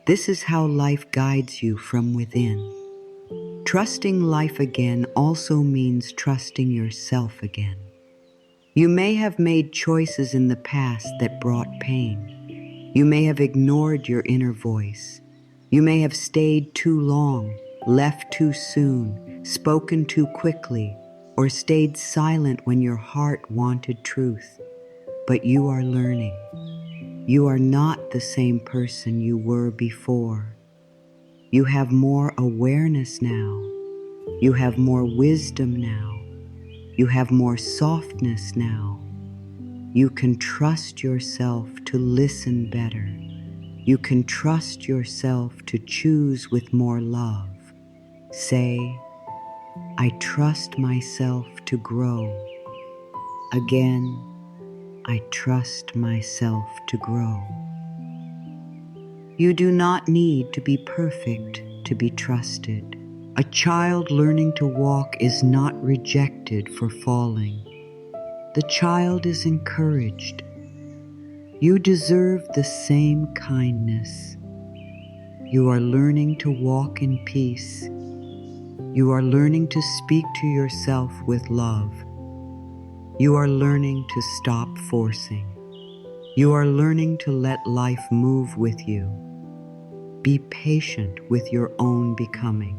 This is how life guides you from within. Trusting life again also means trusting yourself again. You may have made choices in the past that brought pain. You may have ignored your inner voice. You may have stayed too long, left too soon, spoken too quickly, or stayed silent when your heart wanted truth. But you are learning. You are not the same person you were before. You have more awareness now. You have more wisdom now. You have more softness now. You can trust yourself to listen better. You can trust yourself to choose with more love. Say, I trust myself to grow. Again, I trust myself to grow. You do not need to be perfect to be trusted. A child learning to walk is not rejected for falling. The child is encouraged. You deserve the same kindness. You are learning to walk in peace. You are learning to speak to yourself with love. You are learning to stop forcing. You are learning to let life move with you. Be patient with your own becoming.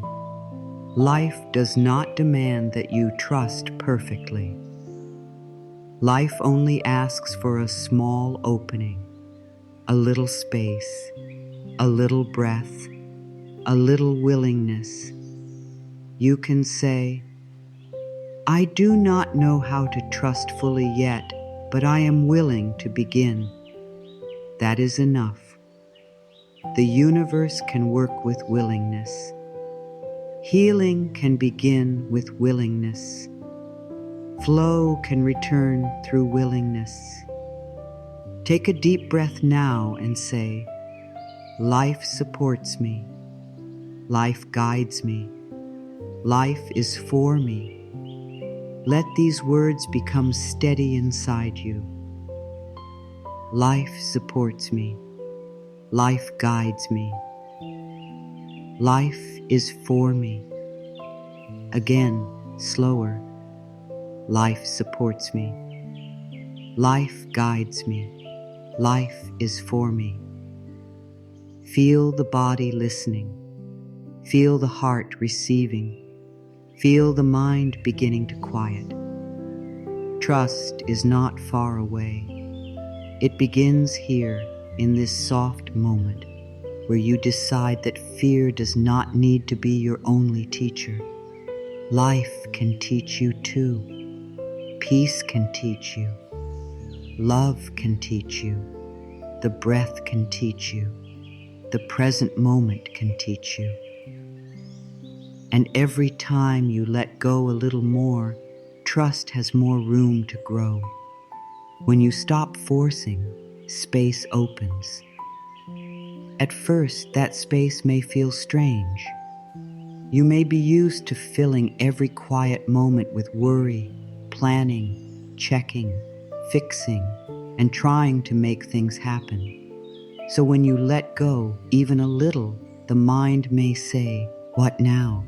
Life does not demand that you trust perfectly. Life only asks for a small opening, a little space, a little breath, a little willingness. You can say, I do not know how to trust fully yet, but I am willing to begin. That is enough. The universe can work with willingness. Healing can begin with willingness. Flow can return through willingness. Take a deep breath now and say, life supports me. Life guides me. Life is for me. Let these words become steady inside you. Life supports me. Life guides me. Life is for me. Again, slower. Life supports me. Life guides me. Life is for me. Feel the body listening. Feel the heart receiving. Feel the mind beginning to quiet. Trust is not far away. It begins here in this soft moment where you decide that fear does not need to be your only teacher. Life can teach you too. Peace can teach you. Love can teach you. The breath can teach you. The present moment can teach you. And every time you let go a little more, trust has more room to grow. When you stop forcing, space opens. At first, that space may feel strange. You may be used to filling every quiet moment with worry, planning, checking, fixing, and trying to make things happen. So when you let go, even a little, the mind may say, "What now?"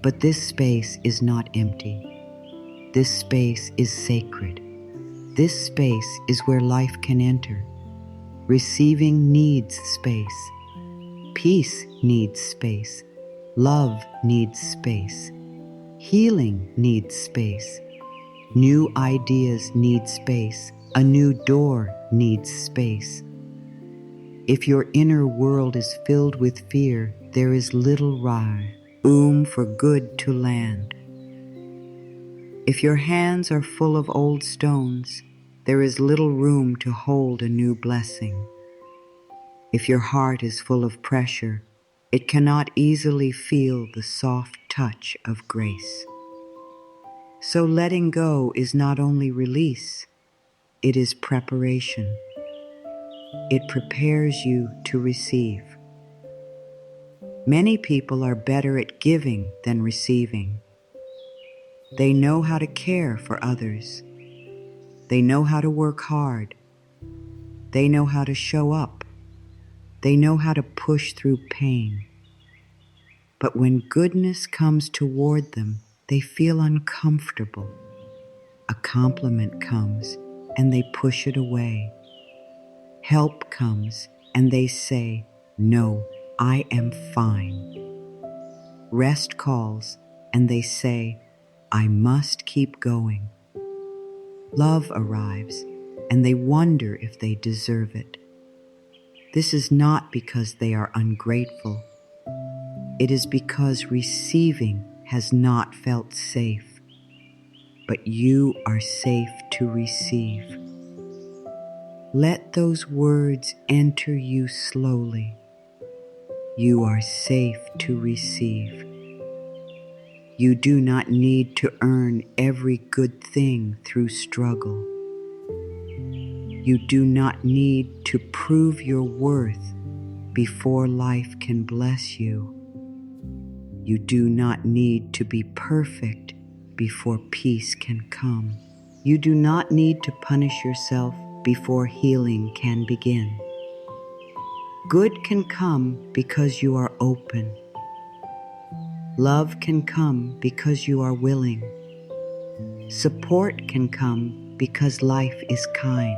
But this space is not empty. This space is sacred. This space is where life can enter. Receiving needs space. Peace needs space. Love needs space. Healing needs space. New ideas need space. A new door needs space. If your inner world is filled with fear, there is little room for good to land. If your hands are full of old stones, there is little room to hold a new blessing. If your heart is full of pressure, it cannot easily feel the soft touch of grace. So letting go is not only release, it is preparation. It prepares you to receive. Many people are better at giving than receiving. They know how to care for others. They know how to work hard. They know how to show up. They know how to push through pain. But when goodness comes toward them, they feel uncomfortable. A compliment comes and they push it away. Help comes and they say, "No, I am fine." Rest calls, and they say, "I must keep going." Love arrives, and they wonder if they deserve it. This is not because they are ungrateful. It is because receiving has not felt safe. But you are safe to receive. Let those words enter you slowly. You are safe to receive. You do not need to earn every good thing through struggle. You do not need to prove your worth before life can bless you. You do not need to be perfect before peace can come. You do not need to punish yourself before healing can begin. Good can come because you are open. Love can come because you are willing. Support can come because life is kind.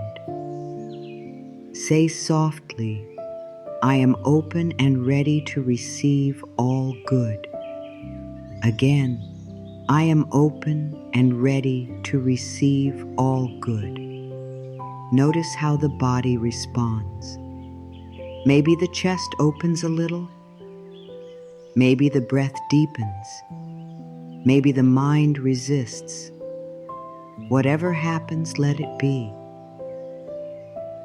Say softly, "I am open and ready to receive all good." Again, "I am open and ready to receive all good." Notice how the body responds. Maybe the chest opens a little. Maybe the breath deepens. Maybe the mind resists. Whatever happens, let it be.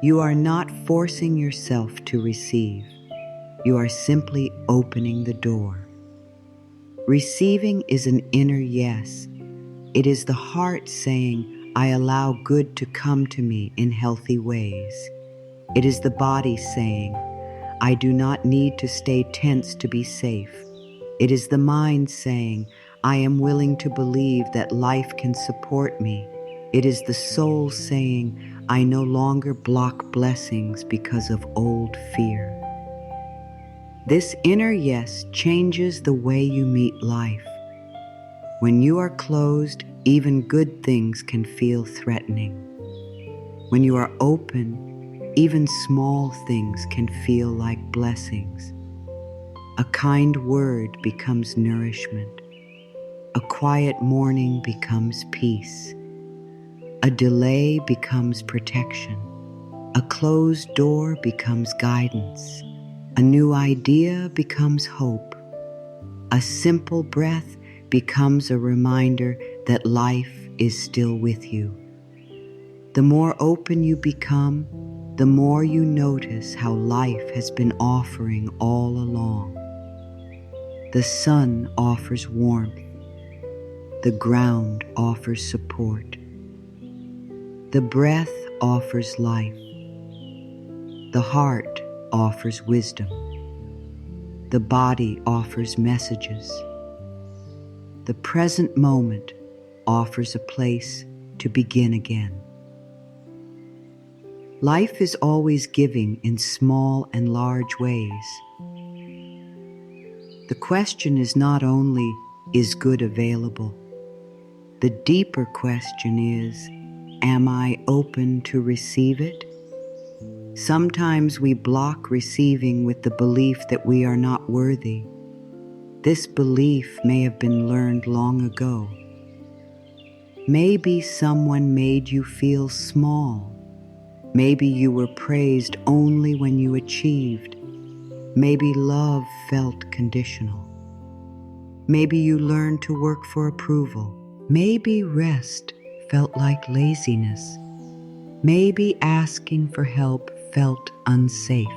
You are not forcing yourself to receive. You are simply opening the door. Receiving is an inner yes. It is the heart saying, "I allow good to come to me in healthy ways." It is the body saying, "I do not need to stay tense to be safe." It is the mind saying, "I am willing to believe that life can support me." It is the soul saying, "I no longer block blessings because of old fear." This inner yes changes the way you meet life. When you are closed, even good things can feel threatening. When you are open, even small things can feel like blessings. A kind word becomes nourishment. A quiet morning becomes peace. A delay becomes protection. A closed door becomes guidance. A new idea becomes hope. A simple breath becomes a reminder that life is still with you. The more open you become, the more you notice how life has been offering all along. The sun offers warmth. The ground offers support. The breath offers life. The heart offers wisdom. The body offers messages. The present moment offers a place to begin again. Life is always giving in small and large ways. The question is not only, is good available? The deeper question is, am I open to receive it? Sometimes we block receiving with the belief that we are not worthy. This belief may have been learned long ago. Maybe someone made you feel small. Maybe you were praised only when you achieved. Maybe love felt conditional. Maybe you learned to work for approval. Maybe rest felt like laziness. Maybe asking for help felt unsafe.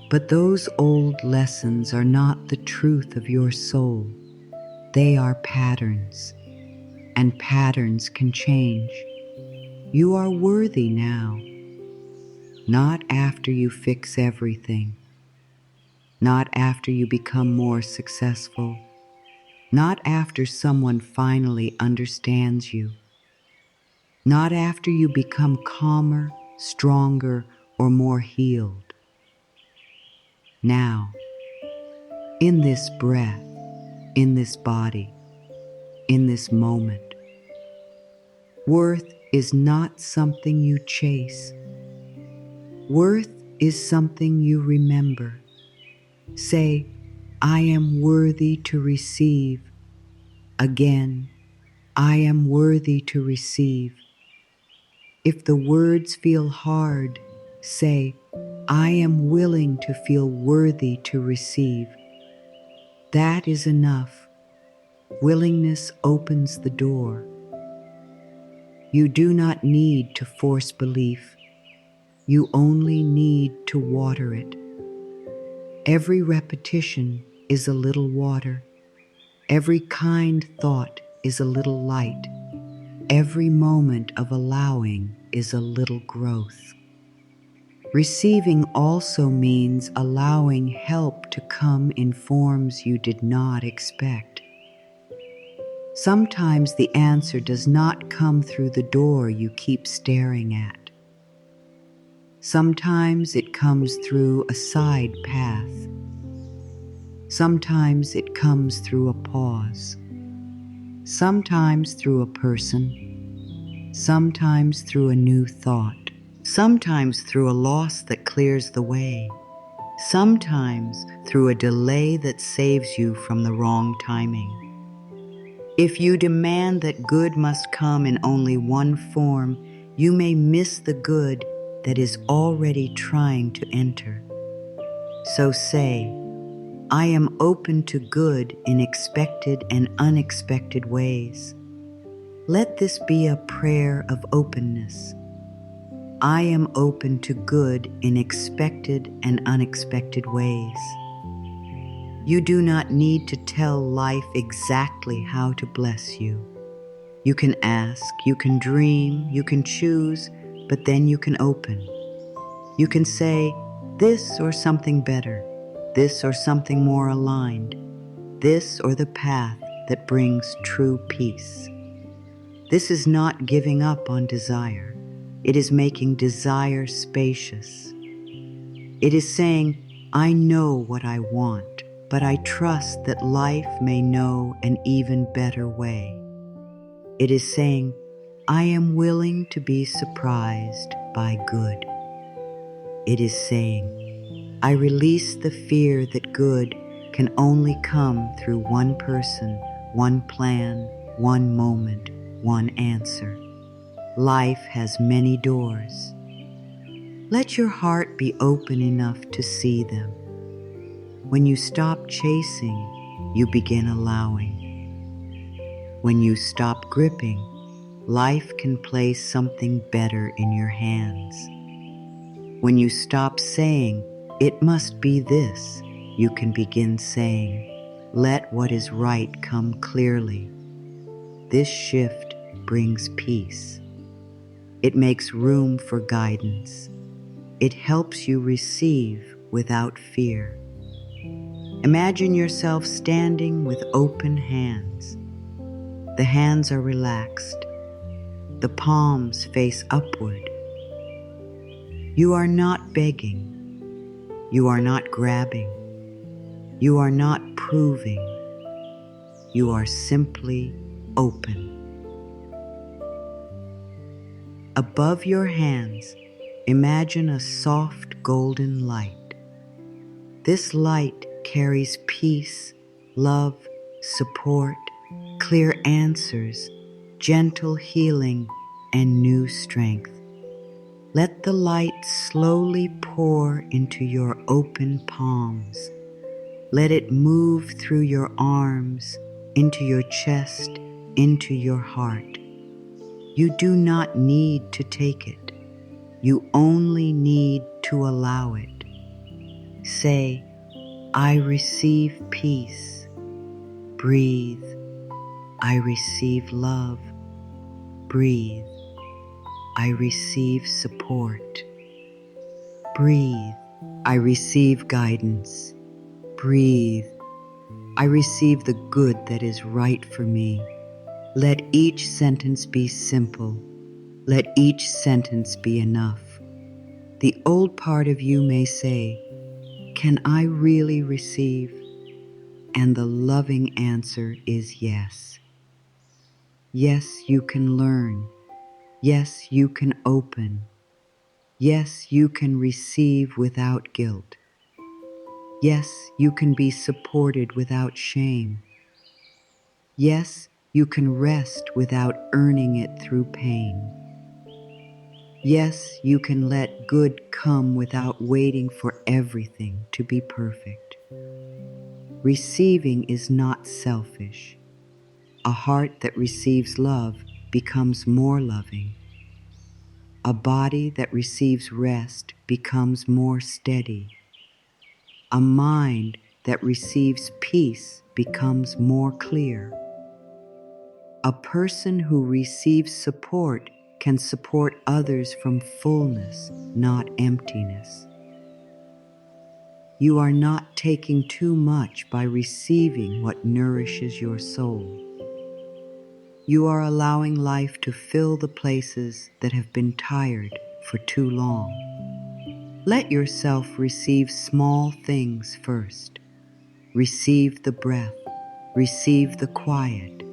But those old lessons are not the truth of your soul. They are patterns, and patterns can change. You are worthy now, not after you fix everything, not after you become more successful, not after someone finally understands you, not after you become calmer, stronger, or more healed. Now, in this breath, in this body, in this moment, worth is not something you chase. Worth is something you remember. Say, I am worthy to receive. Again, I am worthy to receive. If the words feel hard, say, I am willing to feel worthy to receive. That is enough. Willingness opens the door. You do not need to force belief. You only need to water it. Every repetition is a little water. Every kind thought is a little light. Every moment of allowing is a little growth. Receiving also means allowing help to come in forms you did not expect. Sometimes the answer does not come through the door you keep staring at. Sometimes it comes through a side path. Sometimes it comes through a pause. Sometimes through a person. Sometimes through a new thought. Sometimes through a loss that clears the way. Sometimes through a delay that saves you from the wrong timing. If you demand that good must come in only one form, you may miss the good that is already trying to enter. So say, I am open to good in expected and unexpected ways. Let this be a prayer of openness. I am open to good in expected and unexpected ways. You do not need to tell life exactly how to bless you. You can ask, you can dream, you can choose, but then you can open. You can say, this or something better, this or something more aligned, this or the path that brings true peace. This is not giving up on desire. It is making desire spacious. It is saying, I know what I want, but I trust that life may know an even better way. It is saying, I am willing to be surprised by good. It is saying, I release the fear that good can only come through one person, one plan, one moment, one answer. Life has many doors. Let your heart be open enough to see them. When you stop chasing, you begin allowing. When you stop gripping, life can place something better in your hands. When you stop saying, it must be this, you can begin saying, let what is right come clearly. This shift brings peace. It makes room for guidance. It helps you receive without fear. Imagine yourself standing with open hands. The hands are relaxed. The palms face upward. You are not begging. You are not grabbing. You are not proving. You are simply open. Above your hands, imagine a soft golden light. This light carries peace, love, support, clear answers, gentle healing, and new strength. Let the light slowly pour into your open palms. Let it move through your arms, into your chest, into your heart. You do not need to take it. You only need to allow it. Say, I receive peace. Breathe. I receive love. Breathe. I receive support. Breathe. I receive guidance. Breathe. I receive the good that is right for me. Let each sentence be simple. Let each sentence be enough. The old part of you may say, can I really receive? And the loving answer is yes. Yes, you can learn. Yes, you can open. Yes, you can receive without guilt. Yes, you can be supported without shame. Yes, you can rest without earning it through pain. Yes, you can let good come without waiting for everything to be perfect. Receiving is not selfish. A heart that receives love becomes more loving. A body that receives rest becomes more steady. A mind that receives peace becomes more clear. A person who receives support can support others from fullness, not emptiness. You are not taking too much by receiving what nourishes your soul. You are allowing life to fill the places that have been tired for too long. Let yourself receive small things first. Receive the breath. Receive the quiet.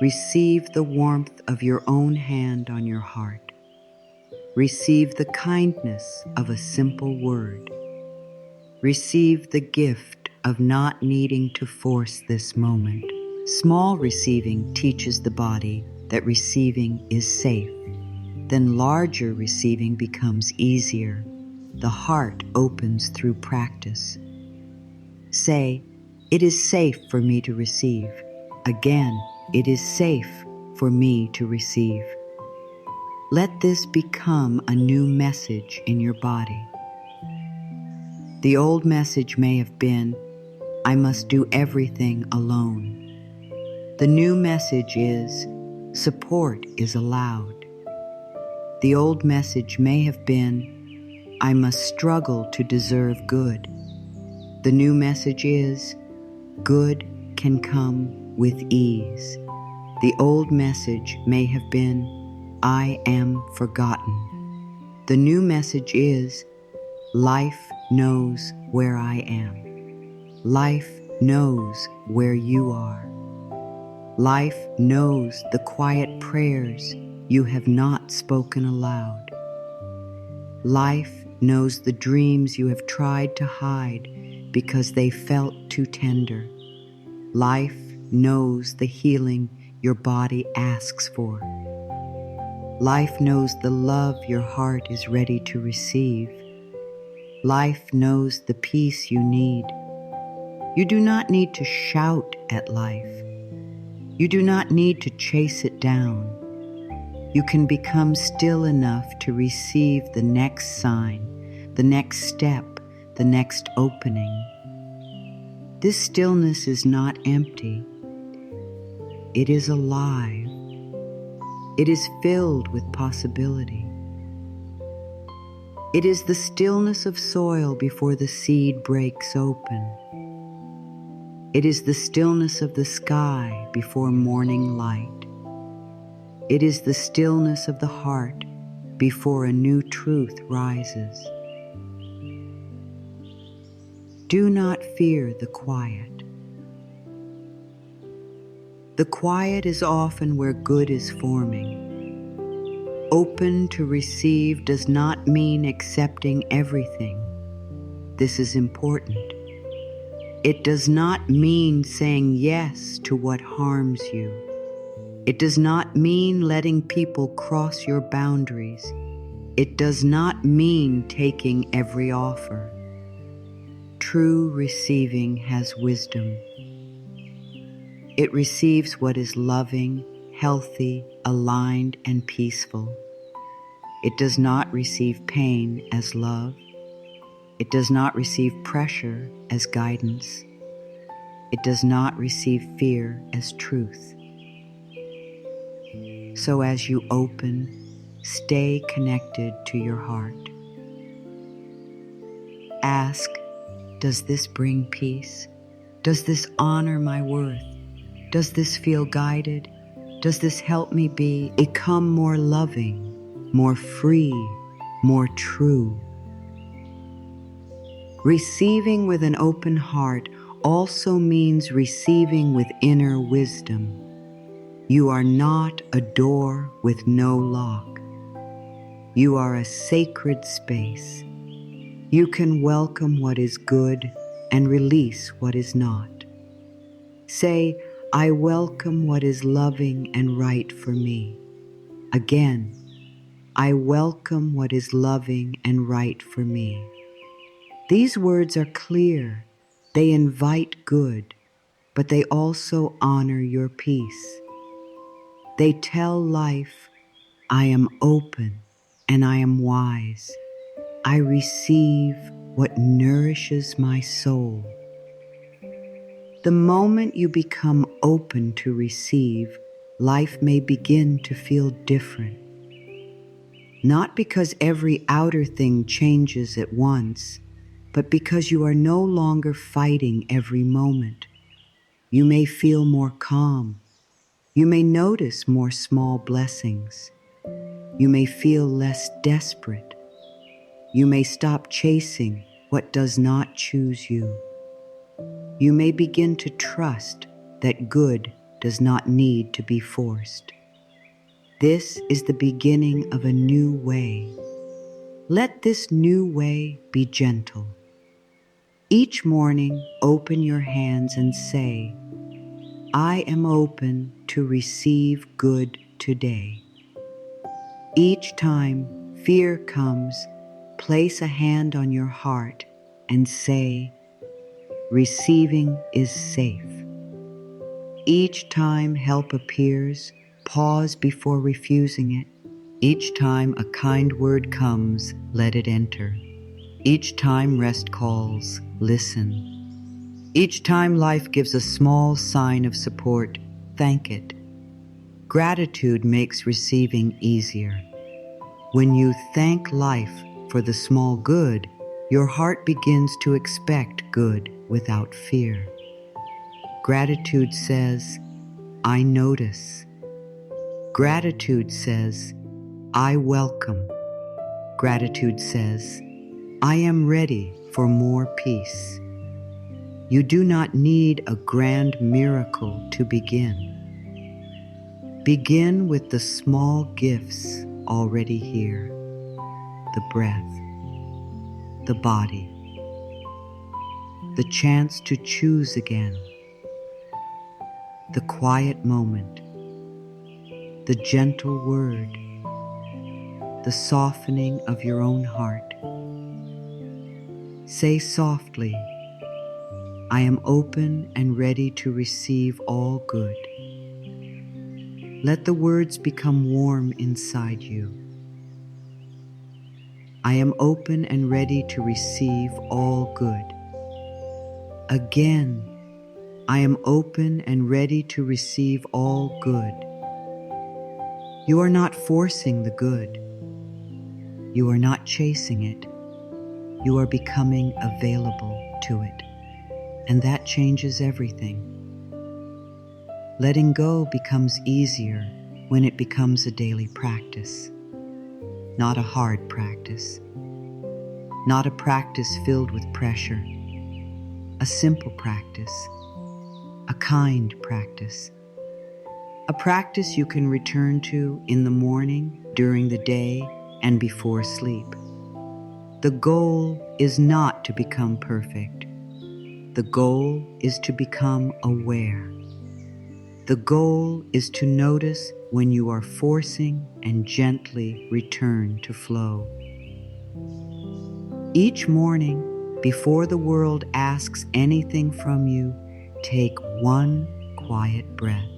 Receive the warmth of your own hand on your heart. Receive the kindness of a simple word. Receive the gift of not needing to force this moment. Small receiving teaches the body that receiving is safe. Then larger receiving becomes easier. The heart opens through practice. Say, "It is safe for me to receive." Again, "It is safe for me to receive." Let this become a new message in your body. The old message may have been, "I must do everything alone." The new message is, "Support is allowed." The old message may have been, "I must struggle to deserve good." The new message is, "Good can come with ease." The old message may have been, "I am forgotten." The new message is, "Life knows where I am." Life knows where you are. Life knows the quiet prayers you have not spoken aloud. Life knows the dreams you have tried to hide because they felt too tender. Life knows the healing your body asks for. Life knows the love your heart is ready to receive. Life knows the peace you need. You do not need to shout at life. You do not need to chase it down. You can become still enough to receive the next sign, the next step, the next opening. This stillness is not empty. It is alive. It is filled with possibility. It is the stillness of soil before the seed breaks open. It is the stillness of the sky before morning light. It is the stillness of the heart before a new truth rises. Do not fear the quiet. The quiet is often where good is forming. Open to receive does not mean accepting everything. This is important. It does not mean saying yes to what harms you. It does not mean letting people cross your boundaries. It does not mean taking every offer. True receiving has wisdom. It receives what is loving, healthy, aligned, and peaceful. It does not receive pain as love. It does not receive pressure as guidance. It does not receive fear as truth. So as you open, stay connected to your heart. Ask, does this bring peace? Does this honor my worth? Does this feel guided? Does this help me become more loving, more free, more true? Receiving with an open heart also means receiving with inner wisdom. You are not a door with no lock. You are a sacred space. You can welcome what is good and release what is not. Say, I welcome what is loving and right for me. Again, I welcome what is loving and right for me. These words are clear. They invite good, but they also honor your peace. They tell life, I am open and I am wise. I receive what nourishes my soul. The moment you become open to receive, life may begin to feel different. Not because every outer thing changes at once, but because you are no longer fighting every moment. You may feel more calm. You may notice more small blessings. You may feel less desperate. You may stop chasing what does not choose you. You may begin to trust that good does not need to be forced. This is the beginning of a new way. Let this new way be gentle. Each morning, open your hands and say, I am open to receive good today. Each time fear comes, place a hand on your heart and say, receiving is safe. Each time help appears, pause before refusing it. Each time a kind word comes, let it enter. Each time rest calls, listen. Each time life gives a small sign of support, thank it. Gratitude makes receiving easier. When you thank life for the small good, your heart begins to expect good without fear. Gratitude says, I notice. Gratitude says, I welcome. Gratitude says, I am ready for more peace. You do not need a grand miracle to begin. Begin with the small gifts already here. The breath, the body, the chance to choose again, the quiet moment, the gentle word, the softening of your own heart. Say softly, I am open and ready to receive all good. Let the words become warm inside you. I am open and ready to receive all good. Again, I am open and ready to receive all good. You are not forcing the good. You are not chasing it. You are becoming available to it. And that changes everything. Letting go becomes easier when it becomes a daily practice, not a hard practice, not a practice filled with pressure, a simple practice, a kind practice, a practice you can return to in the morning, during the day, and before sleep. The goal is not to become perfect. The goal is to become aware. The goal is to notice when you are forcing and gently return to flow. Each morning, before the world asks anything from you, take one quiet breath.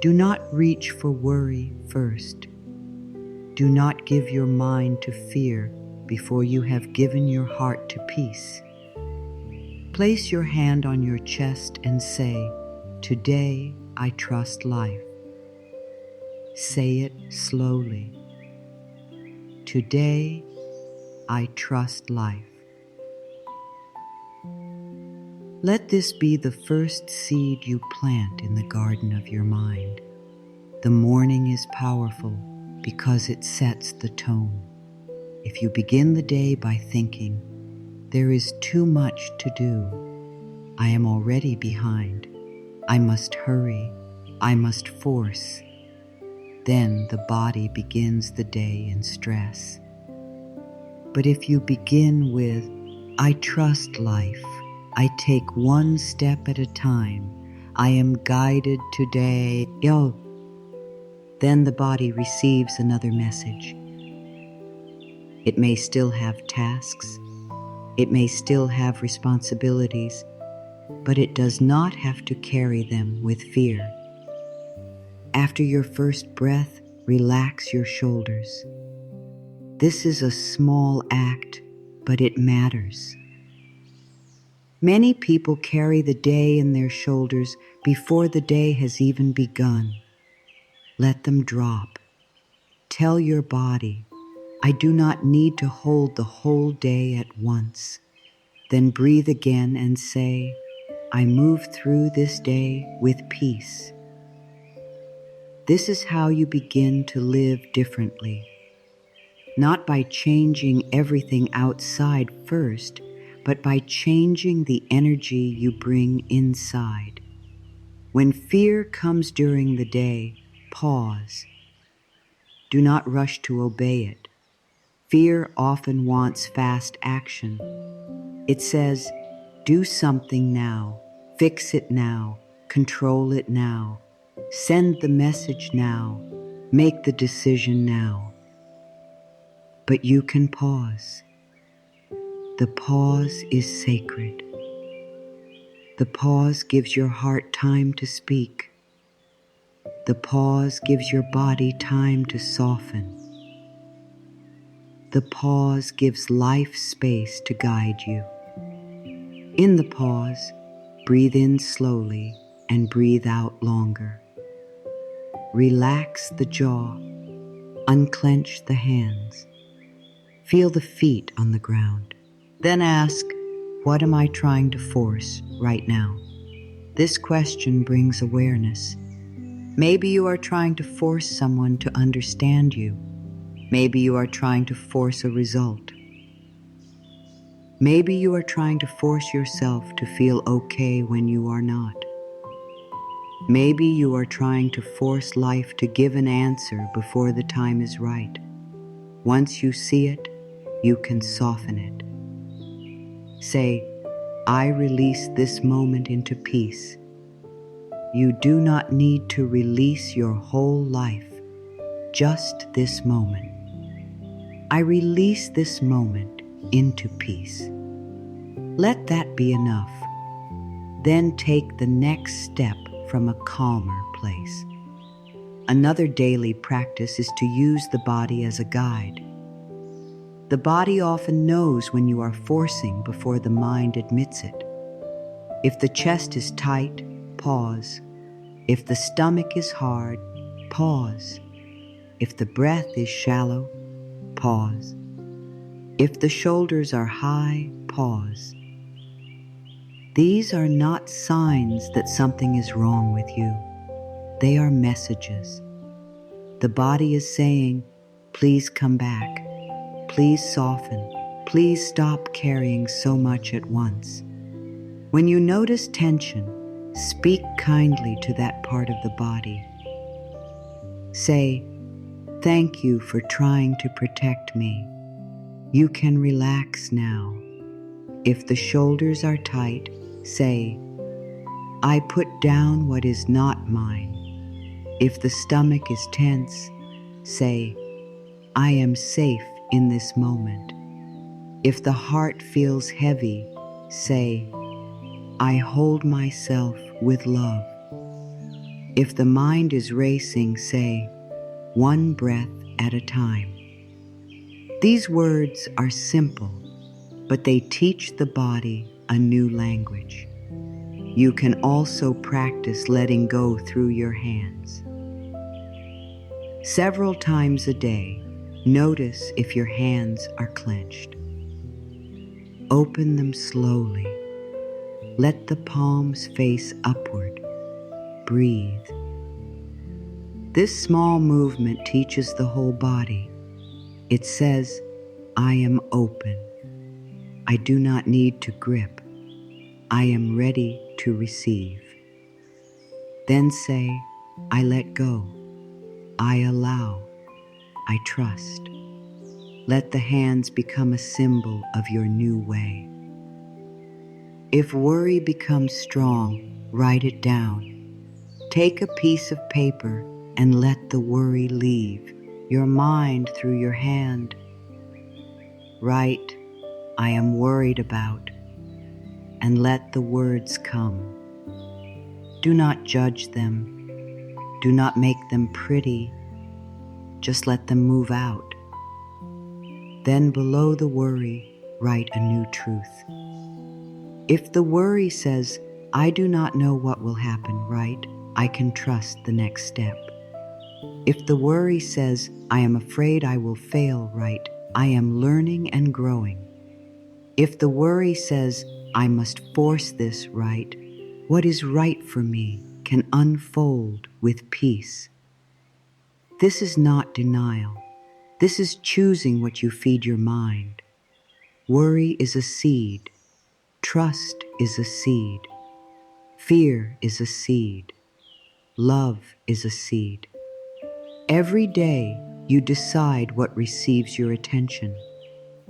Do not reach for worry first. Do not give your mind to fear before you have given your heart to peace. Place your hand on your chest and say, today I trust life. Say it slowly. Today I trust life. Let this be the first seed you plant in the garden of your mind. The morning is powerful because it sets the tone. If you begin the day by thinking, there is too much to do, I am already behind, I must hurry, I must force, then the body begins the day in stress. But if you begin with, I trust life, I take one step at a time, I am guided today, then the body receives another message. It may still have tasks, it may still have responsibilities, but it does not have to carry them with fear. After your first breath, relax your shoulders. This is a small act, but it matters. Many people carry the day in their shoulders before the day has even begun. Let them drop. Tell your body, I do not need to hold the whole day at once. Then breathe again and say, I move through this day with peace. This is how you begin to live differently. Not by changing everything outside first, but by changing the energy you bring inside. When fear comes during the day, pause. Do not rush to obey it. Fear often wants fast action. It says, do something now, fix it now, control it now, send the message now, make the decision now. But you can pause. The pause is sacred. The pause gives your heart time to speak. The pause gives your body time to soften. The pause gives life space to guide you. In the pause, breathe in slowly and breathe out longer. Relax the jaw, unclench the hands. Feel the feet on the ground. Then ask, what am I trying to force right now? This question brings awareness. Maybe you are trying to force someone to understand you. Maybe you are trying to force a result. Maybe you are trying to force yourself to feel okay when you are not. Maybe you are trying to force life to give an answer before the time is right. Once you see it, you can soften it. Say, I release this moment into peace. You do not need to release your whole life, just this moment. I release this moment into peace. Let that be enough. Then take the next step from a calmer place. Another daily practice is to use the body as a guide. The body often knows when you are forcing before the mind admits it. If the chest is tight, pause. If the stomach is hard, pause. If the breath is shallow, pause. If the shoulders are high, pause. These are not signs that something is wrong with you. They are messages. The body is saying, please come back. Please soften. Please stop carrying so much at once. When you notice tension, speak kindly to that part of the body. Say, thank you for trying to protect me. You can relax now. If the shoulders are tight, say, I put down what is not mine. If the stomach is tense, say, I am safe in this moment. If the heart feels heavy, say, I hold myself with love. If the mind is racing, say, one breath at a time. These words are simple, but they teach the body a new language. You can also practice letting go through your hands. Several times a day, notice if your hands are clenched. Open them slowly. Let the palms face upward. Breathe. This small movement teaches the whole body. It says, I am open. I do not need to grip. I am ready to receive. Then say, I let go. I allow, I trust. Let the hands become a symbol of your new way. If worry becomes strong, write it down. Take a piece of paper and let the worry leave your mind through your hand. Write, I am worried about, and let the words come. Do not judge them. Do not make them pretty. Just let them move out. Then below the worry, write a new truth. If the worry says, I do not know what will happen, write, I can trust the next step. If the worry says, I am afraid I will fail, write, I am learning and growing. If the worry says, I must force this, write, what is right for me can unfold with peace. This is not denial. This is choosing what you feed your mind. Worry is a seed. Trust is a seed. Fear is a seed. Love is a seed. Every day you decide what receives your attention.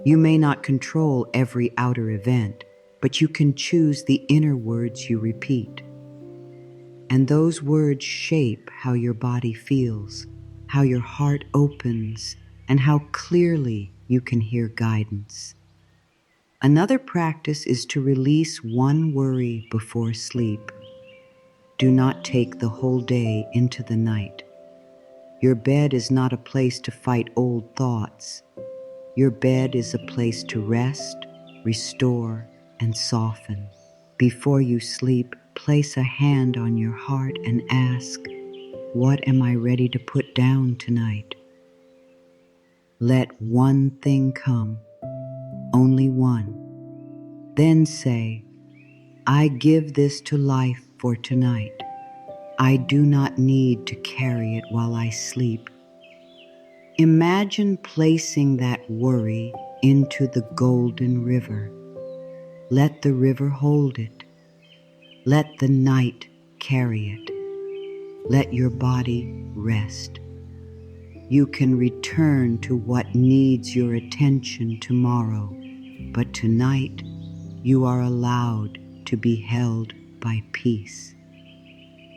You may not control every outer event, but you can choose the inner words you repeat. And those words shape how your body feels, how your heart opens, and how clearly you can hear guidance. Another practice is to release one worry before sleep. Do not take the whole day into the night. Your bed is not a place to fight old thoughts. Your bed is a place to rest, restore, and soften. Before you sleep, place a hand on your heart and ask, what am I ready to put down tonight? Let one thing come, only one. Then say, I give this to life for tonight. I do not need to carry it while I sleep. Imagine placing that worry into the golden river. Let the river hold it. Let the night carry it. Let your body rest. You can return to what needs your attention tomorrow, but tonight you are allowed to be held by peace.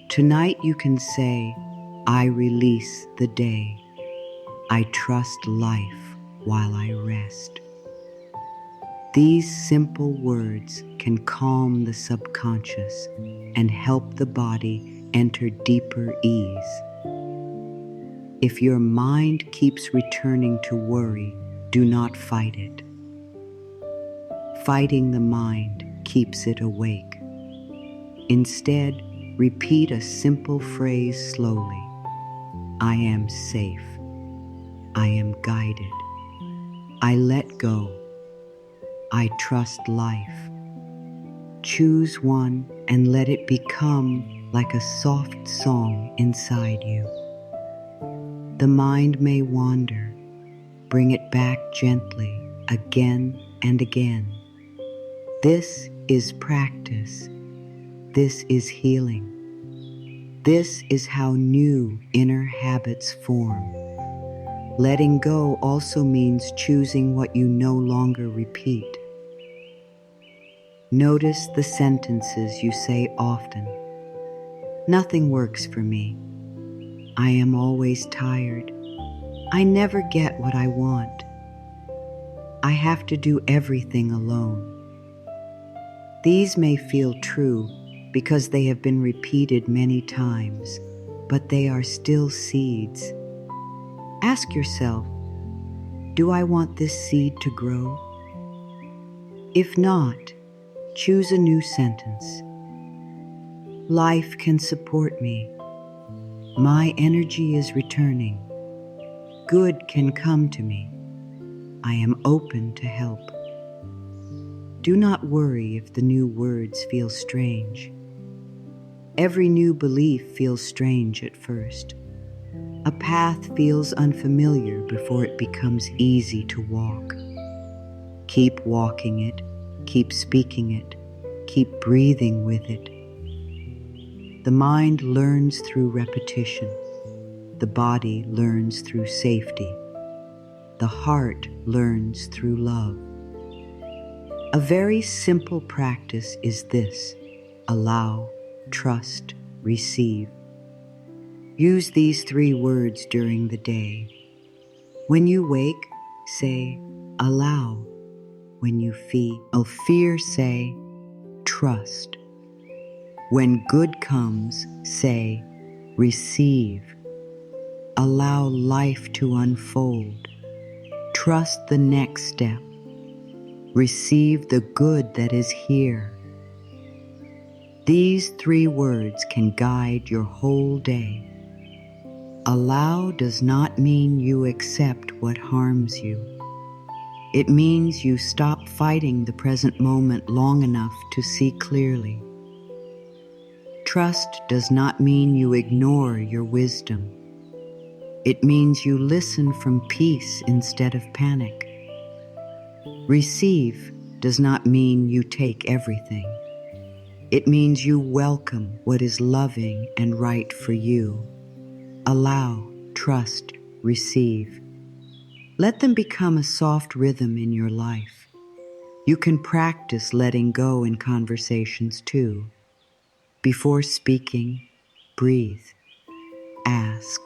Tonight you can say, I release the day. I trust life while I rest. These simple words can calm the subconscious and help the body enter deeper ease. If your mind keeps returning to worry, do not fight it. Fighting the mind keeps it awake. Instead, repeat a simple phrase slowly. I am safe. I am guided. I let go. I trust life. Choose one and let it become like a soft song inside you. The mind may wander. Bring it back gently, again and again. This is practice. This is healing. This is how new inner habits form. Letting go also means choosing what you no longer repeat. Notice the sentences you say often. Nothing works for me. I am always tired. I never get what I want. I have to do everything alone. These may feel true because they have been repeated many times, but they are still seeds. Ask yourself, do I want this seed to grow? If not, choose a new sentence. Life can support me. My energy is returning. Good can come to me. I am open to help. Do not worry if the new words feel strange. Every new belief feels strange at first. A path feels unfamiliar before it becomes easy to walk. Keep walking it, keep speaking it, keep breathing with it. The mind learns through repetition. The body learns through safety. The heart learns through love. A very simple practice is this: allow, trust, receive. Use these 3 words during the day. When you wake, say, allow. When you feel fear, say, trust. When good comes, say, receive. Allow life to unfold. Trust the next step. Receive the good that is here. These 3 words can guide your whole day. Allow does not mean you accept what harms you. It means you stop fighting the present moment long enough to see clearly. Trust does not mean you ignore your wisdom. It means you listen from peace instead of panic. Receive does not mean you take everything. It means you welcome what is loving and right for you. Allow, trust, receive. Let them become a soft rhythm in your life. You can practice letting go in conversations too. Before speaking, breathe. Ask,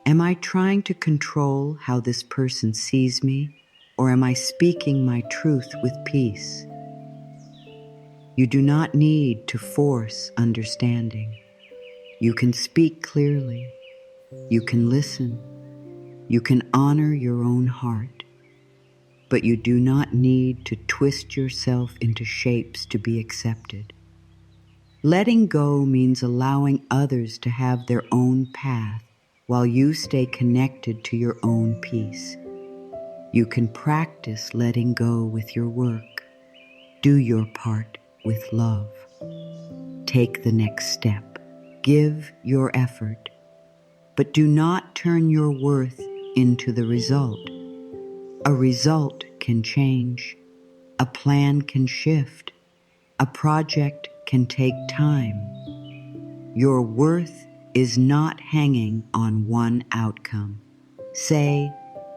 am I trying to control how this person sees me, or am I speaking my truth with peace? You do not need to force understanding. You can speak clearly. You can listen. You can honor your own heart. But you do not need to twist yourself into shapes to be accepted. Letting go means allowing others to have their own path while you stay connected to your own peace. You can practice letting go with your work. Do your part with love. Take the next step. Give your effort. But do not turn your worth into the result. A result can change. A plan can shift. A project can take time. Your worth is not hanging on one outcome. Say,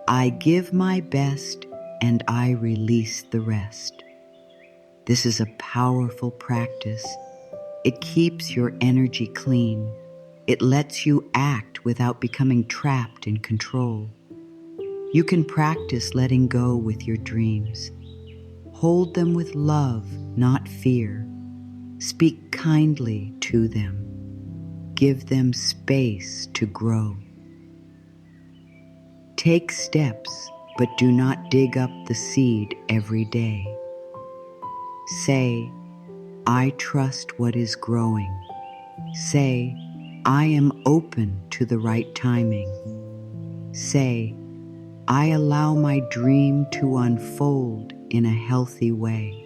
I give my best and I release the rest. This is a powerful practice. It keeps your energy clean. It lets you act without becoming trapped in control. You can practice letting go with your dreams. Hold them with love, not fear. Speak kindly to them. Give them space to grow. Take steps, but do not dig up the seed every day. Say, I trust what is growing. Say, I am open to the right timing. Say, I allow my dream to unfold in a healthy way.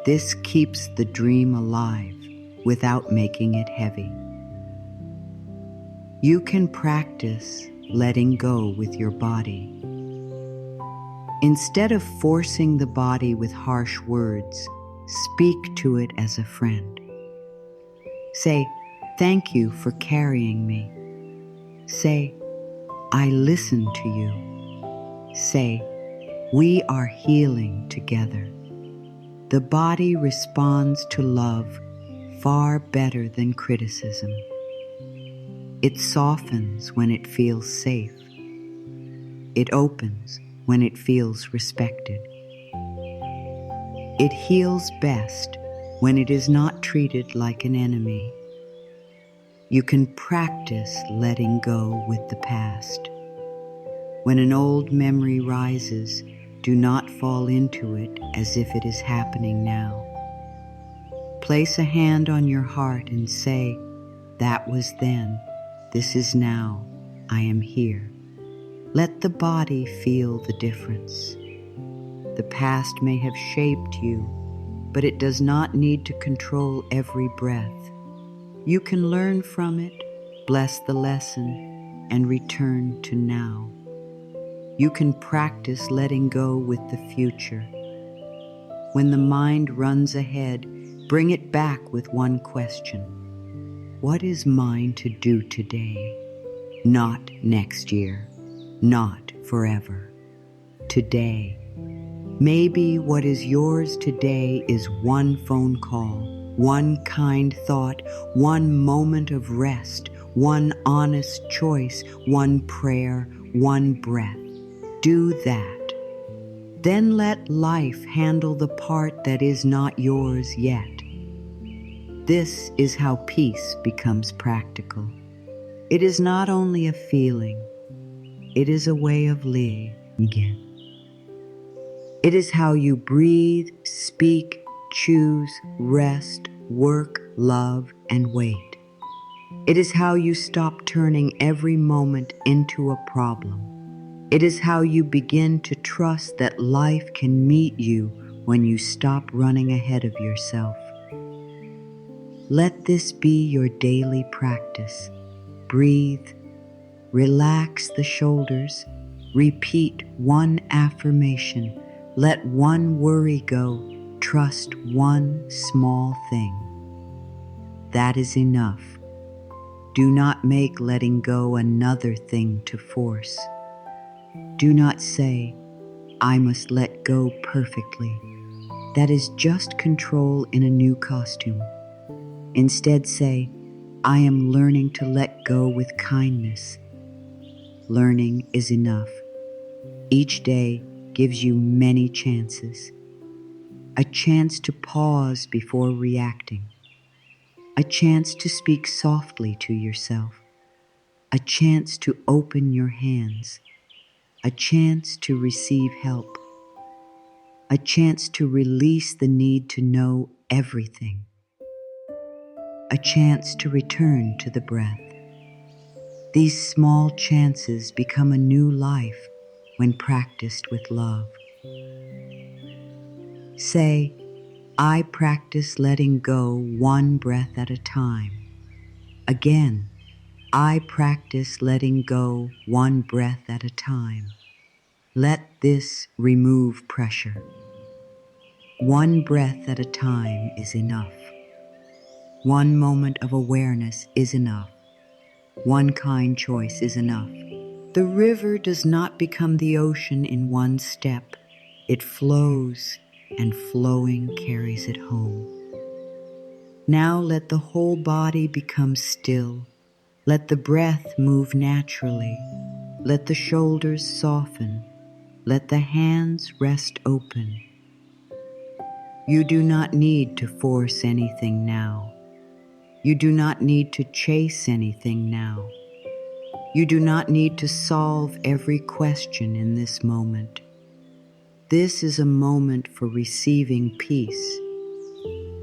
This keeps the dream alive without making it heavy. You can practice letting go with your body. Instead of forcing the body with harsh words, speak to it as a friend. Say, thank you for carrying me. Say, I listen to you. Say, we are healing together. The body responds to love far better than criticism. It softens when it feels safe. It opens when it feels respected. It heals best when it is not treated like an enemy. You can practice letting go with the past. When an old memory rises, do not fall into it as if it is happening now. Place a hand on your heart and say, that was then, this is now, I am here. Let the body feel the difference. The past may have shaped you, but it does not need to control every breath. You can learn from it, bless the lesson, and return to now. You can practice letting go with the future. When the mind runs ahead, bring it back with one question. What is mine to do today? Not next year, not forever. Today. Maybe what is yours today is one phone call, one kind thought, one moment of rest, one honest choice, one prayer, one breath. Do that. Then let life handle the part that is not yours yet. This is how peace becomes practical. It is not only a feeling, it is a way of living again. It is how you breathe, speak, choose, rest, work, love, and wait. It is how you stop turning every moment into a problem. It is how you begin to trust that life can meet you when you stop running ahead of yourself. Let this be your daily practice. Breathe, relax the shoulders, repeat one affirmation. Let one worry go. Trust one small thing. That is enough. Do not make letting go another thing to force. Do not say, I must let go perfectly. That is just control in a new costume. Instead say, I am learning to let go with kindness. Learning is enough. Each day gives you many chances. A chance to pause before reacting. A chance to speak softly to yourself. A chance to open your hands. A chance to receive help. A chance to release the need to know everything. A chance to return to the breath. These small chances become a new life when practiced with love. Say, I practice letting go one breath at a time. Again, I practice letting go one breath at a time. Let this remove pressure. One breath at a time is enough. One moment of awareness is enough. One kind choice is enough. The river does not become the ocean in one step. It flows, and flowing carries it home. Now let the whole body become still. Let the breath move naturally. Let the shoulders soften. Let the hands rest open. You do not need to force anything now. You do not need to chase anything now. You do not need to solve every question in this moment. This is a moment for receiving peace.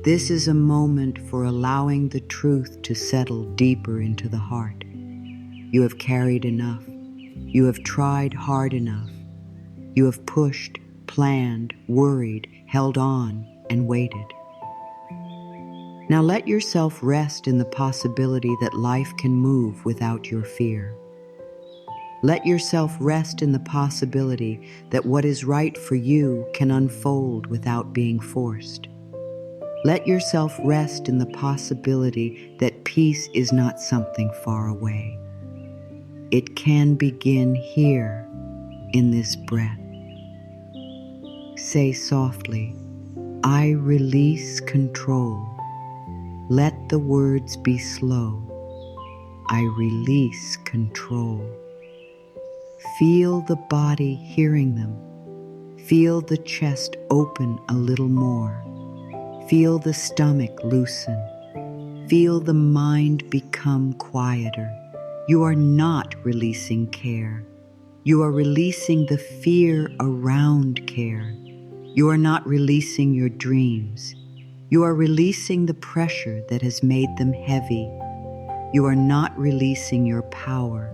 This is a moment for allowing the truth to settle deeper into the heart. You have carried enough. You have tried hard enough. You have pushed, planned, worried, held on, and waited. Now let yourself rest in the possibility that life can move without your fear. Let yourself rest in the possibility that what is right for you can unfold without being forced. Let yourself rest in the possibility that peace is not something far away. It can begin here, in this breath. Say softly, I release control. Let the words be slow. I release control. Feel the body hearing them. Feel the chest open a little more. Feel the stomach loosen. Feel the mind become quieter. You are not releasing care. You are releasing the fear around care. You are not releasing your dreams. You are releasing the pressure that has made them heavy. You are not releasing your power.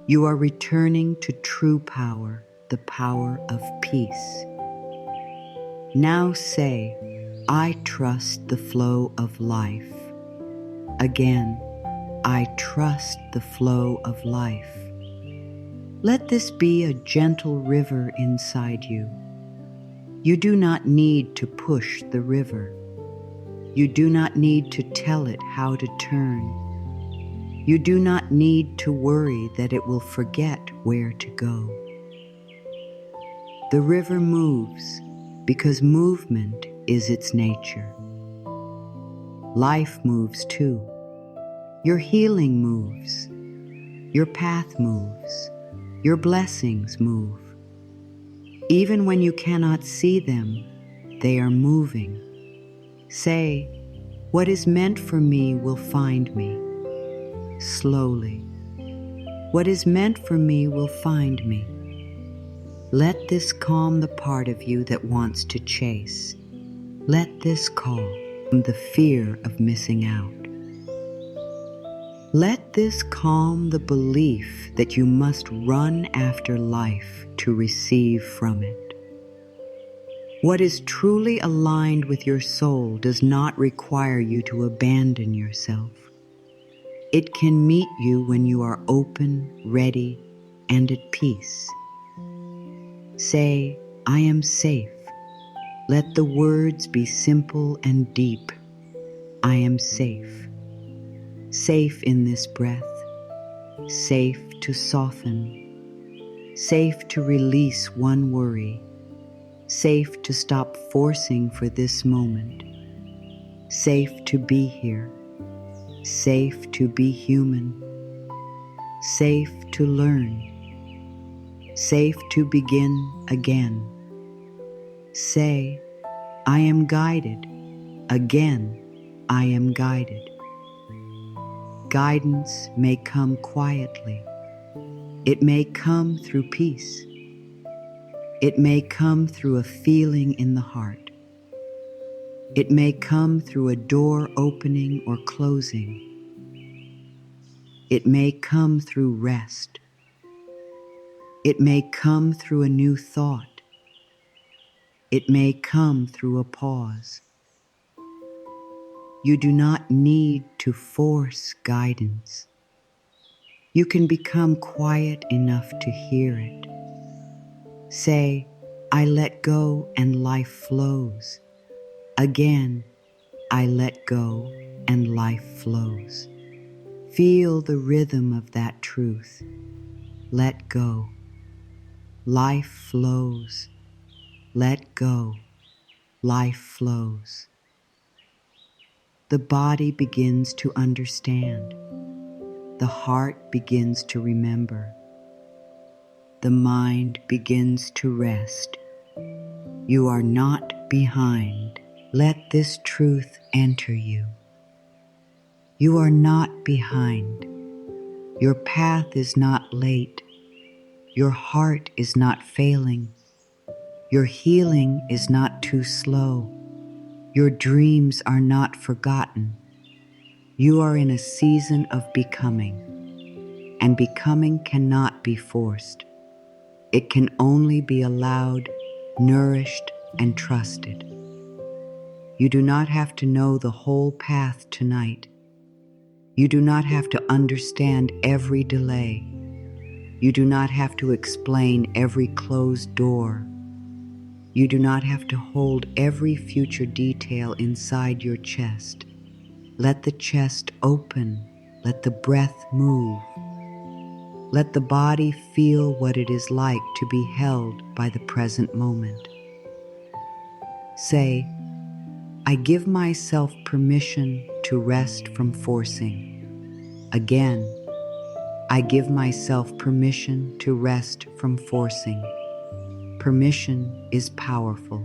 You are returning to true power, the power of peace. Now say, I trust the flow of life. Again, I trust the flow of life. Let this be a gentle river inside you. You do not need to push the river. You do not need to tell it how to turn. You do not need to worry that it will forget where to go. The river moves because movement is its nature. Life moves too. Your healing moves. Your path moves. Your blessings move. Even when you cannot see them, they are moving. Say, "What is meant for me will find me." Slowly. What is meant for me will find me. Let this calm the part of you that wants to chase. Let this calm the fear of missing out. Let this calm the belief that you must run after life to receive from it. What is truly aligned with your soul does not require you to abandon yourself. It can meet you when you are open, ready, and at peace. Say, "I am safe." Let the words be simple and deep. I am safe. Safe in this breath. Safe to soften. Safe to release one worry. Safe to stop forcing for this moment. Safe to be here. Safe to be human. Safe to learn. Safe to begin again. Say, "I am guided." Again, I am guided. Guidance may come quietly. It may come through peace. It may come through a feeling in the heart. It may come through a door opening or closing. It may come through rest. It may come through a new thought. It may come through a pause. You do not need to force guidance. You can become quiet enough to hear it. Say, "I let go and life flows." Again, I let go and life flows. Feel the rhythm of that truth. Let go. Life flows. Let go. Life flows. The body begins to understand. The heart begins to remember. The mind begins to rest. You are not behind. Let this truth enter you. You are not behind. Your path is not late. Your heart is not failing. Your healing is not too slow. Your dreams are not forgotten. You are in a season of becoming, and becoming cannot be forced. It can only be allowed, nourished, and trusted. You do not have to know the whole path tonight. You do not have to understand every delay. You do not have to explain every closed door. You do not have to hold every future detail inside your chest. Let the chest open. Let the breath move. Let the body feel what it is like to be held by the present moment. Say, "I give myself permission to rest from forcing." Again, I give myself permission to rest from forcing. Permission is powerful.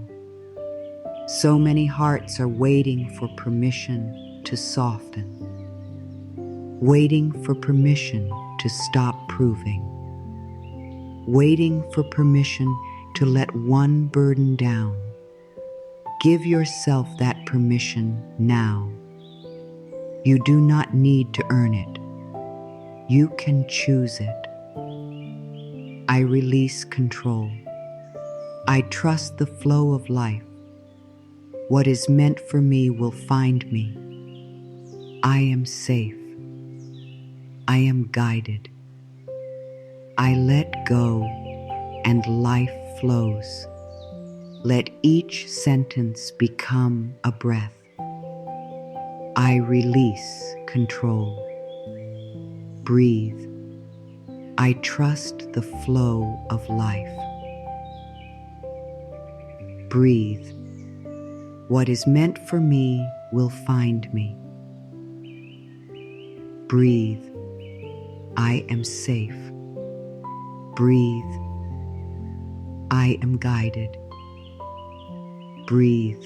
So many hearts are waiting for permission to soften, waiting for permission to stop proving, waiting for permission to let one burden down. Give yourself that permission now. You do not need to earn it. You can choose it. I release control. I trust the flow of life. What is meant for me will find me. I am safe. I am guided. I let go and life flows. Let each sentence become a breath. I release control. Breathe. I trust the flow of life. Breathe. What is meant for me will find me. Breathe. I am safe. Breathe. I am guided. Breathe.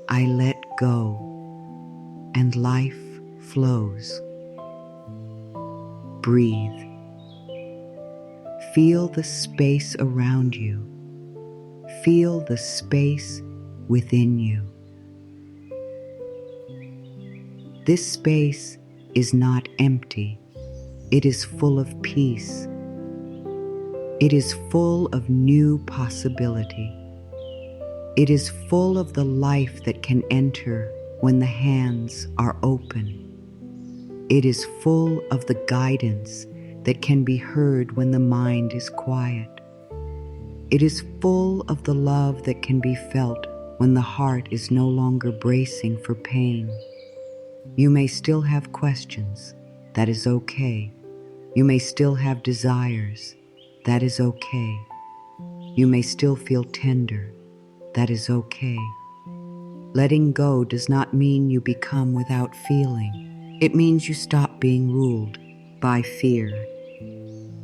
I let go, and life flows. Breathe. Feel the space around you. Feel the space within you. This space is not empty. It is full of peace. It is full of new possibility. It is full of the life that can enter when the hands are open. It is full of the guidance that can be heard when the mind is quiet. It is full of the love that can be felt when the heart is no longer bracing for pain. You may still have questions. That is okay. You may still have desires. That is okay. You may still feel tender. That is okay. Letting go does not mean you become without feeling. It means you stop being ruled by fear.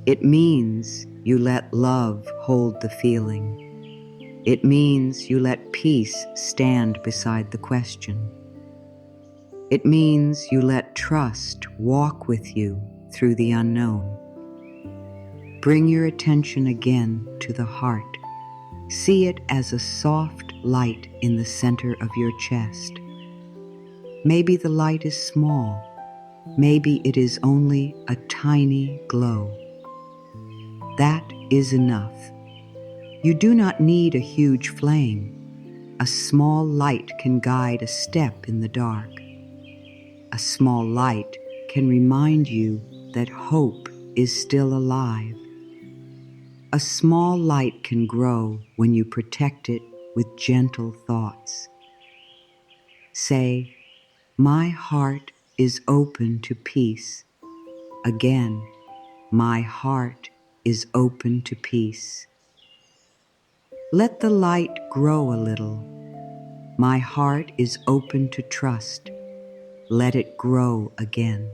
It means you let love hold the feeling. It means you let peace stand beside the question. It means you let trust walk with you through the unknown. Bring your attention again to the heart. See it as a soft light in the center of your chest. Maybe the light is small. Maybe it is only a tiny glow. That is enough. You do not need a huge flame. A small light can guide a step in the dark. A small light can remind you that hope is still alive. A small light can grow when you protect it with gentle thoughts. Say, my heart is open to peace. Again, my heart is open to peace. Let the light grow a little. My heart is open to trust. Let it grow again.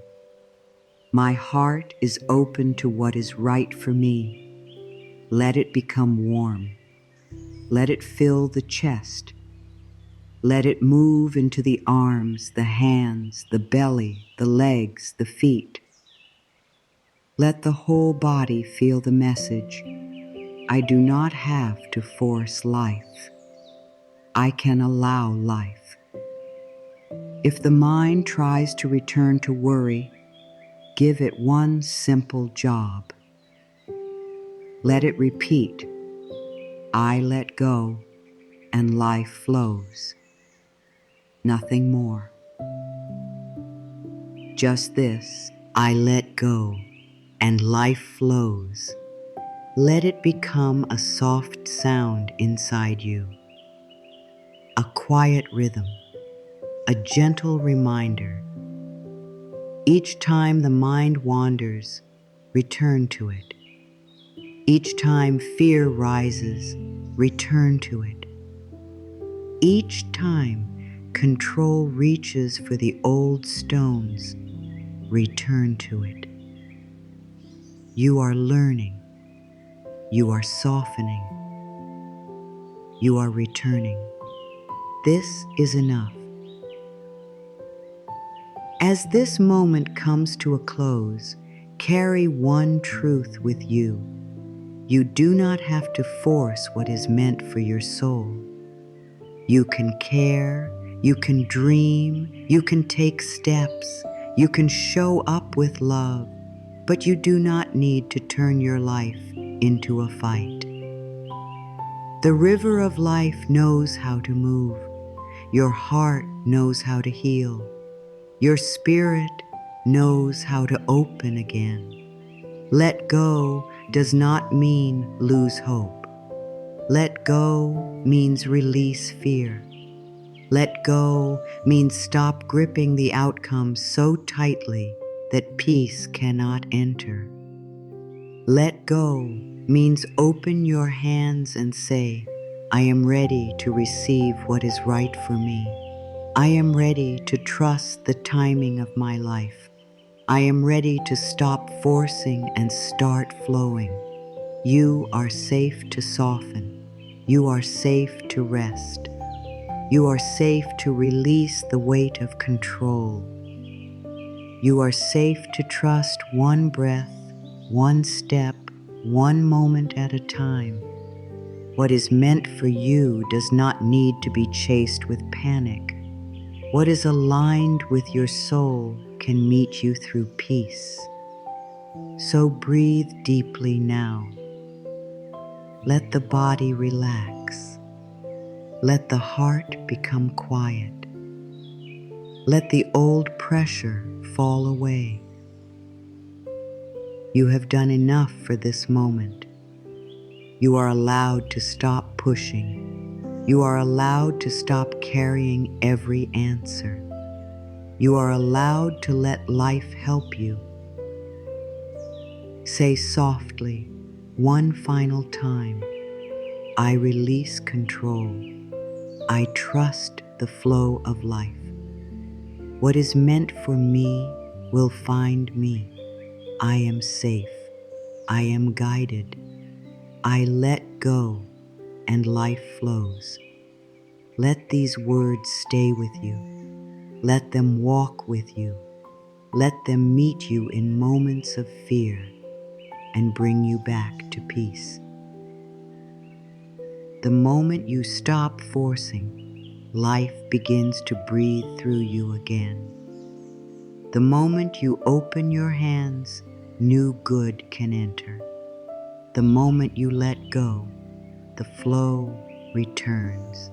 My heart is open to what is right for me. Let it become warm. Let it fill the chest. Let it move into the arms, the hands, the belly, the legs, the feet. Let the whole body feel the message. I do not have to force life. I can allow life. If the mind tries to return to worry, give it one simple job. Let it repeat, I let go and life flows. Nothing more. Just this, I let go and life flows. Let it become a soft sound inside you, a quiet rhythm, a gentle reminder. Each time the mind wanders, return to it. Each time fear rises, return to it. Each time control reaches for the old stones, return to it. You are learning. You are softening. You are returning. This is enough. As this moment comes to a close, carry one truth with you. You do not have to force what is meant for your soul. You can care, you can dream, you can take steps, you can show up with love, but you do not need to turn your life into a fight. The river of life knows how to move. Your heart knows how to heal. Your spirit knows how to open again. Let go does not mean lose hope. Let go means release fear. Let go means stop gripping the outcome so tightly that peace cannot enter. Let go means open your hands and say, I am ready to receive what is right for me. I am ready to trust the timing of my life. I am ready to stop forcing and start flowing. You are safe to soften. You are safe to rest. You are safe to release the weight of control. You are safe to trust one breath, one step, one moment at a time. What is meant for you does not need to be chased with panic. What is aligned with your soul can meet you through peace. So breathe deeply now. Let the body relax. Let the heart become quiet. Let the old pressure fall away. You have done enough for this moment. You are allowed to stop pushing. You are allowed to stop carrying every answer. You are allowed to let life help you. Say softly, one final time, I release control. I trust the flow of life. What is meant for me will find me. I am safe. I am guided. I let go and life flows. Let these words stay with you. Let them walk with you. Let them meet you in moments of fear and bring you back to peace. The moment you stop forcing, life begins to breathe through you again. The moment you open your hands, new good can enter. The moment you let go, the flow returns.